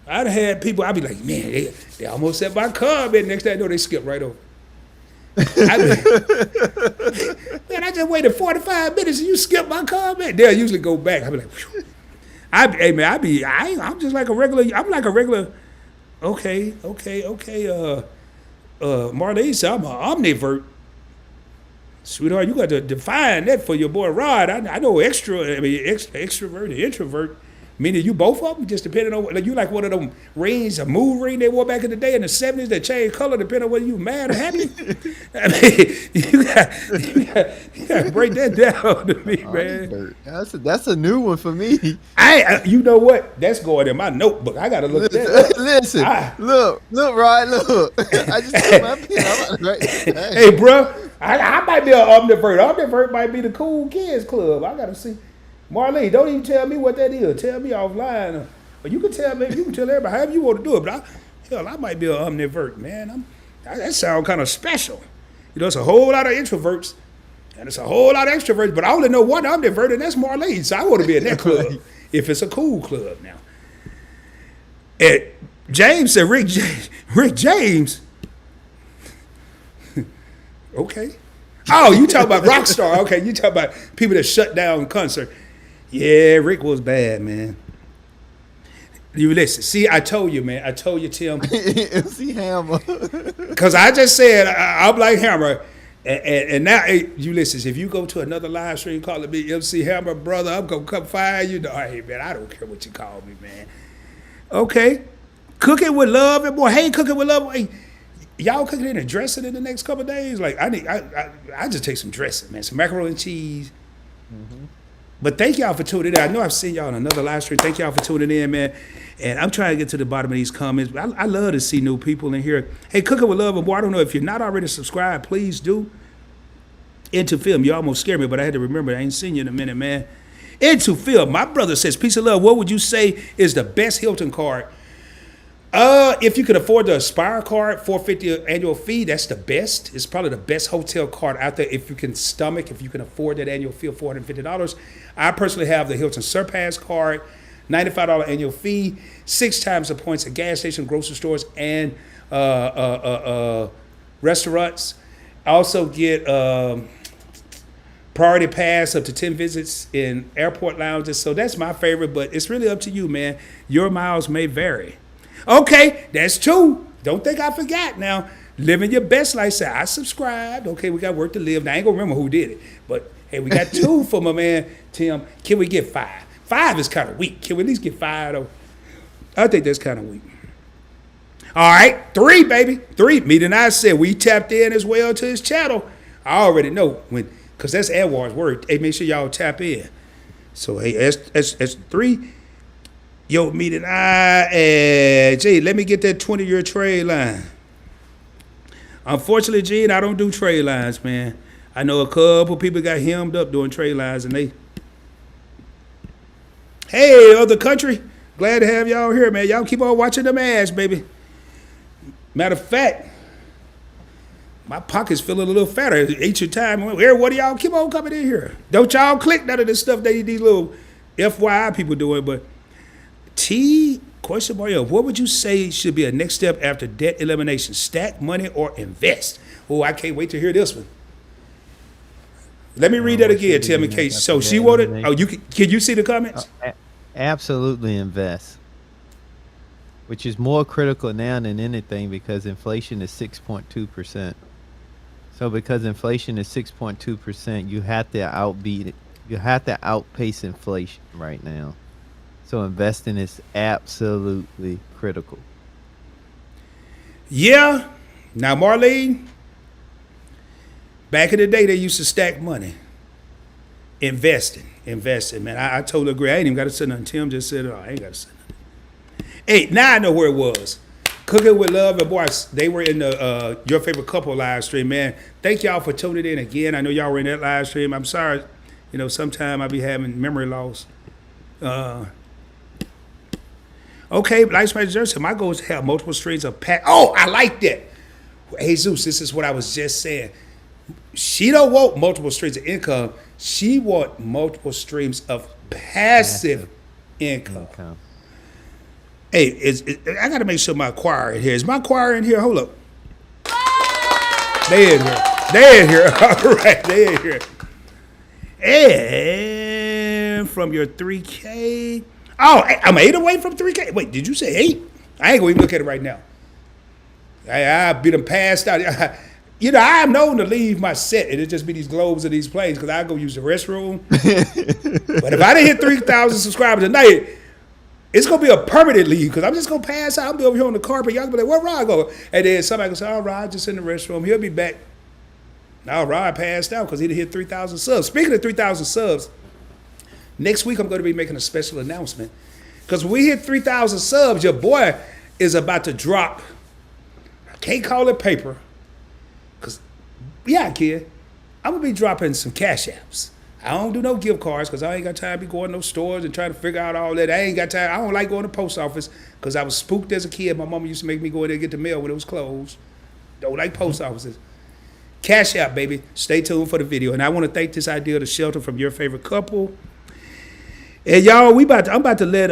A: I'd have had people, I'd be like, man, they almost said my comment. Next thing I know, they skip right over. Man, I just waited 45 minutes and you skip my comment. They'll usually go back. I'll be like, phew. Hey man, I'm just like a regular, okay. Marlene said I'm an omnivert. Sweetheart, you got to define that for your boy Rod. I know extrovert and introvert. Meaning you both of them, just depending on, like you like one of them rings, a mood ring they wore back in the day in the 70s that changed color depending on whether you mad or happy. I mean, you got to break that down to me, man.
B: That's a new one for me.
A: You know what? That's going in my notebook. I got to look at that.
B: Listen, look, Rod, look. I just took my pen.
A: Hey, bro, I might be an omnivert. Omnivert might be the cool kids club. I got to see. Marlene, don't even tell me what that is. Tell me offline. Or you can tell me, you can tell everybody however you want to do it. But I might be an omnivert, man. That sounds kind of special. You know, it's a whole lot of introverts and it's a whole lot of extroverts. But I only know one omnivert, and that's Marlene. So I want to be in that club if it's a cool club now. And James said, Rick James. Okay. Oh, you talking about rock star. Okay, you talking about people that shut down concert. Yeah, Rick was bad, man. You listen. See, I told you, man. I told you, Tim.
B: MC Hammer.
A: Because I just said I'm like Hammer. And now, hey, you listen. If you go to another live stream calling me MC Hammer, brother, I'm going to come fire you. No, hey, man, I don't care what you call me, man. Okay. Cooking with love and more. Hey, cooking with love. Hey, y'all cooking in and dressing in the next couple of days? Like, I just take some dressing, man. Some macaroni and cheese. Mm-hmm. But thank y'all for tuning in. I know I've seen y'all on another live stream. Thank y'all for tuning in, man. And I'm trying to get to the bottom of these comments. I love to see new people in here. Hey, Cooking with Love and More. I don't know if you're not already subscribed, please do. Into Film. You almost scared me, but I had to remember I ain't seen you in a minute, man. Into Film. My brother says, peace of love. What would you say is the best Hilton card? If you can afford the Aspire card, $450 annual fee, that's the best. It's probably the best hotel card out there if you can afford that annual fee of $450. I personally have the Hilton Surpass card, $95 annual fee, 6 times the points at gas stations, grocery stores, and restaurants. I also get priority pass up to 10 visits in airport lounges. So that's my favorite, but it's really up to you, man. Your miles may vary. Okay, that's true. Don't think I forgot now. Living your best life. Say, I subscribed. Okay, we got work to live. Now, I ain't going to remember who did it. But, hey, we got 2 for my man, Tim. Can we get 5? 5 is kind of weak. Can we at least get 5, though? I think that's kind of weak. All right, 3, baby. 3. Me and I said we tapped in as well to his channel. I already know because that's Edward's word. Hey, make sure y'all tap in. So hey, S3, yo, meeting and Gee, let me get that 20-year trade line. Unfortunately, Gene, I don't do trade lines, man. I know a couple people got hemmed up doing trade lines, and they, hey, other country, glad to have y'all here, man. Y'all keep on watching them ass, baby. Matter of fact, my pockets feeling a little fatter each time. What do y'all keep on coming in here? Don't y'all click none of this stuff that these little FYI people doing. But question mark, what would you say should be a next step after debt elimination? Stack money or invest? Oh, I can't wait to hear this one. Let me read that again, Tim, in case. So she wanted. Oh, can you see the comments?
B: Absolutely invest, which is more critical now than anything because inflation is 6.2%. So because inflation is 6.2%, you have to outbeat it. You have to outpace inflation right now. So investing is absolutely critical.
A: Yeah. Now, Marlene, back in the day, they used to stack money. Investing, man. I totally agree. I ain't even got to say nothing. Tim just said it all. I ain't got to say nothing. Hey, now I know where it was. Cooking with Love and boys, they were in the Your Favorite Couple live stream, man. Thank y'all for tuning in again. I know y'all were in that live stream. I'm sorry, sometime I be having memory loss. Okay, Life Magic Jersey, my goal is to have multiple streams of Oh, I like that. Hey, Zeus, this is what I was just saying. She don't want multiple streams of income. She want multiple streams of passive income. Hey, I got to make sure my choir in here. Is my choir in here? Hold up. They in here. All right, they in here. And from your 3K. Oh, I'm 8 away from 3K. Wait, did you say 8? I ain't going to even look at it right now. I be them passed out. I'm known to leave my set, and it just be these globes and these planes because I go use the restroom. But if I didn't hit 3,000 subscribers tonight, it's going to be a permanent leave because I'm just going to pass out. I'll be over here on the carpet. Y'all be like, where Rod go? And then somebody will say, oh, Rod just in the restroom. He'll be back. Now Rod passed out because he done hit 3,000 subs. Speaking of 3,000 subs, next week I'm going to be making a special announcement because when we hit 3,000 subs, your boy is about to drop. I can't call it paper because, yeah, kid, I'm going to be dropping some cash apps. I don't do no gift cards because I ain't got time to be going to no stores and trying to figure out all that. I ain't got time. I don't like going to the post office because I was spooked as a kid. My mama used to make me go in there and get the mail when it was closed. Don't like post offices. Cash App, baby. Stay tuned for the video. And I want to thank this idea to shelter from your favorite couple. And y'all, I'm about to let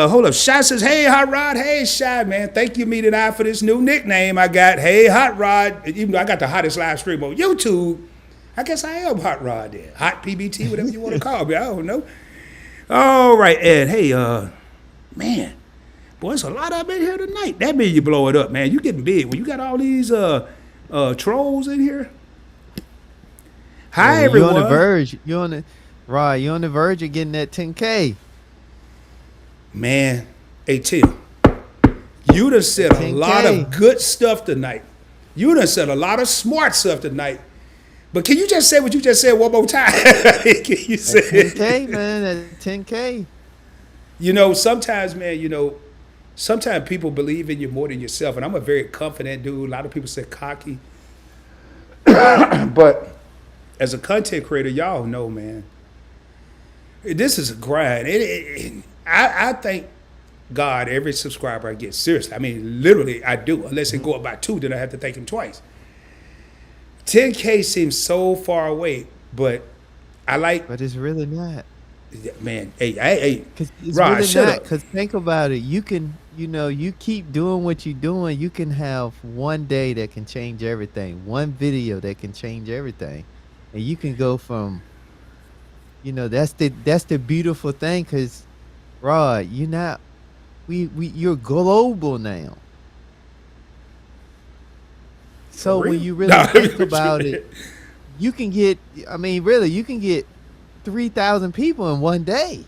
A: hold up. Shy says, hey, Hot Rod. Hey, Shy, man. Thank you, Meet and I, for this new nickname I got. Hey, Hot Rod. Even though I got the hottest live stream on YouTube, I guess I am Hot Rod there. Hot PBT, whatever you want to call me. I don't know. All right. And hey, man, boy, there's a lot of them in here tonight. That means you blow it up, man. You getting big. When you got all these trolls in here. Hi, everyone.
B: You're on the verge. You're on the verge of getting that 10K.
A: Man, hey, Tim, you done said a lot of good stuff tonight. You done said a lot of smart stuff tonight. But can you just say what you just said one more time? Can you say
B: 10K, man, at 10K.
A: Sometimes, man, sometimes people believe in you more than yourself. And I'm a very confident dude. A lot of people say cocky. But as a content creator, y'all know, man, this is a grind. I thank God every subscriber I get. Seriously. I mean, literally, I do. Unless it go up by 2, then I have to thank him twice. 10K seems so far away, but I like.
B: But it's really not.
A: Man, hey,
B: it's
A: Rod,
B: really
A: shut
B: not.
A: up.
B: Because think about it. You can, you keep doing what you're doing. You can have one day that can change everything. One video that can change everything, and you can go from. That's the beautiful thing. Because, Rod, you're global now. So when you really think about it, you can get, you can get 3,000 people in one day.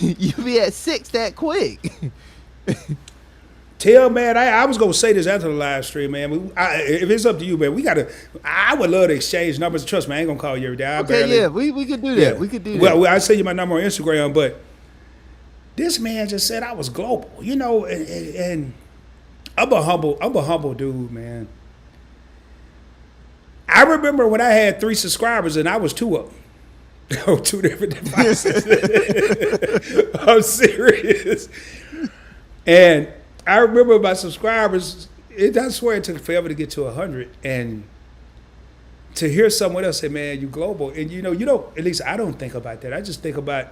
B: You be at 6 that quick.
A: Tell, man, I was gonna say this after the live stream, man. If it's up to you, man, I would love to exchange numbers. Trust me, I ain't gonna call you every day.
B: Okay, we could do that.
A: Yeah.
B: We could do that.
A: Well, I send you my number on Instagram, but this man just said I was global, and I'm a humble dude, man. I remember when I had 3 subscribers and I was 2 of them. Oh, 2 different devices. I'm serious. And I remember my subscribers, I swear it took forever to get to 100. And to hear someone else say, man, you global. And you don't, at least I don't think about that. I just think about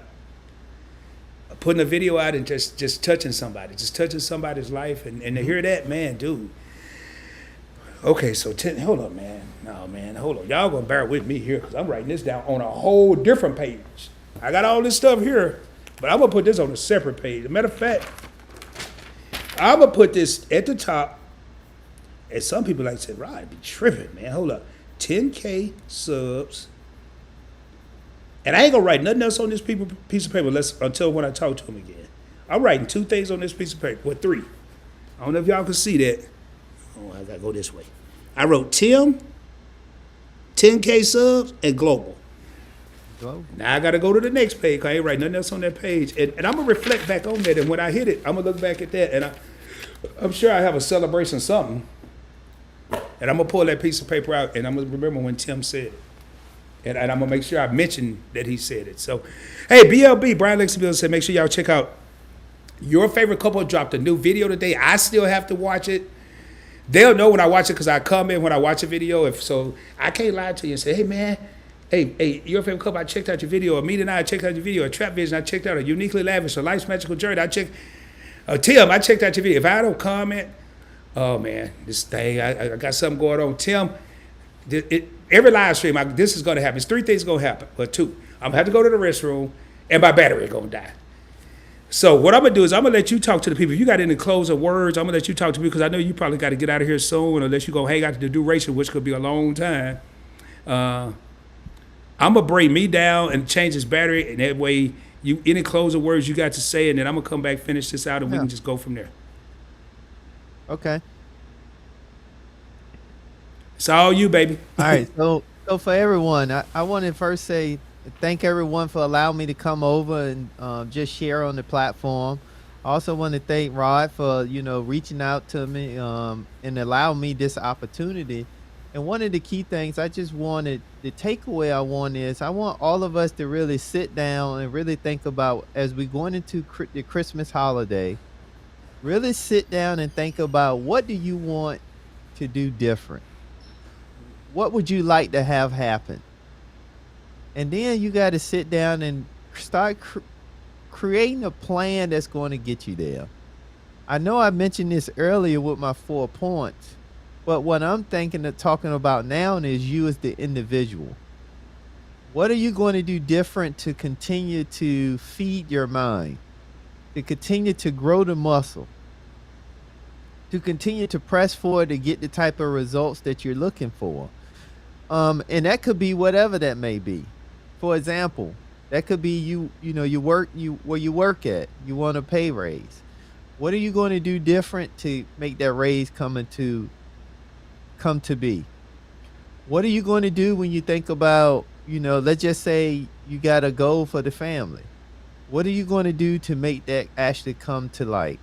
A: putting a video out and just touching somebody, just touching somebody's life. And to hear that, man, dude. Okay, so hold on, man. No, man, hold on. Y'all gonna bear with me here because I'm writing this down on a whole different page. I got all this stuff here, but I'm gonna put this on a separate page. As a matter of fact, I'm gonna put this at the top. And some people like said, Rod, be tripping, man. Hold up. 10K subs. And I ain't gonna write nothing else on this piece of paper until when I talk to him again. I'm writing 2 things on this piece of paper. Well, 3. I don't know if y'all can see that. Oh, I gotta go this way. I wrote Tim, 10K subs, and global. Now I gotta go to the next page because I ain't writing nothing else on that page. And I'm gonna reflect back on that. And when I hit it, I'm gonna look back at that. And I'm sure I have a celebration something. And I'm gonna pull that piece of paper out and I'm gonna remember when Tim said it. And I'm gonna make sure I mention that he said it. So, hey, BLB, Brian Lexington said, make sure y'all check out Your Favorite Couple dropped a new video today. I still have to watch it. They'll know when I watch it because I come in when I watch a video. So I can't lie to you and say, hey, man, hey, Your Favorite Couple, I checked out your video. Amita and I checked out your video. A Trap Vision, I checked out. A Uniquely Lavish, A Life's Magical Journey, Tim, I checked out your video. If I don't comment, oh, man, this thing, I got something going on. Tim, every live stream, this is going to happen. It's 3 things going to happen, or 2. I'm going to have to go to the restroom, and my battery is going to die. So what I'm going to do is I'm going to let you talk to the people. If you got any closing words, I'm going to let you talk to me because I know you probably got to get out of here soon unless you're going to hang out to the duration, which could be a long time. I'm going to bring me down and change this battery, and that way, any closing words you got to say, and then I'm going to come back, finish this out, and we can just go from there.
B: Okay.
A: It's all you, baby.
B: All right. So for everyone, I want to first say thank everyone for allowing me to come over and just share on the platform. I also want to thank Rod for, reaching out to me and allowing me this opportunity. And one of the key things the takeaway I want is I want all of us to really sit down and really think about as we're going into the Christmas holiday, really sit down and think about what do you want to do different? What would you like to have happen? And then you got to sit down and start creating a plan that's going to get you there. I know I mentioned this earlier with my 4 points, but what I'm thinking of talking about now is you as the individual. What are you going to do different to continue to feed your mind, to continue to grow the muscle, to continue to press forward to get the type of results that you're looking for? And that could be whatever that may be. For example, that could be where you work at, you want a pay raise. What are you going to do different to make that raise come to be? What are you going to do when you think about, let's just say you got a goal for the family. What are you going to do to make that actually come to light?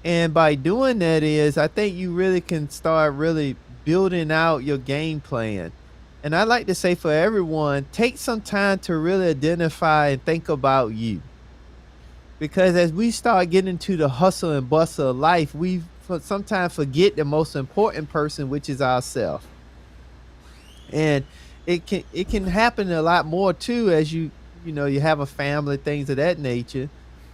B: And by doing that I think you really can start really building out your game plan. And I like to say for everyone, take some time to really identify and think about you. Because as we start getting into the hustle and bustle of life, we sometimes forget the most important person, which is ourselves. And it can happen a lot more too as you have a family, things of that nature.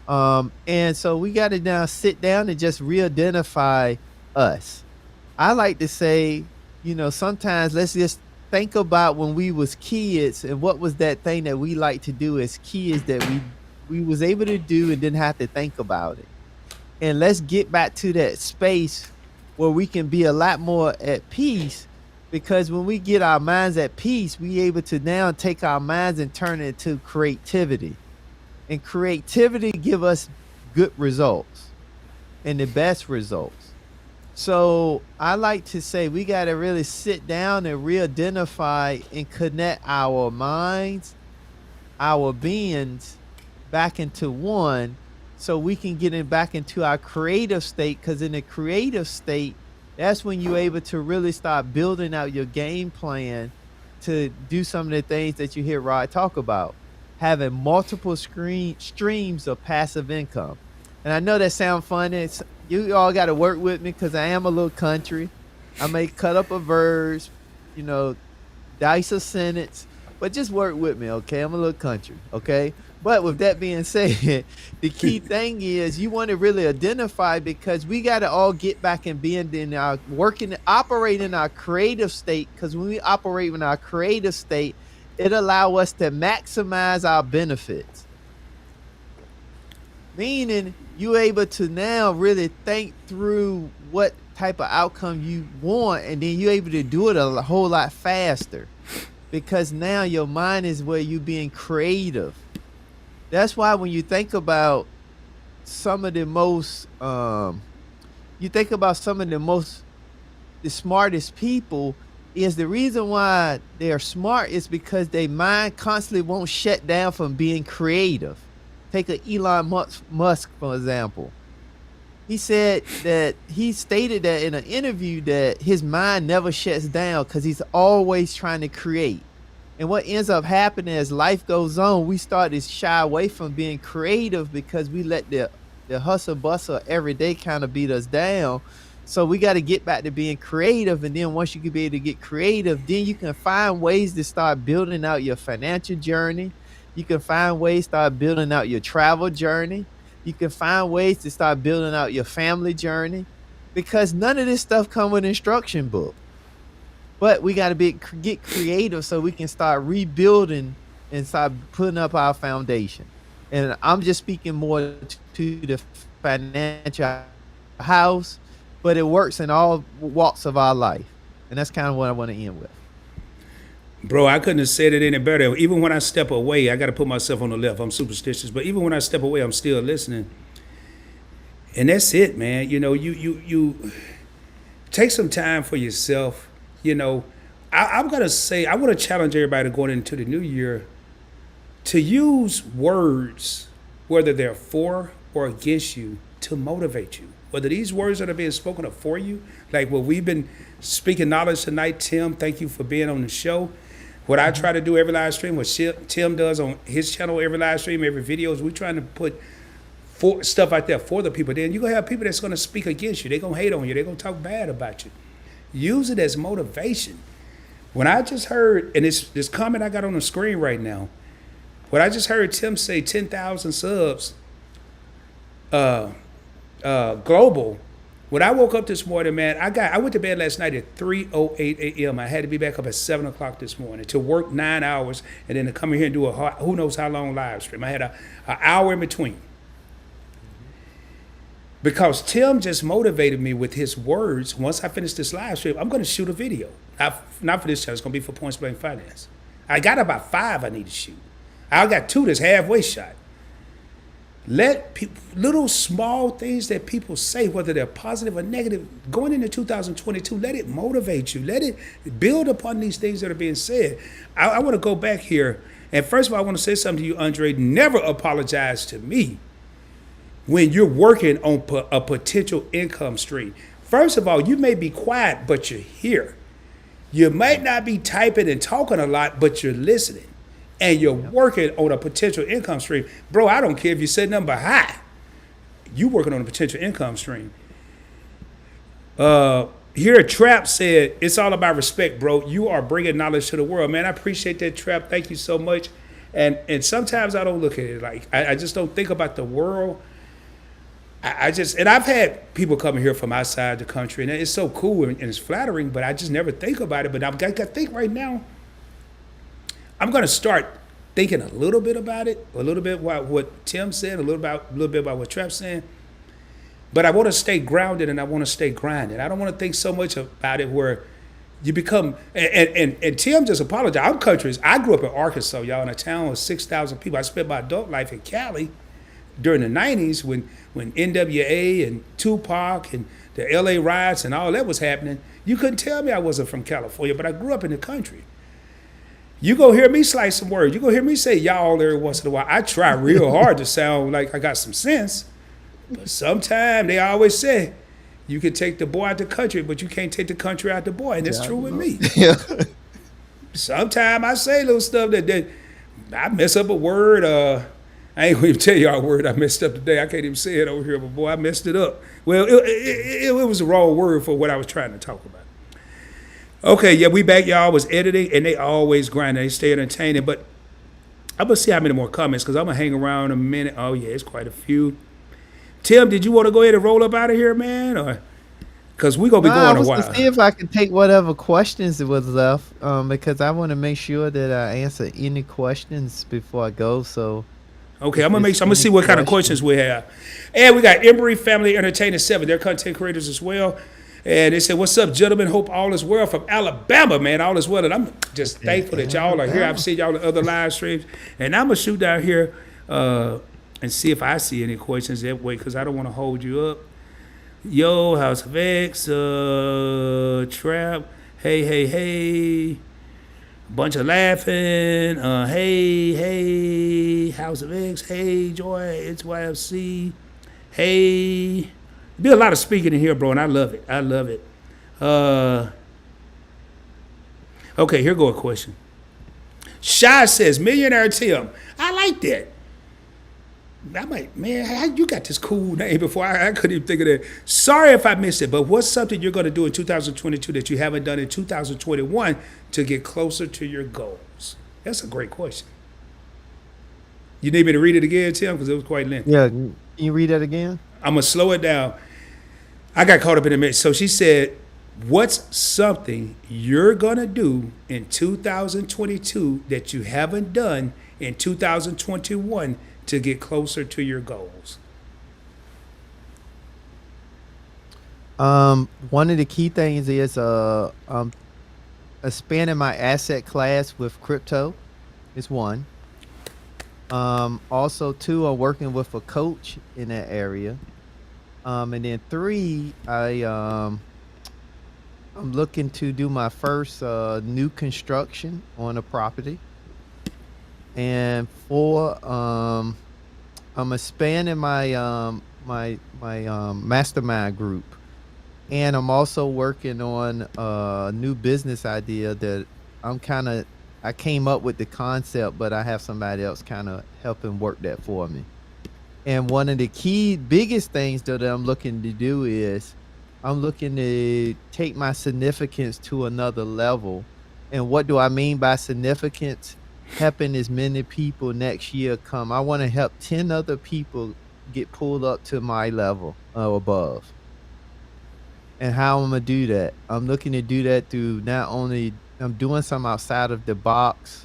B: And so we got to now sit down and just re-identify us. I like to say, sometimes let's just think about when we was kids and what was that thing that we like to do as kids that we was able to do and didn't have to think about it. And let's get back to that space where we can be a lot more at peace, because when we get our minds at peace, we able to now take our minds and turn it into creativity. And creativity give us good results. and the best results. So I like to say we got to really sit down and re-identify and connect our minds, our beings back into one, so we can get back into our creative state. Because in the creative state, that's when you're able to really start building out your game plan to do some of the things that you hear Rod talk about, having multiple streams of passive income. And I know that sounds funny. You all got to work with me because I am a little country. I may cut up a verse, dice a sentence, but just work with me, okay? I'm a little country, okay? But with that being said, the key thing is you want to really identify, because we got to all get back and be in our operate in our creative state. Because when we operate in our creative state, it allows us to maximize our benefits. Meaning you're able to now really think through what type of outcome you want, and then you're able to do it a whole lot faster, because now your mind is where you're being creative. That's why when you think about some of the most, the smartest people, is the reason why they're smart is because their mind constantly won't shut down from being creative. Take a Elon Musk, for example. He stated that in an interview that his mind never shuts down because he's always trying to create. And what ends up happening as life goes on, we start to shy away from being creative because we let the hustle bustle every day kind of beat us down. So we got to get back to being creative. And then once you can be able to get creative, then you can find ways to start building out your financial journey. You can find ways to start building out your travel journey. You can find ways to start building out your family journey, because none of this stuff comes with an instruction book. But we got to get creative so we can start rebuilding and start putting up our foundation. And I'm just speaking more to the financial house, but it works in all walks of our life. And that's kind of what I want to end with.
A: Bro, I couldn't have said it any better. Even when I step away, I got to put myself on the left. I'm superstitious, but even when I step away, I'm still listening. And that's it, man. You take some time for yourself. I'm going to say, I want to challenge everybody going into the new year to use words, whether they're for or against you, to motivate you. Whether these words that are being spoken are for you, like what we've been speaking knowledge tonight. Tim, thank you for being on the show. What I try to do every live stream, what Tim does on his channel, every live stream, every video, is we're trying to put stuff out there for the people. Then you're going to have people that's going to speak against you. They're going to hate on you. They're going to talk bad about you. Use it as motivation. When I just heard, and this comment I got on the screen right now, what I just heard Tim say, 10,000 subs global. When I woke up this morning, man, I went to bed last night at 3:08 a.m. I had to be back up at 7 o'clock this morning to work 9 hours and then to come in here and do a who knows how long live stream. I had an hour in between. Because Tim just motivated me with his words. Once I finish this live stream, I'm going to shoot a video. Not for this channel. It's going to be for Points Blank Finance. I got about 5 I need to shoot. I got 2 that's halfway shot. Let little small things that people say, whether they're positive or negative, going into 2022, let it motivate you. Let it build upon these things that are being said. I want to go back here. And first of all, I want to say something to you, Andre. Never apologize to me when you're working on a potential income stream. First of all, you may be quiet, but you're here. You might not be typing and talking a lot, but you're listening. And you're working on a potential income stream. Bro, I don't care if you said number high. You working on a potential income stream. Here, Trap said, it's all about respect, bro. You are bringing knowledge to the world. Man, I appreciate that, Trap. Thank you so much. And sometimes I don't look at it like, I just don't think about the world. And I've had people coming here from outside the country, and it's so cool and it's flattering, but I just never think about it. But I've got to think right now, I'm going to start thinking a little bit about it, a little bit about what Tim said, a little bit about what Trap's saying. But I want to stay grounded and I want to stay grinding. I don't want to think so much about it where you become, and Tim just apologized. I'm country. I grew up in Arkansas, y'all, in a town of 6,000 people. I spent my adult life in Cali. during the 90s when NWA and Tupac and the LA riots and all that was happening, you couldn't tell me I wasn't from California, but I grew up in the country. You go hear me slice some words. You go hear me say y'all every once in a while. I try real hard to sound like I got some sense. But sometimes they always say, you can take the boy out the country, but you can't take the country out the boy. And that's true with me.
B: Yeah.
A: Sometimes I say little stuff that I mess up a word. I ain't going to tell y'all a word I messed up today. I can't even say it over here, but boy, I messed it up. Well, it was the wrong word for what I was trying to talk about. Okay, yeah, we back, y'all. Was editing, and they always grind. They stay entertaining. But I'm going to see how many more comments, because I'm going to hang around a minute. Oh, yeah, it's quite a few. Tim, did you want to go ahead and roll up out of here, man? Or because we're going to be going a while.
B: I was to see if I can take whatever questions that was left, because I want to make sure that I answer any questions before I go. So,
A: okay, I'm gonna see what kind of questions we have. And we got Embry Family Entertainment 7. They're content creators as well. And they said, "What's up, gentlemen? Hope all is well from Alabama, man. All is well." And I'm just thankful that y'all are here. I've seen y'all in other live streams, and I'm gonna shoot down here and see if I see any questions that way, because I don't want to hold you up. Yo, House of X, Trap, hey, bunch of laughing, hey, House of X, hey, Joy, it's YFC, hey. Be a lot of speaking in here, bro, and I love it. Okay, here go a question. Shy says, Millionaire Tim. I like that. I'm like, man, how you got this cool name before? I couldn't even think of that. Sorry if I missed it, but what's something you're going to do in 2022 that you haven't done in 2021 to get closer to your goals? That's a great question. You need me to read it again, Tim, because it was quite lengthy.
B: Yeah, can you read that again?
A: I'm going to slow it down. I got caught up in a minute. So she said, what's something you're going to do in 2022 that you haven't done in 2021 to get closer to your goals?
B: One of the key things is expanding my asset class with crypto is one. Also, two, I'm working with a coach in that area. And then three, I'm looking to do my first new construction on a property. And four, I'm expanding my mastermind group. And I'm also working on a new business idea that I came up with the concept, but I have somebody else kind of helping work that for me. And one of the biggest things that I'm looking to do is I'm looking to take my significance to another level. And what do I mean by significance? Helping as many people next year come. I want to help 10 other people get pulled up to my level or above. And how I'm going to do that? I'm looking to do that through not only I'm doing something outside of the box,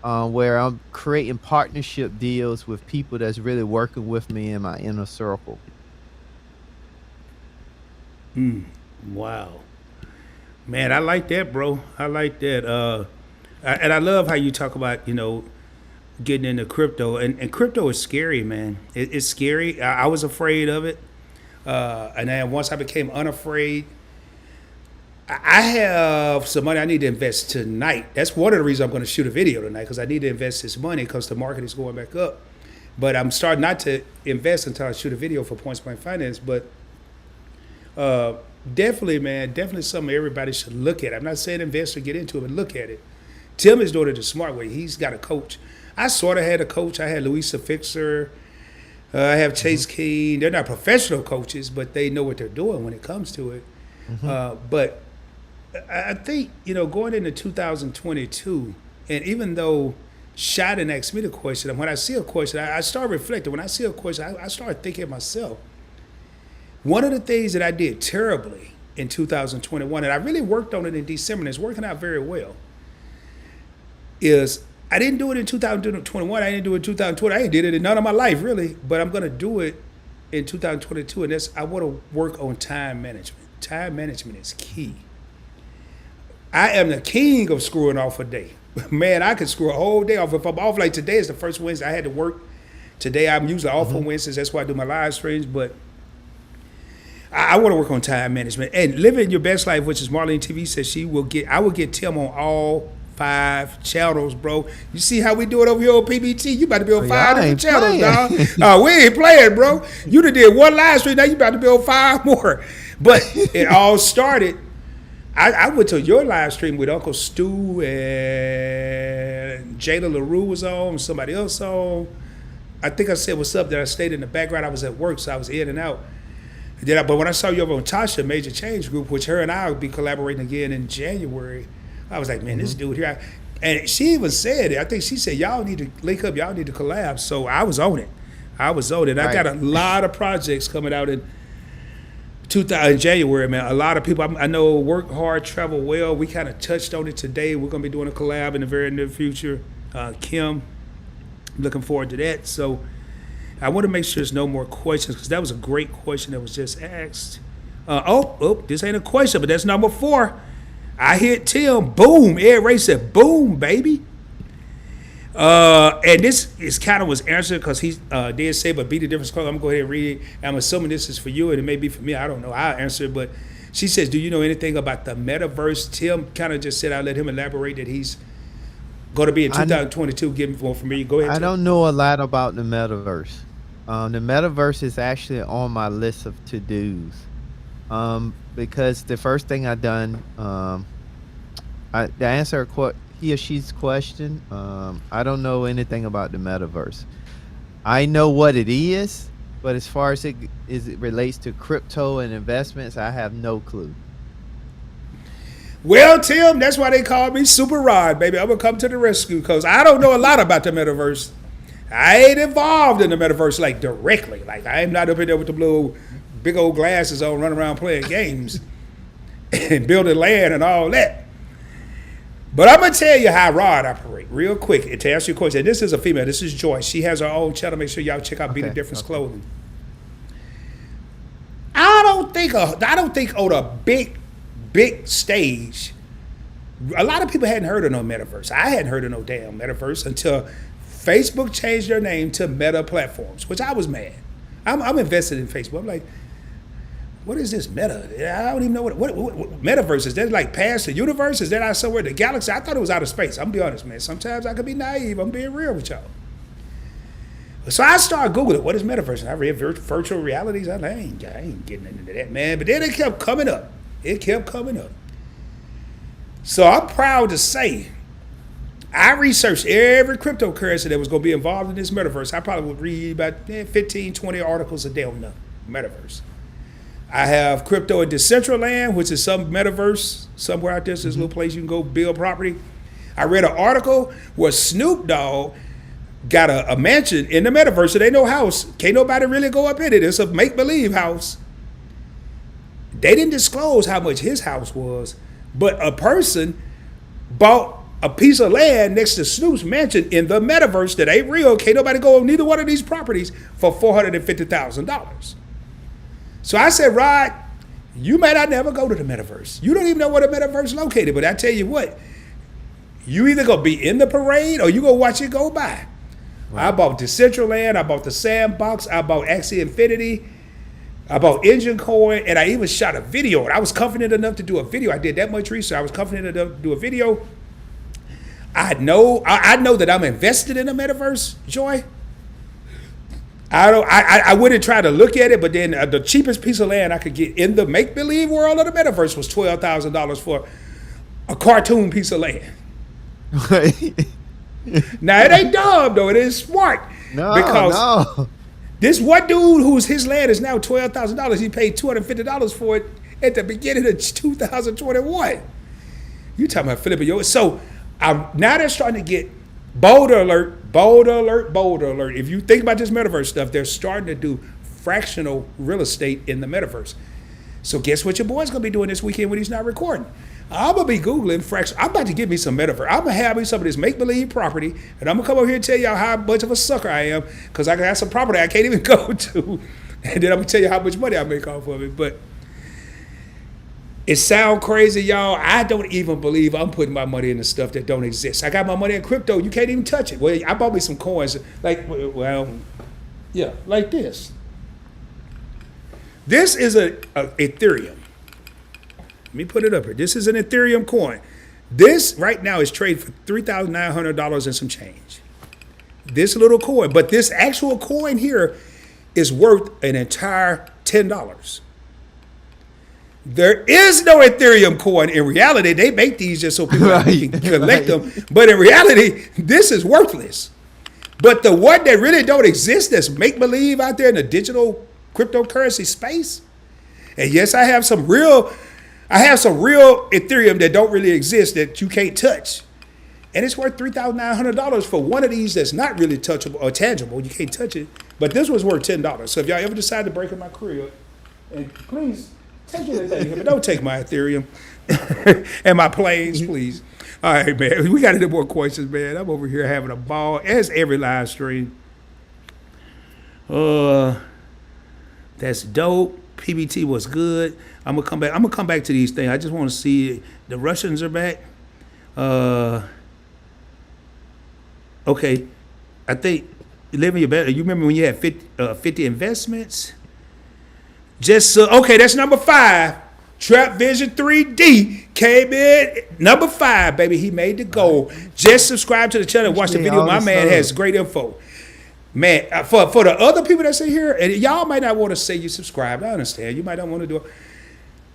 B: where I'm creating partnership deals with people that's really working with me in my inner circle.
A: Wow. Man, I like that, bro. I like that. And I love how you talk about, getting into crypto. And crypto is scary, man. It's scary. I was afraid of it. And then once I became unafraid, I have some money I need to invest tonight. That's one of the reasons I'm going to shoot a video tonight, because I need to invest this money because the market is going back up. But I'm starting not to invest until I shoot a video for Points Blank Finance. But definitely, man, definitely something everybody should look at. I'm not saying invest or get into it, but look at it. Tim is doing it the smart way. He's got a coach. I sort of had a coach. I had Louisa Fixer. I have Chase Keene. They're not professional coaches, but they know what they're doing when it comes to it. But I think, going into 2022, and even though Shai didn't ask me the question, and when I see a question, I start reflecting. When I see a question, I start thinking myself. One of the things that I did terribly in 2021, and I really worked on it in December, and it's working out very well, is I didn't do it in 2021. I didn't do it in 2020. I ain't did it in none of my life, really. But I'm going to do it in 2022, and I want to work on time management. Time management is key. I am the king of screwing off a day. Man, I could screw a whole day off. If I'm off, like today is the first Wednesday, I had to work Today I'm usually off on Wednesdays. That's why I do my live streams. But I want to work on time management and living your best life, which is Marlene TV says I will get Tim on all 5 channels, bro. You see how we do it over here on PBT? You about to be on 5 different channels, dog. We ain't playing, bro. You done did 1 live stream, now you about to be on 5 more. But it all started. I went to your live stream with Uncle Stu and Jayla LaRue was on, somebody else on. I think I said what's up there. I stayed in the background. I was at work, so I was in and out. But when I saw you over on Tasha Major Change Group, which her and I will be collaborating again in January, I was like, man, this dude here. And she even said it. I think she said, y'all need to link up. Y'all need to collab. So I was on it. I got a lot of projects coming out in January, man. A lot of people I know work hard, travel well. We kind of touched on it today. We're going to be doing a collab in the very near future. Kim, looking forward to that. So I want to make sure there's no more questions because that was a great question that was just asked. This ain't a question, but that's number 4. I hit Tim, boom. Ed Ray said, boom, baby. And this is kind of was answered because he did say, but be the difference. I'm going to go ahead and read it. I'm assuming this is for you and it may be for me. I don't know. I'll answer it. But she says, do you know anything about the metaverse? Tim kind of just said, I'll let him elaborate that he's going to be in 2022. Give me one for me. Go ahead.
B: I don't know a lot about the metaverse. The metaverse is actually on my list of to-dos. Because the first thing I done, to answer he or she's question, I don't know anything about the metaverse. I know what it is, but as far as it relates to crypto and investments, I have no clue.
A: Well, Tim, that's why they call me Super Rod, baby. I'm going to come to the rescue because I don't know a lot about the metaverse. I ain't involved in the metaverse like directly. Like I am not up in there with the blue big old glasses on, running around playing games and building land and all that. But I'm going to tell you how Rod operate real quick to answer your question. This is a female. This is Joyce. She has her own channel. Make sure y'all check out Be the Difference Clothing. I don't think on a big stage, a lot of people hadn't heard of no metaverse. I hadn't heard of no damn metaverse until Facebook changed their name to Meta Platforms, which I was mad. I'm invested in Facebook. I'm like, what is this Meta? I don't even know what metaverse is. That like past the universe? Is that out somewhere in the galaxy? I thought it was out of space. I'm gonna be honest, man. Sometimes I could be naive. I'm being real with y'all. So I started Googling what is metaverse, and I read virtual realities. I ain't getting into that, man. But then it kept coming up. So I'm proud to say I researched every cryptocurrency that was going to be involved in this metaverse. I probably would read about 15, 20 articles a day on the metaverse. I have crypto in Decentraland, which is some metaverse somewhere out there. So there's a little place you can go build property. I read an article where Snoop Dogg got a mansion in the metaverse. It ain't no house. Can't nobody really go up in it. It's a make-believe house. They didn't disclose how much his house was, but a person bought a piece of land next to Snoop's mansion in the metaverse that ain't real. Can't nobody go on neither one of these properties for $450,000. So I said, Rod, you might not never go to the metaverse. You don't even know where the metaverse is located, but I tell you what, you either gonna be in the parade or you gonna watch it go by. Right. I bought Decentraland, I bought the Sandbox, I bought Axie Infinity, I bought Engine Coin, and I even shot a video. And I was confident enough to do a video. I did that much research. I was confident enough to do a video. I know that I'm invested in the metaverse, Joy. I wouldn't try to look at it, but then the cheapest piece of land I could get in the make-believe world of the metaverse was $12,000 for a cartoon piece of land. Now, it ain't dumb, though. It is smart. No. This one dude whose his land is now $12,000, he paid $250 for it at the beginning of 2021. You talking about flipping yours. So now they're starting to get boulder alert. If you think about this metaverse stuff, they're starting to do fractional real estate in the metaverse. So guess what your boy's going to be doing this weekend when he's not recording? I'm going to be Googling fractional. I'm about to get me some metaverse. I'm going to have me some of this make-believe property, and I'm going to come over here and tell y'all how much of a sucker I am because I got some property I can't even go to. And then I'm going to tell you how much money I make off of it. But it sounds crazy, y'all. I don't even believe I'm putting my money into stuff that don't exist. I got my money in crypto. You can't even touch it. Well, I bought me some coins. Like, well, Yeah, like this. This is a Ethereum. Let me put it up here. This is an Ethereum coin. This right now is trading for $3,900 and some change. This little coin, but this actual coin here is worth an entire $10. There is no Ethereum coin. In reality, they make these just so people can collect them. But in reality, this is worthless. But the one that really don't exist, that's make-believe out there in the digital cryptocurrency space. And yes, I have some real Ethereum that don't really exist that you can't touch. And it's worth $3,900 for one of these that's not really touchable or tangible. You can't touch it. But this was worth $10. So if y'all ever decide to break in my crib, and please take anything, but don't take my Ethereum and my planes, please. All right, man. We got any more questions, man. I'm over here having a ball, as every live stream. That's dope. PBT was good. I'm gonna come back to these things. I just want to see the Russians are back. Okay, I think living your better. You remember when you had 50 investments? Okay, that's number 5. Trap Vision 3D came in number 5, baby. He made the goal. Just subscribe to the channel. Watch the video. My man has great info. Man, for the other people that sit here, and y'all might not want to say you subscribe. I understand. You might not want to do it.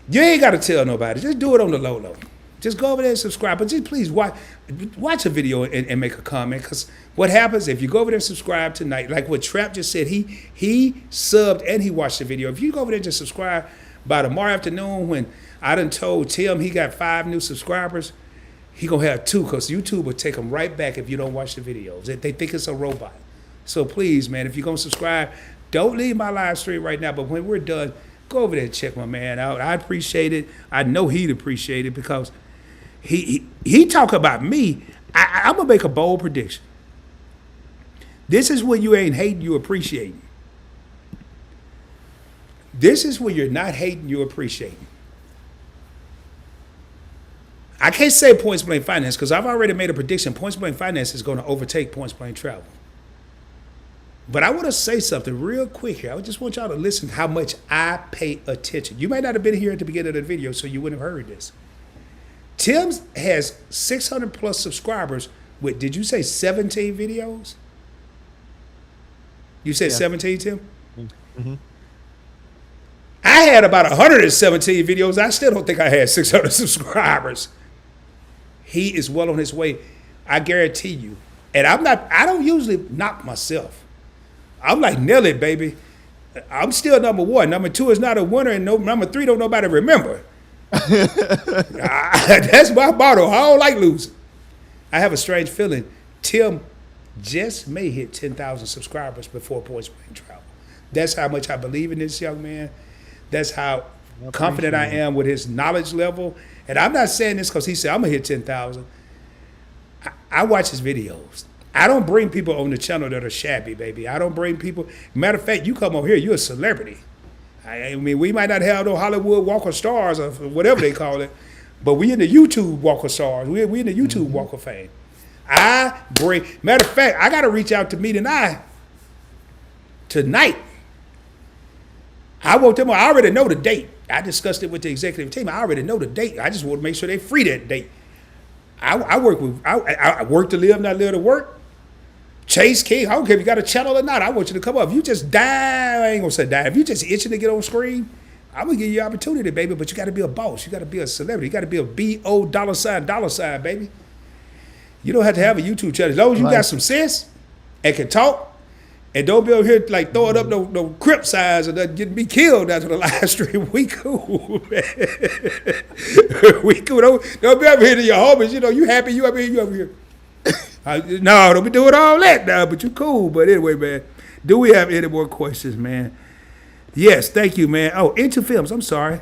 A: You ain't got to tell nobody. Just do it on the low. Just go over there and subscribe. But just please watch a video and make a comment. Because what happens if you go over there and subscribe tonight, like what Trap just said, he subbed and he watched the video. If you go over there and just subscribe by tomorrow afternoon, when I done told Tim he got 5 new subscribers, he going to have 2, because YouTube will take them right back if you don't watch the videos. They think it's a robot. So please, man, if you're going to subscribe, don't leave my live stream right now. But when we're done, go over there and check my man out. I appreciate it. I know he'd appreciate it, because he talk about me. I'm going to make a bold prediction. This is when you ain't hating, you appreciating. This is when you're not hating, you appreciating. I can't say Points Blank Finance, because I've already made a prediction. Points Blank Finance is going to overtake Points Blank Travel. But I want to say something real quick here. I just want y'all to listen to how much I pay attention. You might not have been here at the beginning of the video, so you wouldn't have heard this. Tim has 600 plus subscribers with, did you say 17 videos? You said 17, Tim?
B: Mm-hmm.
A: I had about 117 videos. I still don't think I had 600 subscribers. He is well on his way. I guarantee you. And I don't usually knock myself. I'm like, Nelly, baby. I'm still number 1. Number 2 is not a winner, and number 3 don't nobody remember. That's my motto. I don't like losing. I have a strange feeling. Tim just may hit 10,000 subscribers before Points Blank Travel. That's how much I believe in this young man. That's how confident I am with his knowledge level. And I'm not saying this because he said, I'm going to hit 10,000. I watch his videos. I don't bring people on the channel that are shabby, baby. I don't bring people. Matter of fact, you come over here, you're a celebrity. I mean, we might not have no Hollywood Walk of Stars or whatever they call it, but we in the YouTube Walk of Stars. We in the YouTube Walk of Fame. Matter of fact, I got to reach out to me tonight. I want them. I already know the date. I discussed it with the executive team. I already know the date. I just want to make sure they free that date. I work to live, not live to work. Chase King, I don't care if you got a channel or not. I want you to come up. If you just die, I ain't gonna say die. If you just itching to get on screen, I'm gonna give you opportunity, baby. But you got to be a boss. You got to be a celebrity. You got to be a B.O. $, baby. You don't have to have a YouTube channel. As long as you got some sense and can talk, and don't be over here like throwing up no crip signs and getting me killed after the live stream. We cool, man. We cool. Don't be over here to your homies. You know, you happy, you over here. No, don't be doing all that now, but you cool. But anyway, man, do we have any more questions, man? Yes, thank you, man. Oh, Into Films, I'm sorry.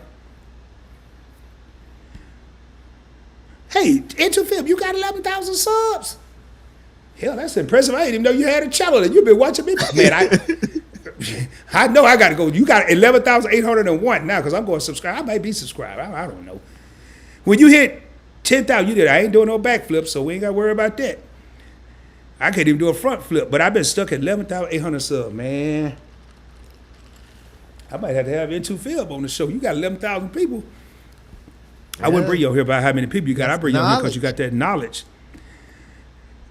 A: Hey, Into Film, you got 11,000 subs. Hell, that's impressive. I didn't even know you had a channel and you've been watching me. Man, I know I got to go. You got 11,801 now because I'm going to subscribe. I might be subscribed. I don't know. When you hit 10,000, you did. I ain't doing no backflips, so we ain't got to worry about that. I can't even do a front flip, but I've been stuck at 11,800 subs, man. I might have to have Into Film on the show. You got 11,000 people. I wouldn't bring you here about how many people you got. I bring you here because you got that knowledge.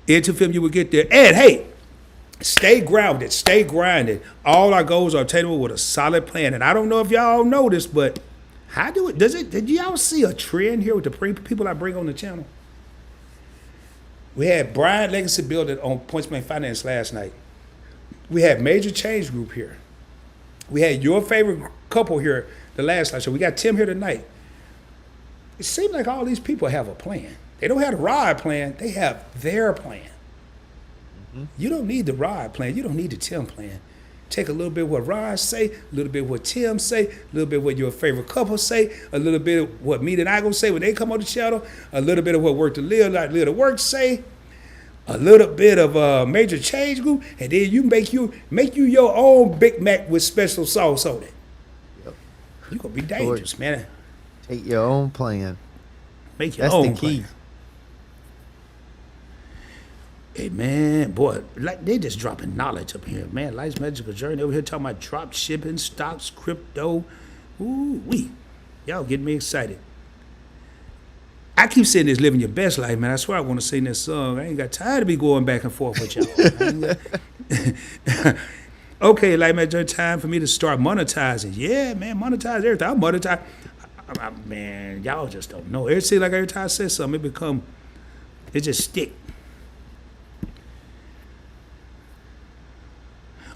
A: Into Film, you will get there. And hey, stay grounded, stay grinded. All our goals are attainable with a solid plan. And I don't know if y'all know this, but did y'all see a trend here with the people I bring on the channel? We had Brian Legacy Builder on Points Made Finance last night. We had Major Change Group here. We had your favorite couple here the last night. So we got Tim here tonight. It seems like all these people have a plan. They don't have the ride plan. They have their plan. Mm-hmm. You don't need the ride plan. You don't need the Tim plan. Take a little bit of what Rod say, a little bit of what Tim say, a little bit of what your favorite couple say, a little bit of what me and I gonna say when they come on the channel, a little bit of what Work to Live, like Live to Work say, a little bit of Major Change Group, and then you make you your own Big Mac with special sauce on it. Yep. You're gonna be dangerous, man.
B: Take your own plan.
A: Make your own
B: That's the key.
A: plan. Hey man, boy, like they just dropping knowledge up here, man. Life's magical journey over here talking about drop shipping, stocks, crypto. Ooh wee, y'all getting me excited. I keep saying this, living your best life, man. I swear I want to sing this song. I ain't got time to be going back and forth with y'all. Okay, like man, time for me to start monetizing. Yeah, man, monetize everything. I monetize. Man, y'all just don't know. It seems like every time I say something, it just stick.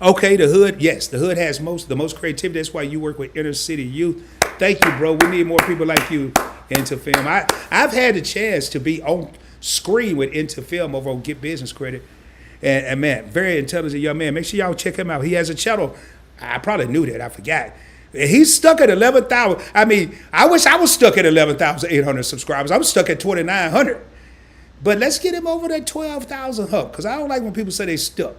A: Okay, the hood, yes, the hood has the most creativity. That's why you work with inner city youth. Thank you, bro. We need more people like you into film. I've had the chance to be on screen with Into Film over on Get Business Credit. And man, very intelligent young man. Make sure y'all check him out. He has a channel. I probably knew that. I forgot. He's stuck at 11,000. I mean, I wish I was stuck at 11,800 subscribers. I'm stuck at 2,900. But let's get him over that 12,000 hump, because I don't like when people say they stuck.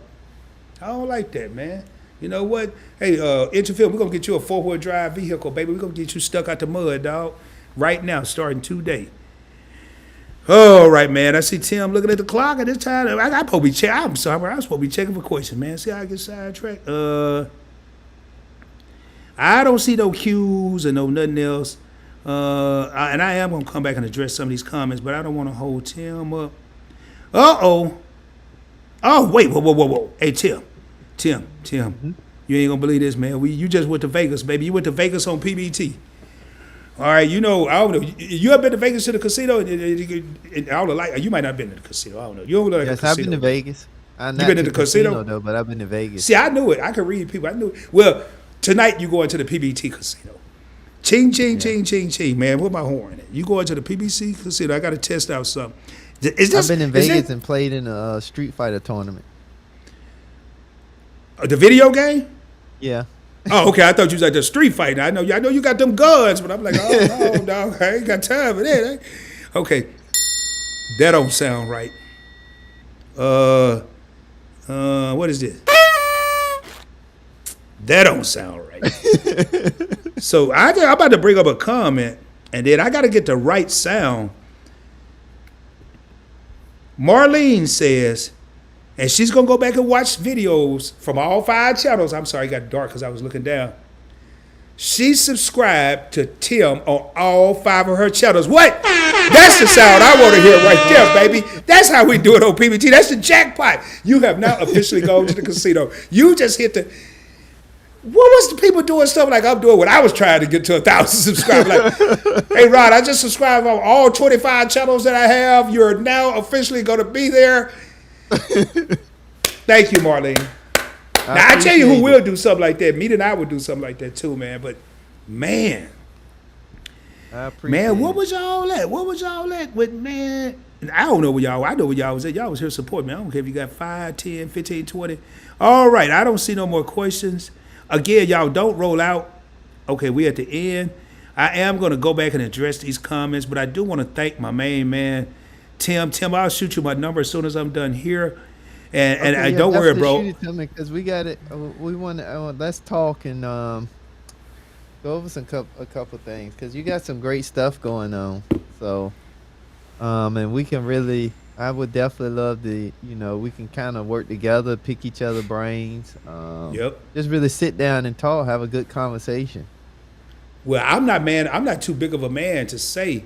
A: I don't like that, man. You know what? Hey, Into Film, we're going to get you a 4-wheel drive vehicle, baby. We're going to get you stuck out the mud, dog. Right now, starting today. All right, man. I see Tim looking at the clock at this time. I'm supposed to be checking. I'm sorry. I'm supposed to be checking for questions, man. See how I get sidetracked? I don't see no cues and no nothing else. And I am going to come back and address some of these comments, but I don't want to hold Tim up. Uh-oh. Oh, wait. Whoa. Hey, Tim. Mm-hmm. You ain't going to believe this, man. You just went to Vegas, baby. You went to Vegas on PBT. All right, I don't know. You ever been to Vegas to the casino? I don't know, like, you might not have been to the casino. I don't know. You don't know the casino.
B: Yes, I've been to Vegas.
A: You been to the casino?
B: Though, but I've been to Vegas.
A: See, I knew it. I could read people. I knew it. Well, tonight you going to the PBT casino. Ching, man. Where my horn at? You going to the PBC casino? I got to test out something.
B: I've been in Vegas and played in a Street Fighter tournament.
A: The video game?
B: Yeah.
A: Oh, okay. I thought you was like the street fighting. I know you got them guns, but I'm like, oh, no, dog. I ain't got time for that. Okay. That don't sound right. What is this? That don't sound right. So I'm about to bring up a comment, and then I got to get the right sound. Marlene says, and she's going to go back and watch videos from all 5 channels. I'm sorry, it got dark because I was looking down. She subscribed to Tim on all 5 of her channels. What? That's the sound I want to hear right there, baby. That's how we do it on PBT. That's the jackpot. You have now officially gone to the casino. You just hit the... What was the people doing stuff like I'm doing when I was trying to get to 1,000 subscribers? Like, hey, Rod, I just subscribed on all 25 channels that I have. You're now officially going to be there. Thank you, Marlene. Now, I tell you who will do something like that. Me and I would do something like that too, man. But, man. What was y'all at? With, man? I don't know where y'all were. I know where y'all was at. Y'all was here supporting me. I don't care if you got 5, 10, 15, 20. All right. I don't see no more questions. Again, y'all don't roll out. Okay, we at the end. I am going to go back and address these comments, but I do want to thank my main man, Tim. Tim, I'll shoot you my number as soon as I'm done here. And don't worry, bro.
B: Shoot it to me because we got it. We want to let's talk and go over a couple things because you got some great stuff going on. So, and we can really I would definitely love to, we can kind of work together, pick each other brains,
A: Yep.
B: just really sit down and talk, have a good conversation.
A: Well, I'm not, man. I'm not too big of a man to say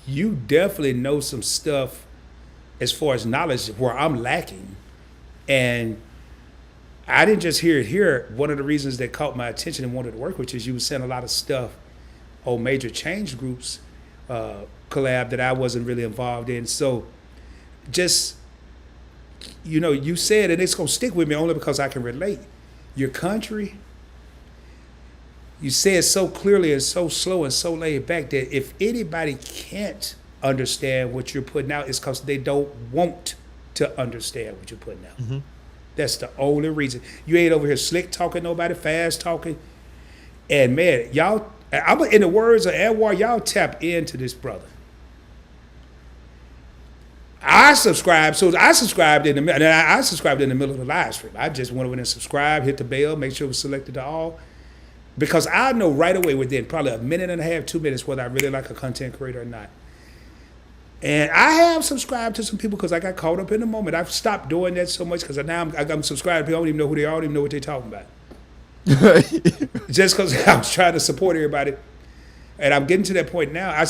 A: you definitely know some stuff as far as knowledge where I'm lacking. And I didn't just hear it here. One of the reasons that caught my attention and wanted to work with you is you were saying a lot of stuff on major change groups collab that I wasn't really involved in. So just, you said, and it's going to stick with me only because I can relate. Your country, you say it so clearly and so slow and so laid back that if anybody can't understand what you're putting out, it's because they don't want to understand what you're putting out.
B: Mm-hmm.
A: That's the only reason. You ain't over here slick talking nobody, fast talking. And man, y'all, I'm in the words of Anwar, y'all tap into this brother. I subscribed in the middle of the live stream. I just went over and subscribed, hit the bell, make sure it was selected to all. Because I know right away within probably a minute and a half, 2 minutes, whether I really like a content creator or not. And I have subscribed to some people because I got caught up in the moment. I've stopped doing that so much because now I'm subscribed to people. I don't even know who they are. I don't even know what they're talking about. Just because I was trying to support everybody. And I'm getting to that point now.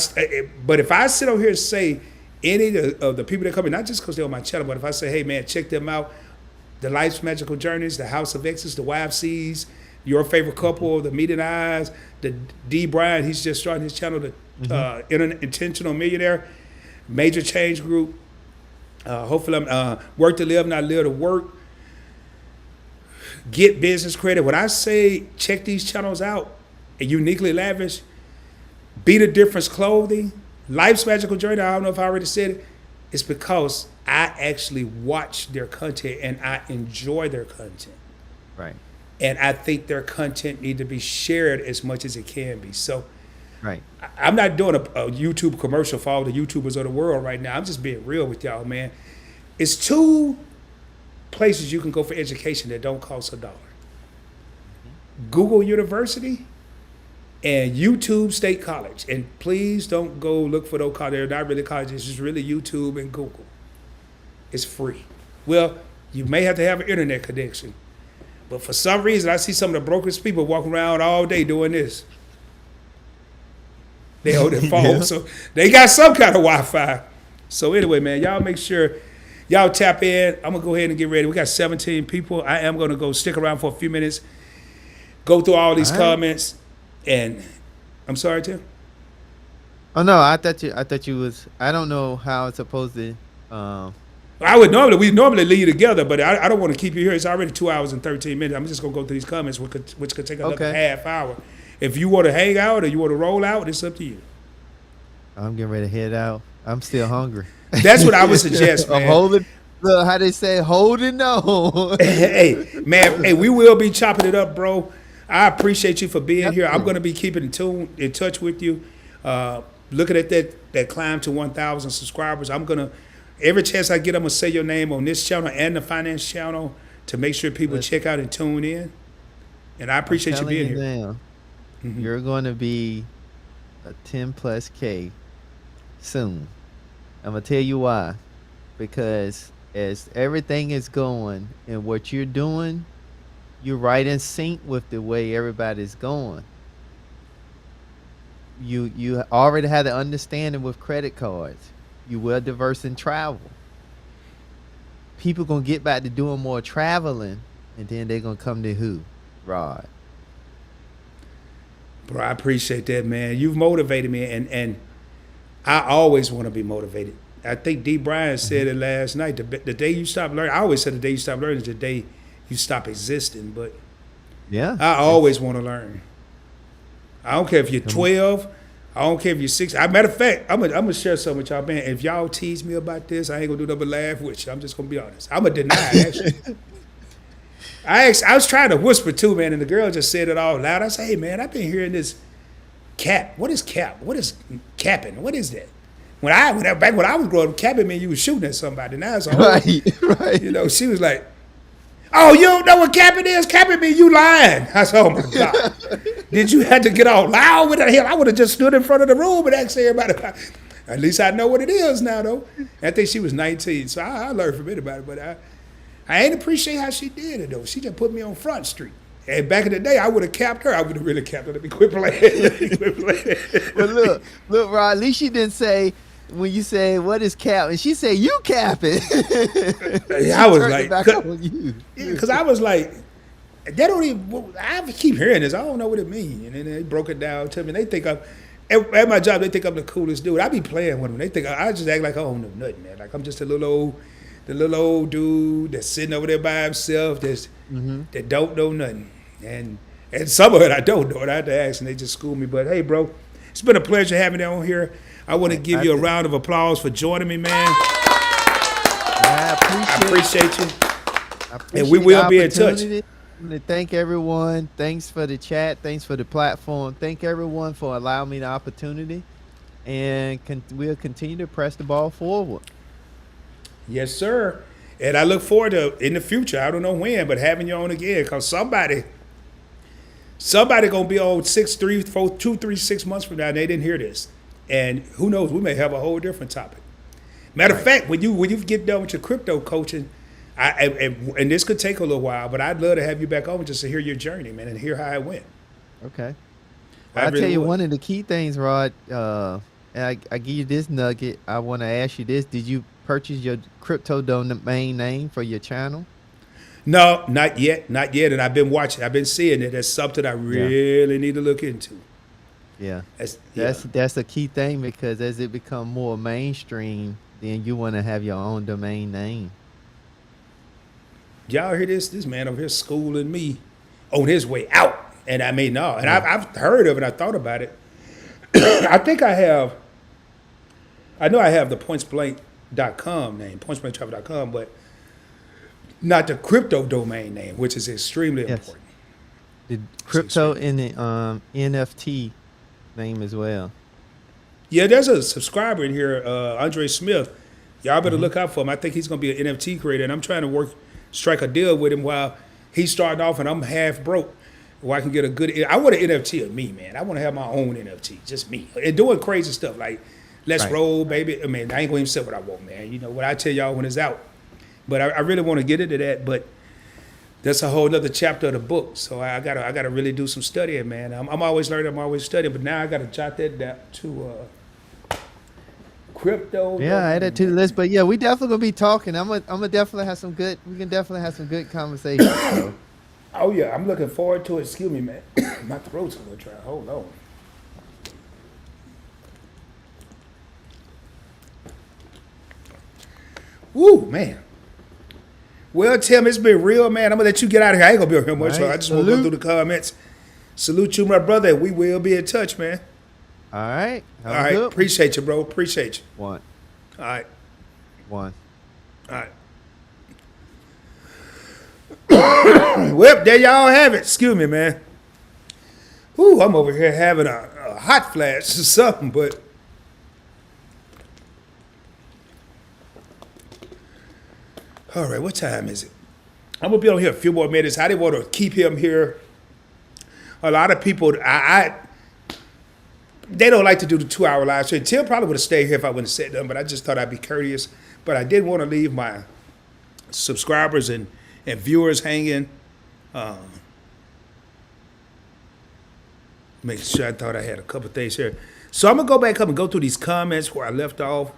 A: But if I sit over here and say any of the people that come in, not just because they're on my channel, but if I say, hey, man, check them out, the Life's Magical Journeys, the House of X's, the YFCs, your favorite couple, the Meeting Eyes, the D. Bryant, he's just starting his channel, the Intentional Millionaire, Major Change Group. Hopefully I'm Work to Live, Not Live to Work. Get Business Credit. When I say check these channels out, and Uniquely Lavish, Be the Difference Clothing, Life's Magical Journey, I don't know if I already said it, it's because I actually watch their content and I enjoy their content.
B: Right.
A: And I think their content need to be shared as much as it can be. So
B: Right.
A: I'm not doing a YouTube commercial for all the YouTubers of the world right now. I'm just being real with y'all, man. It's 2 places you can go for education that don't cost $1. Google University and YouTube State College. And please don't go look for those colleges. They're not really colleges. It's just really YouTube and Google. It's free. Well, you may have to have an internet connection. But for some reason, I see some of the brokest people walking around all day doing this. They hold their phone,
B: Yeah.
A: so they got some kind of Wi-Fi. So anyway, man, y'all make sure y'all tap in. I'm going to go ahead and get ready. We got 17 people. I am going to go stick around for a few minutes, go through all these comments, and I'm sorry, Tim?
B: Oh no, I thought you was. I don't know how it's supposed to.
A: We normally leave together, but I don't want to keep you here. It's already 2 hours and 13 minutes. I'm just going to go through these comments, which could take another half hour. If you want to hang out or you want to roll out, it's up to you.
B: I'm getting ready to head out. I'm still hungry.
A: That's what I would suggest, man.
B: I'm holding. Look, how they say, holding on.
A: Hey, man. Hey, we will be chopping it up, bro. I appreciate you for being here. I'm going to be keeping in touch with you. Looking at that climb to 1,000 subscribers. I'm going to, every chance I get, I'm going to say your name on this channel and the finance channel to make sure people check out and tune in. And I appreciate you being here.
B: Now, you're going to be a 10 plus K soon. I'm going to tell you why. Because as everything is going and what you're doing, you're right in sync with the way everybody's going. You already have the understanding with credit cards. You well diverse in travel. People gonna get back to doing more traveling, and then they're gonna come to who? Rod.
A: Bro, I appreciate that, man. You've motivated me, and I always want to be motivated. I think D. Bryant said it last night. The day you stop learning, I always said the day you stop learning is the day you stop existing. But
B: yeah,
A: I always want to learn. I don't care if you're 12. I don't care if you're 6. Matter of fact, I'm gonna share something with y'all, man. If y'all tease me about this, I ain't gonna do nothing but laugh with you. I'm just gonna be honest. I'm gonna deny it, actually. I was trying to whisper too, man, and the girl just said it all loud. I said, hey, man, I've been hearing this cap. What is cap? What is capping? What is that? Back when I was growing up, capping meant you was shooting at somebody. Now it's all
B: right.
A: You know, she was like, oh, you don't know what capping is? Capping means you lying. I said, oh my God. Did you have to get all loud with that? Hell, I would have just stood in front of the room and asked everybody. At least I know what it is now, though. I think she was 19, so I learned from anybody. But I ain't appreciate how she did it, though. She just put me on Front Street. And back in the day, I would have capped her. I would have really capped her. Let me quit playing.
B: But look, Rod, at least she didn't say, when you say, what is cap? And she said, you capping.
A: I was like,
B: because
A: I was like, they don't even, I keep hearing this. I don't know what it means. And then they broke it down to me. And they think at my job, they think I'm the coolest dude. I be playing with them. They think I just act like I don't know nothing, man. Like I'm just the little old dude that's sitting over there by himself that don't know nothing. And some of it I don't know. And I had to ask, and they just school me. But hey, bro, it's been a pleasure having you on here. I want to give you a round of applause for joining me, man.
B: I appreciate
A: you. And we will be in touch.
B: I want to thank everyone. Thanks for the chat. Thanks for the platform. Thank everyone for allowing me the opportunity. And we'll continue to press the ball forward.
A: Yes, sir. And I look forward to, in the future, I don't know when, but having you on again, because somebody going to be on 6 months from now, and they didn't hear this. And who knows, we may have a whole different topic. Matter of fact, when you get done with your crypto coaching, and this could take a little while, but I'd love to have you back on just to hear your journey, man, and hear how it went.
B: Okay. Well, I'll tell you one of the key things, Rod, and I give you this nugget. I want to ask you this. Did you purchase your crypto domain name for your channel?
A: No, not yet. And I've been seeing it. That's something I really need to look into.
B: Yeah. That's a key thing, because as it become more mainstream, then you want to have your own domain name.
A: Y'all hear this? This man over here schooling me on his way out. And I mean, no. And I've heard of it. I thought about it. I think I know I have the pointsblank.com name, pointsblanktravel.com, but not the crypto domain name, which is extremely important.
B: The crypto and the NFT name as well.
A: Yeah, there's a subscriber in here, Andre Smith. Y'all better look out for him. I think he's going to be an NFT creator, and I'm trying to strike a deal with him while he's starting off and I'm half broke. Where I can get I want an NFT of me, man. I want to have my own NFT, just me. And doing crazy stuff like, let's roll, baby. I mean, I ain't going to even say what I want, man. You know what I tell y'all when it's out. But I really want to get into that, but that's a whole nother chapter of the book. So I gotta really do some studying, man. I'm always learning, I'm always studying, but now I gotta jot that down to crypto.
B: Yeah, add that to the list. But yeah, we definitely gonna be talking. I'm gonna definitely have some good. We can definitely have some good conversations. So.
A: Oh yeah, I'm looking forward to it. Excuse me, man. My throat's a little dry. Hold on. Woo, man. Well, Tim, it's been real, man. I'm going to let you get out of here. I ain't going to be here much. So I just want to go through the comments. Salute you, my brother. We will be in touch, man.
B: All right.
A: All right. Appreciate you, bro. Appreciate you.
B: One.
A: All right.
B: One.
A: All right. Well, there y'all have it. Excuse me, man. Ooh, I'm over here having a hot flash or something, but... All right, what time is it? I'm going to be on here a few more minutes. I didn't want to keep him here. A lot of people, they don't like to do the 2-hour live stream. Tim probably would have stayed here if I wouldn't have said nothing, but I just thought I'd be courteous. But I didn't want to leave my subscribers and viewers hanging. Make sure I thought I had a couple things here. So I'm going to go back up and go through these comments where I left off.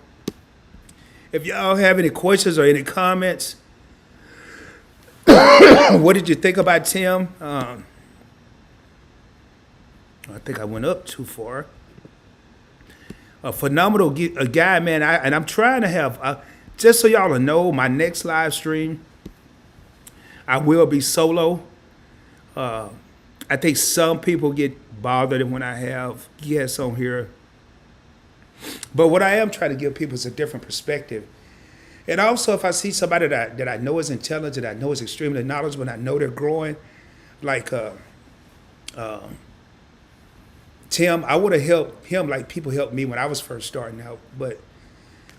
A: If y'all have any questions or any comments, what did you think about Tim? I think I went up too far. A phenomenal guy, man. And I'm trying to have, just so y'all know, my next live stream, I will be solo. I think some people get bothered when I have guests on here. But what I am trying to give people is a different perspective. And also, if I see somebody that I know is intelligent, I know is extremely knowledgeable, and I know they're growing, like Tim, I would have helped him like people helped me when I was first starting out. But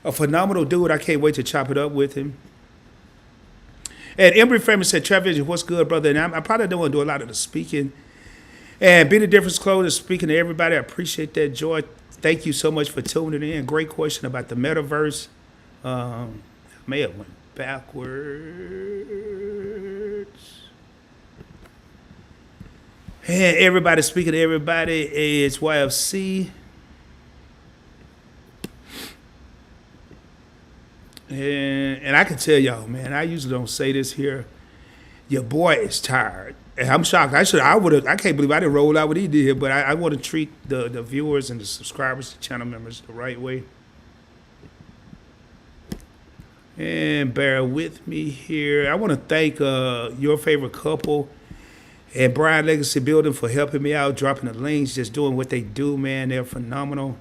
A: a phenomenal dude. I can't wait to chop it up with him. And Embry Freeman said, Travis, what's good, brother? And I probably don't want to do a lot of the speaking. And Be the Difference Clothes, speaking to everybody. I appreciate that, Joy. thank you so much for tuning in. Great question about the metaverse. May have went backwards. And everybody, speaking to everybody, it's YFC. And I can tell y'all, man, I usually don't say this here. Your boy is tired. And I'm shocked. I can't believe I didn't roll out what he did, but I want to treat the viewers and the subscribers, the channel members the right way. And bear with me here. I want to thank your favorite couple and Brian Legacy Building for helping me out, dropping the links, just doing what they do, man. They're phenomenal.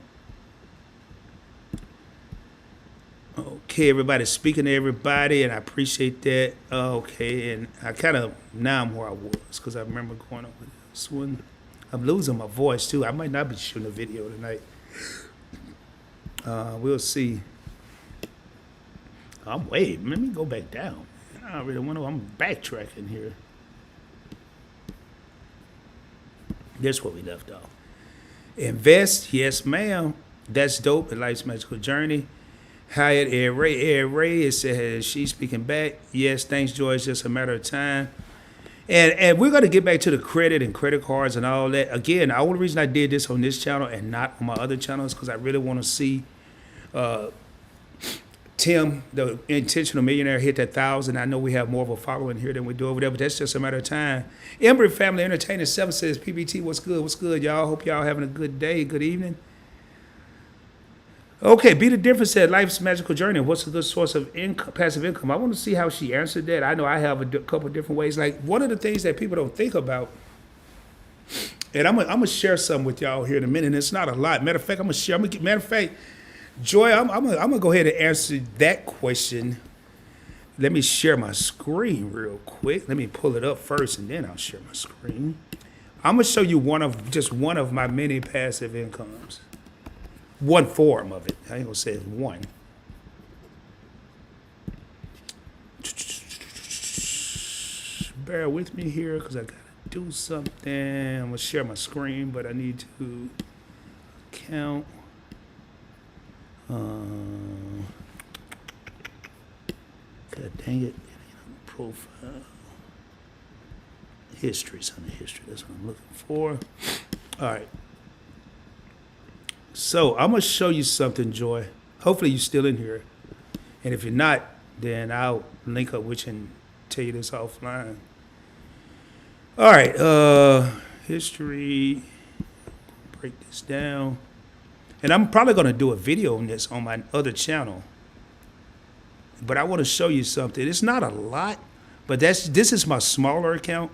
A: Okay, everybody, speaking to everybody, and I appreciate that. Okay, and I now I'm where I was, because I remember going over this one. I'm losing my voice, too. I might not be shooting a video tonight. We'll see. Wait, let me go back down. I really want to, I'm backtracking here. That's where we left off. Invest, yes, ma'am. That's dope. In life's magical journey. Hyatt Ray says she's speaking back. Yes, thanks, Joy. It's just a matter of time. And we're going to get back to the credit and credit cards and all that. Again, the only reason I did this on this channel and not on my other channels is because I really want to see Tim, the intentional millionaire, hit that 1,000. I know we have more of a following here than we do over there, but that's just a matter of time. Embry Family Entertainment 7 says, PBT, what's good? What's good, y'all? Hope y'all having a good day, good evening. Okay, Be the Difference at Life's Magical Journey. What's a good source of passive income? I want to see how she answered that. I know I have a couple of different ways. Like, one of the things that people don't think about, and I'm gonna share some with y'all here in a minute, and it's not a lot. Matter of fact, Joy, I'm gonna go ahead and answer that question. Let me share my screen real quick. Let me pull it up first, and then I'll share my screen. I'm gonna show you one of my many passive incomes. One form of it. I ain't gonna say it's one. Bear with me here because I gotta do something. I'm gonna share my screen, but I need to count. God dang it. Profile. History. It's on the history. That's what I'm looking for. All right. So I'm going to show you something, Joy. Hopefully you're still in here. And if you're not, then I'll link up with you and tell you this offline. All right. History. Break this down. And I'm probably going to do a video on this on my other channel. But I want to show you something. It's not a lot, but this is my smaller account.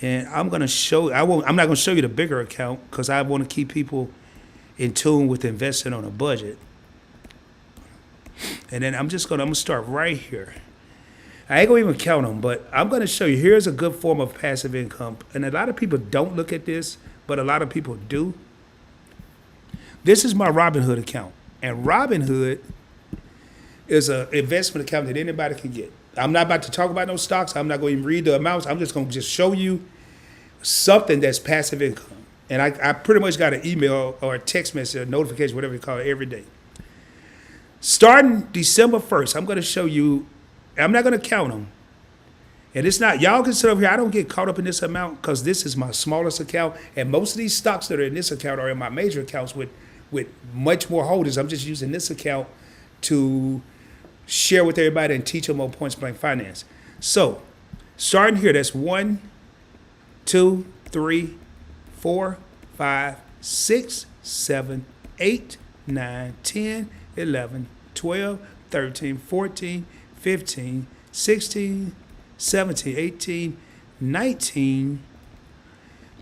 A: And I'm going to show, I'm not going to show you the bigger account because I want to keep people in tune with investing on a budget. And then I'm going to start right here. I ain't going to even count them, but I'm going to show you, here's a good form of passive income. And a lot of people don't look at this, but a lot of people do. This is my Robinhood account. And Robinhood is an investment account that anybody can get. I'm not about to talk about no stocks. I'm not going to even read the amounts. I'm just going to show you something that's passive income. And I pretty much got an email or a text message, a notification, whatever you call it, every day. Starting December 1st, I'm going to show you, I'm not going to count them. And it's not, y'all can sit over here, I don't get caught up in this amount because this is my smallest account. And most of these stocks that are in this account are in my major accounts with much more holders. I'm just using this account to share with everybody and teach them on Point Blank Finance. So, starting here, that's 1, 2, 3, 4, 5, 6, 7, 8, 9, 10, 11, 12, 13, 14, 15, 16, 17, 18, 19,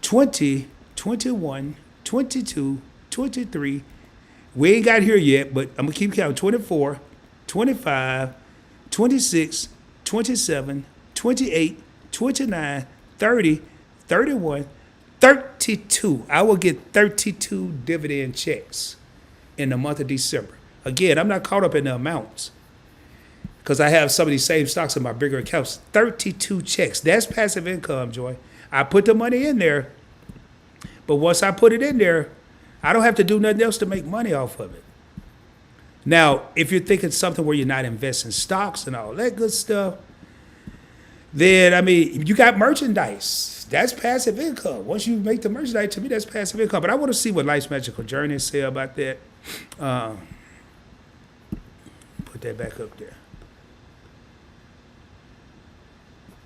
A: 20, 21, 22, 23. We ain't got here yet, but I'm going to keep counting. 24, 25, 26, 27, 28, 29, 30, 31, 32. I will get 32 dividend checks in the month of December. Again, I'm not caught up in the amounts because I have some of these same stocks in my bigger accounts. 32 checks. That's passive income, Joy. I put the money in there, but once I put it in there, I don't have to do nothing else to make money off of it. Now, if you're thinking something where you're not investing stocks and all that good stuff, then, I mean, you got merchandise. That's passive income. Once you make the merchandise, to me, that's passive income. But I want to see what Life's Magical Journey say about that. Put that back up there.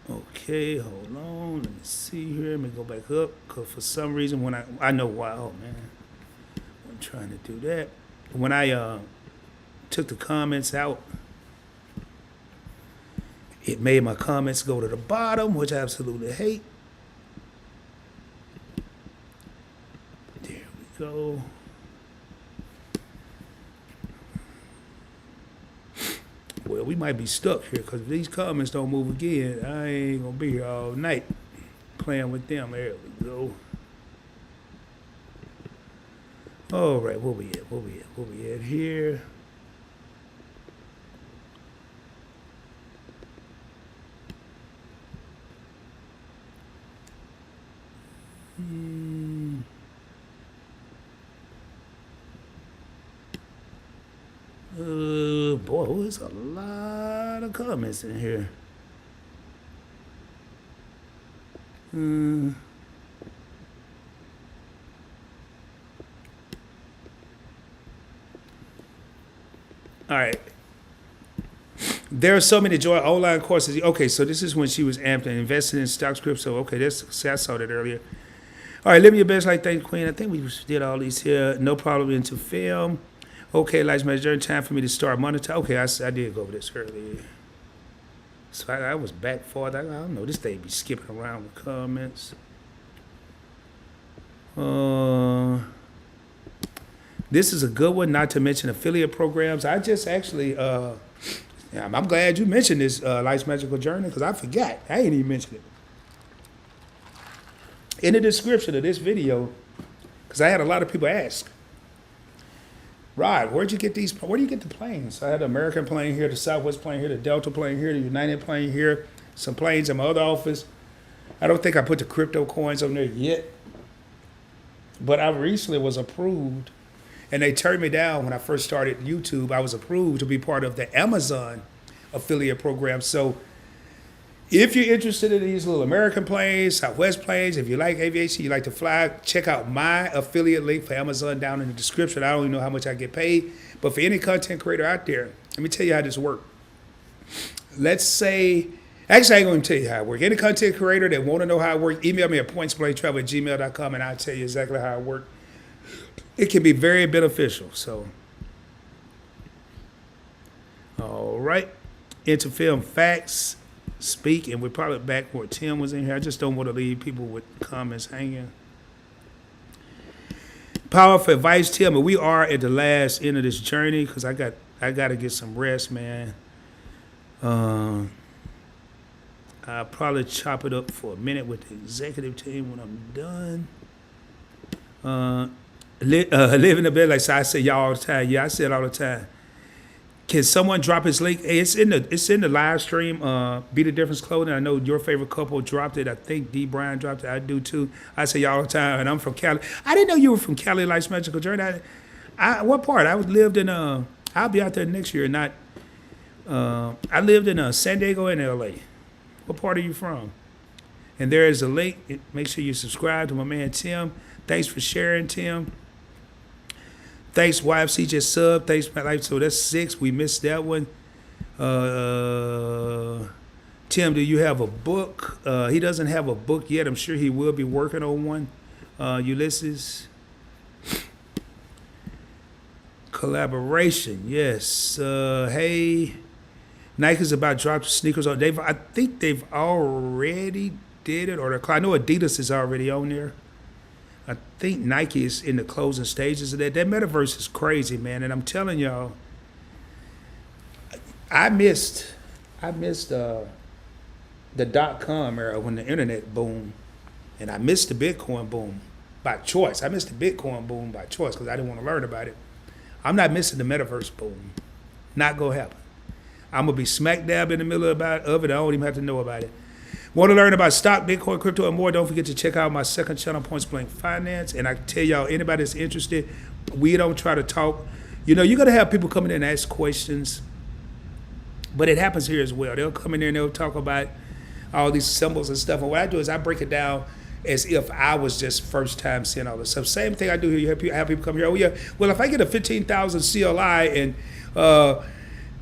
A: Okay, hold on. Let me see here. Let me go back up. Because for some reason, when I know why. Oh, man. I'm trying to do that. When I took the comments out, it made my comments go to the bottom, which I absolutely hate. There we go. Well, we might be stuck here because if these comments don't move again, I ain't going to be here all night playing with them. There we go. All right, where we at? Where we at here? Boy, there's a lot of comments in here. All right. There are so many joy online courses. Okay, so this is when she was amped and invested in stock crypto. Okay, I saw that earlier. All right, living your best life. Thank you, Queen. I think we did all these here. No problem into film. Okay, Life's Magic Journey. Time for me to start monetizing. Okay, I did go over this earlier. So I was back forth. I don't know. This thing be skipping around with comments. This is a good one, not to mention affiliate programs. I just actually, I'm glad you mentioned this Life's Magical Journey because I forgot. I ain't even mentioned it. In the description of this video, because I had a lot of people ask, Rod, where do you get the planes? I had the American plane here, the Southwest plane here, the Delta plane here, the United plane here, some planes in my other office. I don't think I put the crypto coins on there yet, but I recently was approved, and they turned me down when I first started YouTube. I was approved to be part of the Amazon affiliate program. So if you're interested in these little American planes, Southwest planes, if you like aviation, you like to fly, check out my affiliate link for Amazon down in the description. I don't even know how much I get paid, but for any content creator out there, let me tell you how this works. Let's say, actually, I ain't going to tell you how it works. Any content creator that want to know how it works, email me at pointsplaytravel@gmail.com and I'll tell you exactly how it works. It can be very beneficial. So, all right, into film facts. Speak, and we're probably back where Tim was in here. I just don't want to leave people with comments hanging. Powerful advice, Tim, and we are at the last end of this journey because I got to get some rest, man. I'll probably chop it up for a minute with the executive team when I'm done. Live in the bed, like I say y'all all the time. Yeah, I say it all the time. Can someone drop his link? Hey, it's in the live stream. Be the Difference Clothing. I know your favorite couple dropped it. I think D. Brian dropped it. I do too. I say y'all all the time, and I'm from Cali. I didn't know you were from Cali Life's Magical Journey. What part? I lived in. I'll be out there next year. Not. I lived in San Diego and L.A. What part are you from? And there is a link. Make sure you subscribe to my man Tim. Thanks for sharing, Tim. Thanks, YFC just sub. Thanks, my life. So that's 6. We missed that one. Tim, do you have a book? He doesn't have a book yet. I'm sure he will be working on one. Ulysses. Collaboration, yes. Hey, Nike's about to drop the sneakers on. I think they've already did it, or I know Adidas is already on there. I think Nike is in the closing stages of that. That metaverse is crazy, man. And I'm telling y'all, I missed the .com era when the internet boomed, and I missed the Bitcoin boom by choice. I missed the Bitcoin boom by choice because I didn't want to learn about it. I'm not missing the metaverse boom. Not gonna happen. I'm gonna be smack dab in the middle of it. I don't even have to know about it. Want to learn about stock, Bitcoin, crypto, and more? Don't forget to check out my second channel, Points Blank Finance. And I can tell y'all, anybody that's interested, we don't try to talk. You know, you're going to have people coming in and ask questions, but it happens here as well. They'll come in there and they'll talk about all these symbols and stuff. And what I do is I break it down as if I was just first time seeing all this stuff. Same thing I do here. You have people come here. Oh, yeah. Well, if I get a 15,000 CLI and,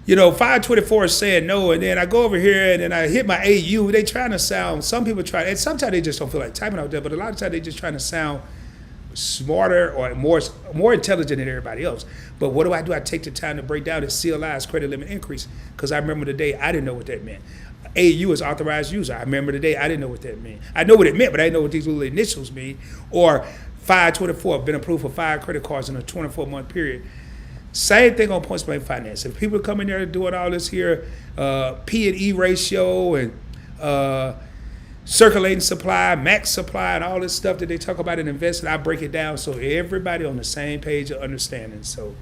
A: 524 is saying no, and then I go over here and then I hit my AU. They trying to sound, some people try, and sometimes they just don't feel like typing out there, but a lot of times they just trying to sound smarter or more intelligent than everybody else. But what do? I take the time to break down the CLI's credit limit increase, because I remember the day I didn't know what that meant. AU is authorized user. I remember the day I didn't know what that meant. I know what it meant, but I didn't know what these little initials mean. Or 524, been approved for 5 credit cards in a 24-month period. Same thing on Points Blank Finance. If people come in there doing all this here, P&E ratio and circulating supply, max supply, and all this stuff that they talk about in investing, I break it down so everybody on the same page of understanding. So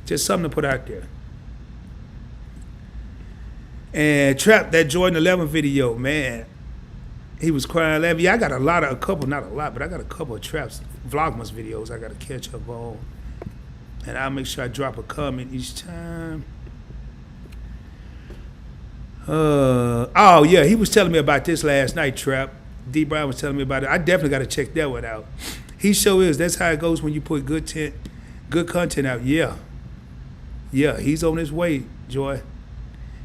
A: just something to put out there. And Trap, that Jordan 11 video, man, he was crying laughing. Yeah, I got a couple of Traps Vlogmas videos I got to catch up on. And I'll make sure I drop a comment each time. Oh, yeah, he was telling me about this last night, Trap. D. Brown was telling me about it. I definitely got to check that one out. He sure is. That's how it goes when you put good content out. Yeah. Yeah, he's on his way, Joy.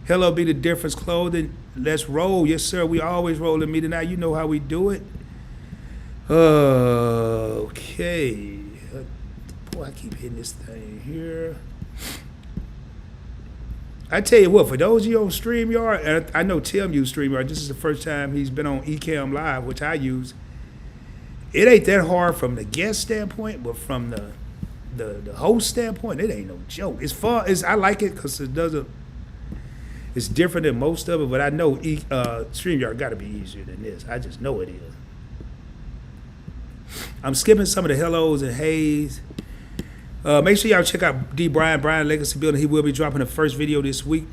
A: Hello, Be the Difference Clothing. Let's roll. Yes, sir. We always roll in me tonight. You know how we do it. Okay. Boy, I keep hitting this thing here. I tell you what, for those of you on StreamYard, and I know Tim used StreamYard. This is the first time he's been on Ecamm Live, which I use. It ain't that hard from the guest standpoint, but from the host standpoint, it ain't no joke. It's fun. I like it because it's different than most of it, but I know StreamYard got to be easier than this. I just know it is. I'm skipping some of the hellos and heys. Make sure y'all check out D. Brian Legacy Building. He will be dropping the first video this week.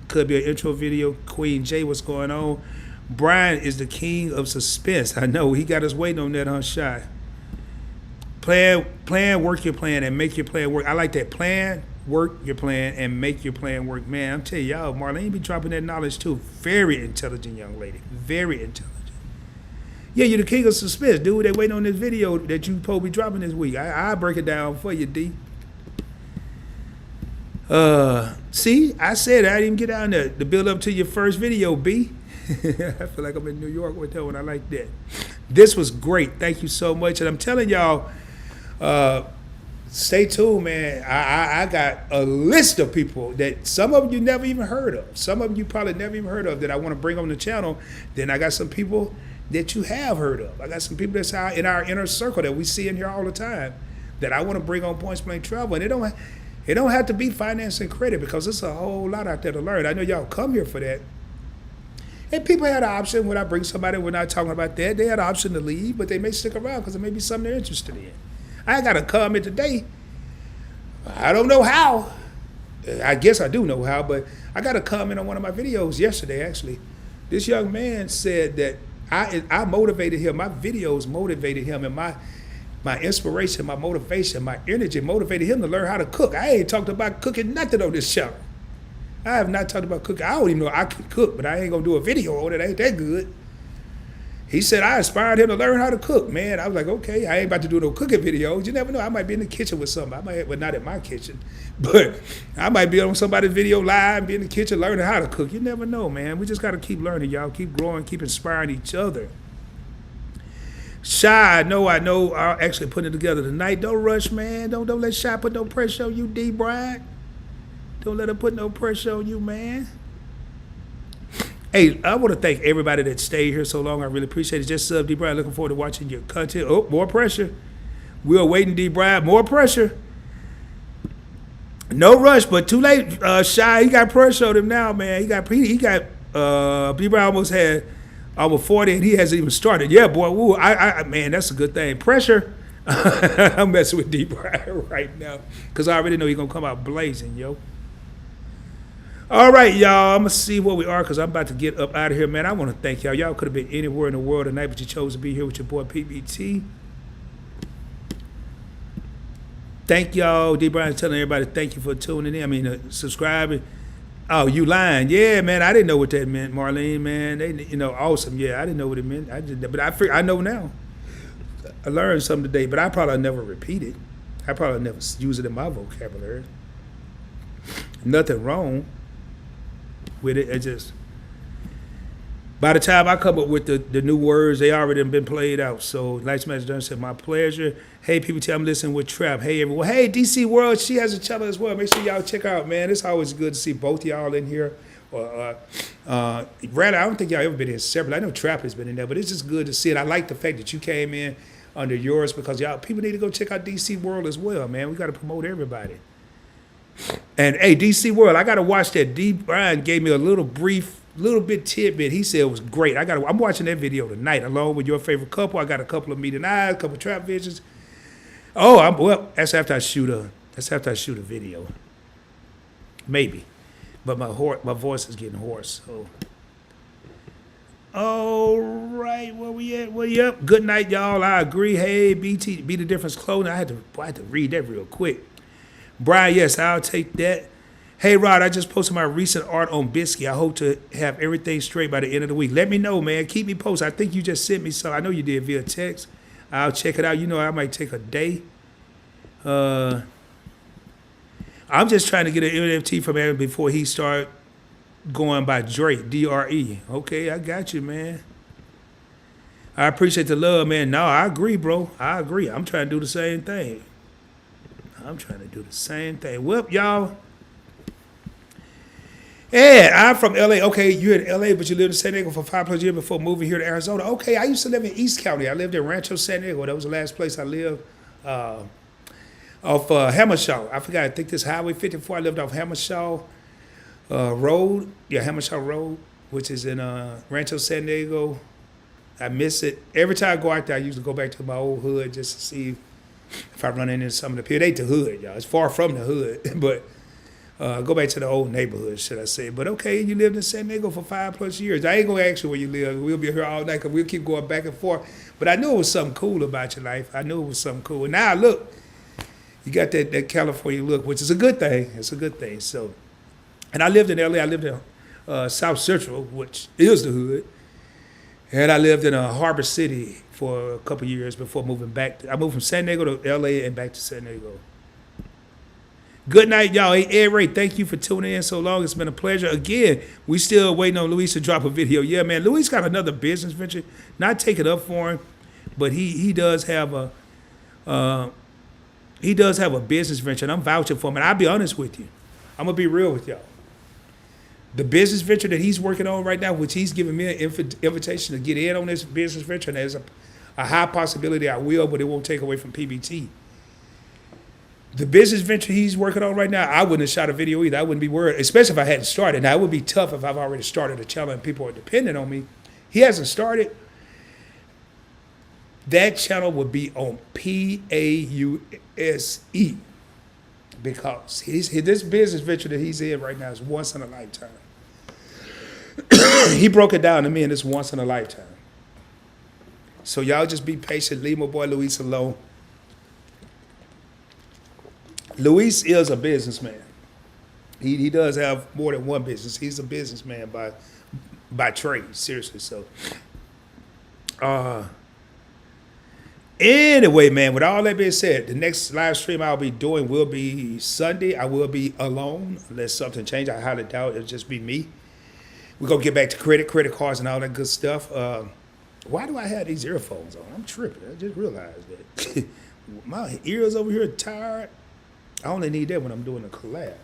A: Could be an intro video. Queen J, what's going on? Brian is the king of suspense. I know. He got us waiting on that, huh, Shy? Plan, work your plan, and make your plan work. I like that. Plan, work your plan, and make your plan work. Man, I'm telling y'all, Marlene be dropping that knowledge too. Very intelligent young lady. Very intelligent. Yeah, you're the king of suspense, dude. They waiting on this video that you supposed to be dropping this week. I'll break it down for you, D. See, I said I didn't even get down there to build up to your first video, B. I feel like I'm in New York with that one. I like that. This was great. Thank you so much. And I'm telling y'all, stay tuned, man. I got a list of people that some of you never even heard of. Some of you probably never even heard of that I want to bring on the channel. Then I got some people that you have heard of. I got some people that's in our inner circle that we see in here all the time that I want to bring on Points Blank Travel. And it don't have to be finance and credit, because there's a whole lot out there to learn. I know y'all come here for that. And people had an option when I bring somebody, we're not talking about that. They had an option to leave, but they may stick around because it may be something they're interested in. I got a comment today. I don't know how. I guess I do know how, but I got a comment on one of my videos yesterday, actually. This young man said that I motivated him. My videos motivated him, and my inspiration, my motivation, my energy motivated him to learn how to cook. I ain't talked about cooking nothing on this channel. I have not talked about cooking. I don't even know I can cook, but I ain't gonna do a video on it. Ain't that good. He said I inspired him to learn how to cook, man. I was like, okay, I ain't about to do no cooking videos. You never know. I might be in the kitchen with somebody. Well, not in my kitchen, but I might be on somebody's video live, be in the kitchen learning how to cook. You never know, man. We just got to keep learning, y'all. Keep growing, keep inspiring each other. Shy, I know. I'll actually put it together tonight. Don't rush, man. Don't let Shy put no pressure on you, D. Bryant. Don't let her put no pressure on you, man. Hey, I want to thank everybody that stayed here so long. I really appreciate it. Just sub, D. Bryant. Looking forward to watching your content. Oh, more pressure. We're waiting, D. Bryant. More pressure. No rush, but too late. Shy, he got pressure on him now, man. He got D. Bryant almost had over 40, and he hasn't even started. Yeah, boy. Woo, man, that's a good thing. Pressure. I'm messing with D. Bryant right now because I already know he's going to come out blazing, yo. All right, y'all. I'm gonna see where we are because I'm about to get up out of here, man. I want to thank y'all. Y'all could have been anywhere in the world tonight, but you chose to be here with your boy PBT. Thank y'all. D. Brian telling everybody thank you for tuning in. I mean, subscribing. Oh, you lying? Yeah, man. I didn't know what that meant, Marlene. Man, they, awesome. Yeah, I didn't know what it meant. I know now. I learned something today, but I probably never repeat it. I probably never use it in my vocabulary. Nothing wrong with it. It just, by the time I come up with the new words, they already been played out. So, Lights Match Done said, my pleasure. Hey, PBT, I'm listening with Trap. Hey, everyone. Hey, DC World, she has a channel as well. Make sure y'all check her out, man. It's always good to see both y'all in here. Rather, I don't think y'all ever been in separate. I know Trap has been in there, but it's just good to see it. I like the fact that you came in under yours because y'all people need to go check out DC World as well, man. We got to promote everybody. And hey, DC World, I got to watch that. D. Brian gave me a little bit tidbit. He said it was great. I'm watching that video tonight along with your favorite couple. I got a couple of meeting eyes, a couple of trap visions. Oh, that's after I shoot a video. Maybe. But my voice is getting hoarse. So. All right, where we at? Well, yep. Good night, y'all. I agree. Hey, BT, Be the Difference Clothing. I had to read that real quick. Brian, yes, I'll take that. Hey, Rod, I just posted my recent art on Biscuit. I hope to have everything straight by the end of the week. Let me know, man. Keep me posted. I think you just sent me some. I know you did via text. I'll check it out. You know, I might take a day. I'm just trying to get an NFT from him before he start going by Drake, D-R-E. Okay, I got you, man. I appreciate the love, man. No, I agree, bro. I agree. I'm trying to do the same thing. Well, y'all. Yeah, I'm from LA. Okay, you're in LA, but you lived in San Diego for 5+ years before moving here to Arizona. Okay, I used to live in East County. I lived in Rancho San Diego. That was the last place I lived. Off Hammershaw. I forgot. I think this Highway 54. I lived off Hammershaw Road. Yeah, Hammershaw Road, which is in Rancho San Diego. I miss it. Every time I go out there, I usually go back to my old hood just to see if I run into some of the people. It ain't the hood, y'all. It's far from the hood, but go back to the old neighborhood, should I say. But okay, you lived in San Diego for 5+ years. I ain't going to ask you where you live. We'll be here all night because we'll keep going back and forth. But I knew it was something cool about your life. I knew it was something cool. And now, look, you got that California look, which is a good thing. It's a good thing. So, and I lived in L.A. I lived in South Central, which is the hood. And I lived in Harbor City for a couple years before moving back. I moved from San Diego to L.A. and back to San Diego. Good night, y'all. Hey, Ed Ray, thank you for tuning in so long. It's been a pleasure. Again, we still waiting on Luis to drop a video. Yeah, man, Luis got another business venture. Not taking up for him, but he does have a business venture, and I'm vouching for him. And I'll be honest with you. I'm going to be real with y'all. The business venture that he's working on right now, which he's giving me an invitation to get in on this business venture, and there's a high possibility I will, but it won't take away from PBT. The business venture he's working on right now, I wouldn't have shot a video either. I wouldn't be worried, especially if I hadn't started. Now, it would be tough if I've already started a channel and people are dependent on me. He hasn't started. That channel would be on PAUSE because this business venture that he's in right now is once in a lifetime. He broke it down to me, and it's once in a lifetime. So y'all just be patient. Leave my boy Luis alone. Luis is a businessman. He does have more than one business. He's a businessman by trade, seriously. So, anyway, man, with all that being said, the next live stream I'll be doing will be Sunday. I will be alone unless something changes. I highly doubt it'll just be me. We're going to get back to credit cards and all that good stuff. Why do I have these earphones on? I'm tripping. I just realized that. My ears over here are tired. I only need that when I'm doing a collab.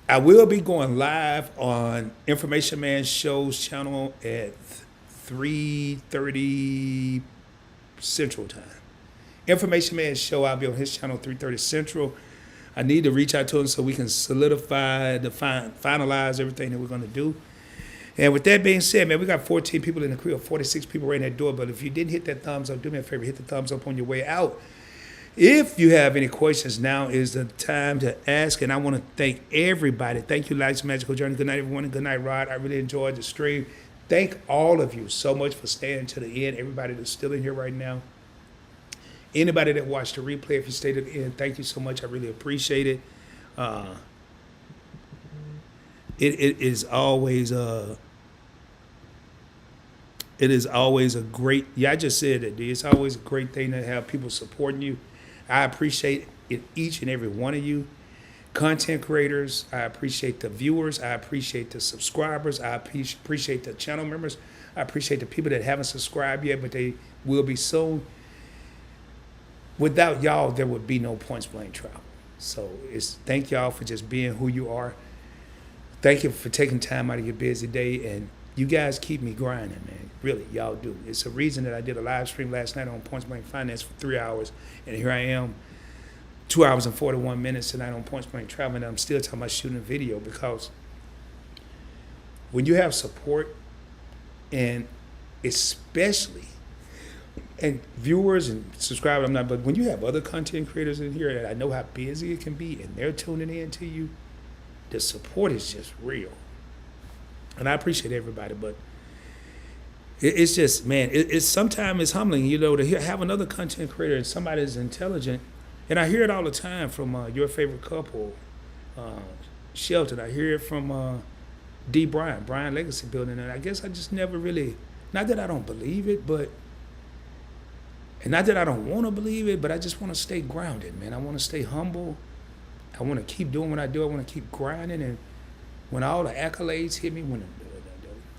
A: I will be going live on Information Man Show's channel at 3:30 Central Time. Information Man Show, I'll be on his channel 3:30 Central. I need to reach out to him so we can solidify, finalize everything that we're going to do. And with that being said, man, we got 14 people in the crib, 46 people right in that door. But if you didn't hit that thumbs up, do me a favor, hit the thumbs up on your way out. If you have any questions, now is the time to ask. And I want to thank everybody. Thank you, Life's Magical Journey. Good night, everyone. And good night, Rod. I really enjoyed the stream. Thank all of you so much for staying to the end. Everybody that's still in here right now. Anybody that watched the replay, if you stayed to the end, thank you so much. I really appreciate it. It is always a great, yeah, I just said it, dude. It's always a great thing to have people supporting you. I appreciate it, each and every one of you. Content creators, I appreciate the viewers. I appreciate the subscribers. I appreciate the channel members. I appreciate the people that haven't subscribed yet, but they will be soon. Without y'all, there would be no Points Blank Travel. So thank y'all for just being who you are. Thank you for taking time out of your busy day, and you guys keep me grinding, man. Really, y'all do. It's a reason that I did a live stream last night on Points Blank Finance for 3 hours, and here I am, 2 hours and 41 minutes tonight on Points Blank Travel, and I'm still talking about shooting a video, because when you have support, and especially, and viewers and subscribers, but when you have other content creators in here that I know how busy it can be, and they're tuning in to you, the support is just real. And I appreciate everybody, but it's just, man, it's sometimes it's humbling, to have another content creator and somebody that's intelligent. And I hear it all the time from your favorite couple, Shelton. I hear it from Brian Legacy Building. And I guess I just never really, not that I don't believe it, and not that I don't want to believe it, but I just want to stay grounded, man. I want to stay humble. I want to keep doing what I do. I want to keep grinding. And when all the accolades hit me, when the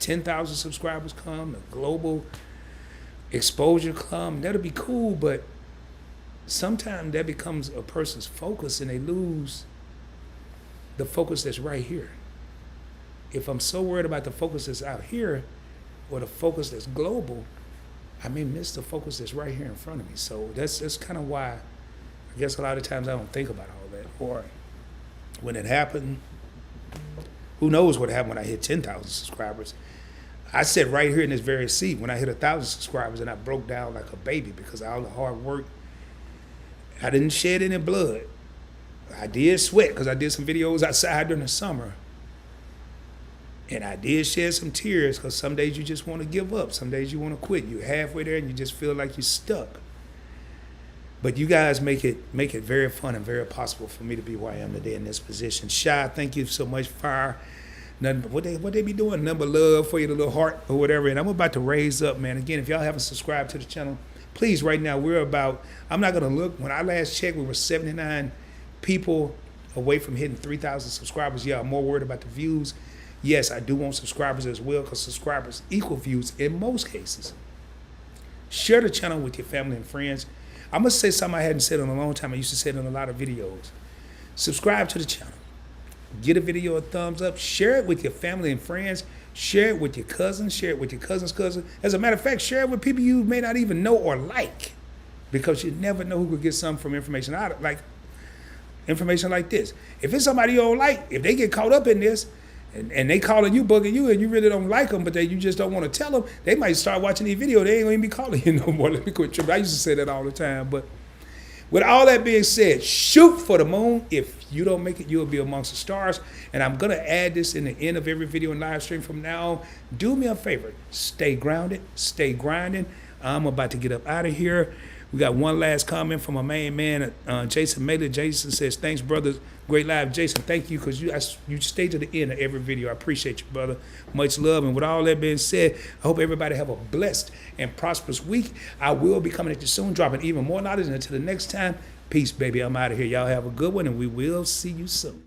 A: 10,000 subscribers come, the global exposure come, that'll be cool. But sometimes that becomes a person's focus, and they lose the focus that's right here. If I'm so worried about the focus that's out here or the focus that's global, I may miss the focus that's right here in front of me. So that's kind of why I guess a lot of times I don't think about all that. Or when it happened, who knows what happened when I hit 10,000 subscribers. I sat right here in this very seat when I hit 1,000 subscribers, and I broke down like a baby because of all the hard work. I didn't shed any blood. I did sweat because I did some videos outside during the summer. And I did shed some tears because some days you just want to give up. Some days you want to quit. You're halfway there and you just feel like you're stuck. But you guys make it very fun and very possible for me to be where I am today in this position. Shy, thank you so much. Fire, nothing, what they be doing? Number love for you, the little heart or whatever. And I'm about to raise up, man. Again, if y'all haven't subscribed to the channel, please, right now, I'm not going to look. When I last checked, we were 79 people away from hitting 3,000 subscribers. Yeah, I'm more worried about the views. Yes, I do want subscribers as well, because subscribers equal views in most cases. Share the channel with your family and friends. I'm going to say something I hadn't said in a long time. I used to say it in a lot of videos. Subscribe to the channel. Get a video a thumbs up. Share it with your family and friends. Share it with your cousins. Share it with your cousin's cousin. As a matter of fact, share it with people you may not even know or like, because you never know who could get something from information like this. If it's somebody you don't like, if they get caught up in this, and they calling you, bugging you, and you really don't like them, but you just don't want to tell them, they might start watching these videos. They ain't going to be calling you no more. Let me quit tripping. I used to say that all the time. But with all that being said, shoot for the moon. If you don't make it, you'll be amongst the stars. And I'm going to add this in the end of every video and live stream from now on. Do me a favor. Stay grounded. Stay grinding. I'm about to get up out of here. We got one last comment from my main man, Jason Mailer. Jason says, thanks, brothers. Great live. Jason, thank you, because you stay to the end of every video. I appreciate you, brother. Much love. And with all that being said, I hope everybody have a blessed and prosperous week. I will be coming at you soon, dropping even more knowledge. And until the next time, peace, baby. I'm out of here. Y'all have a good one, and we will see you soon.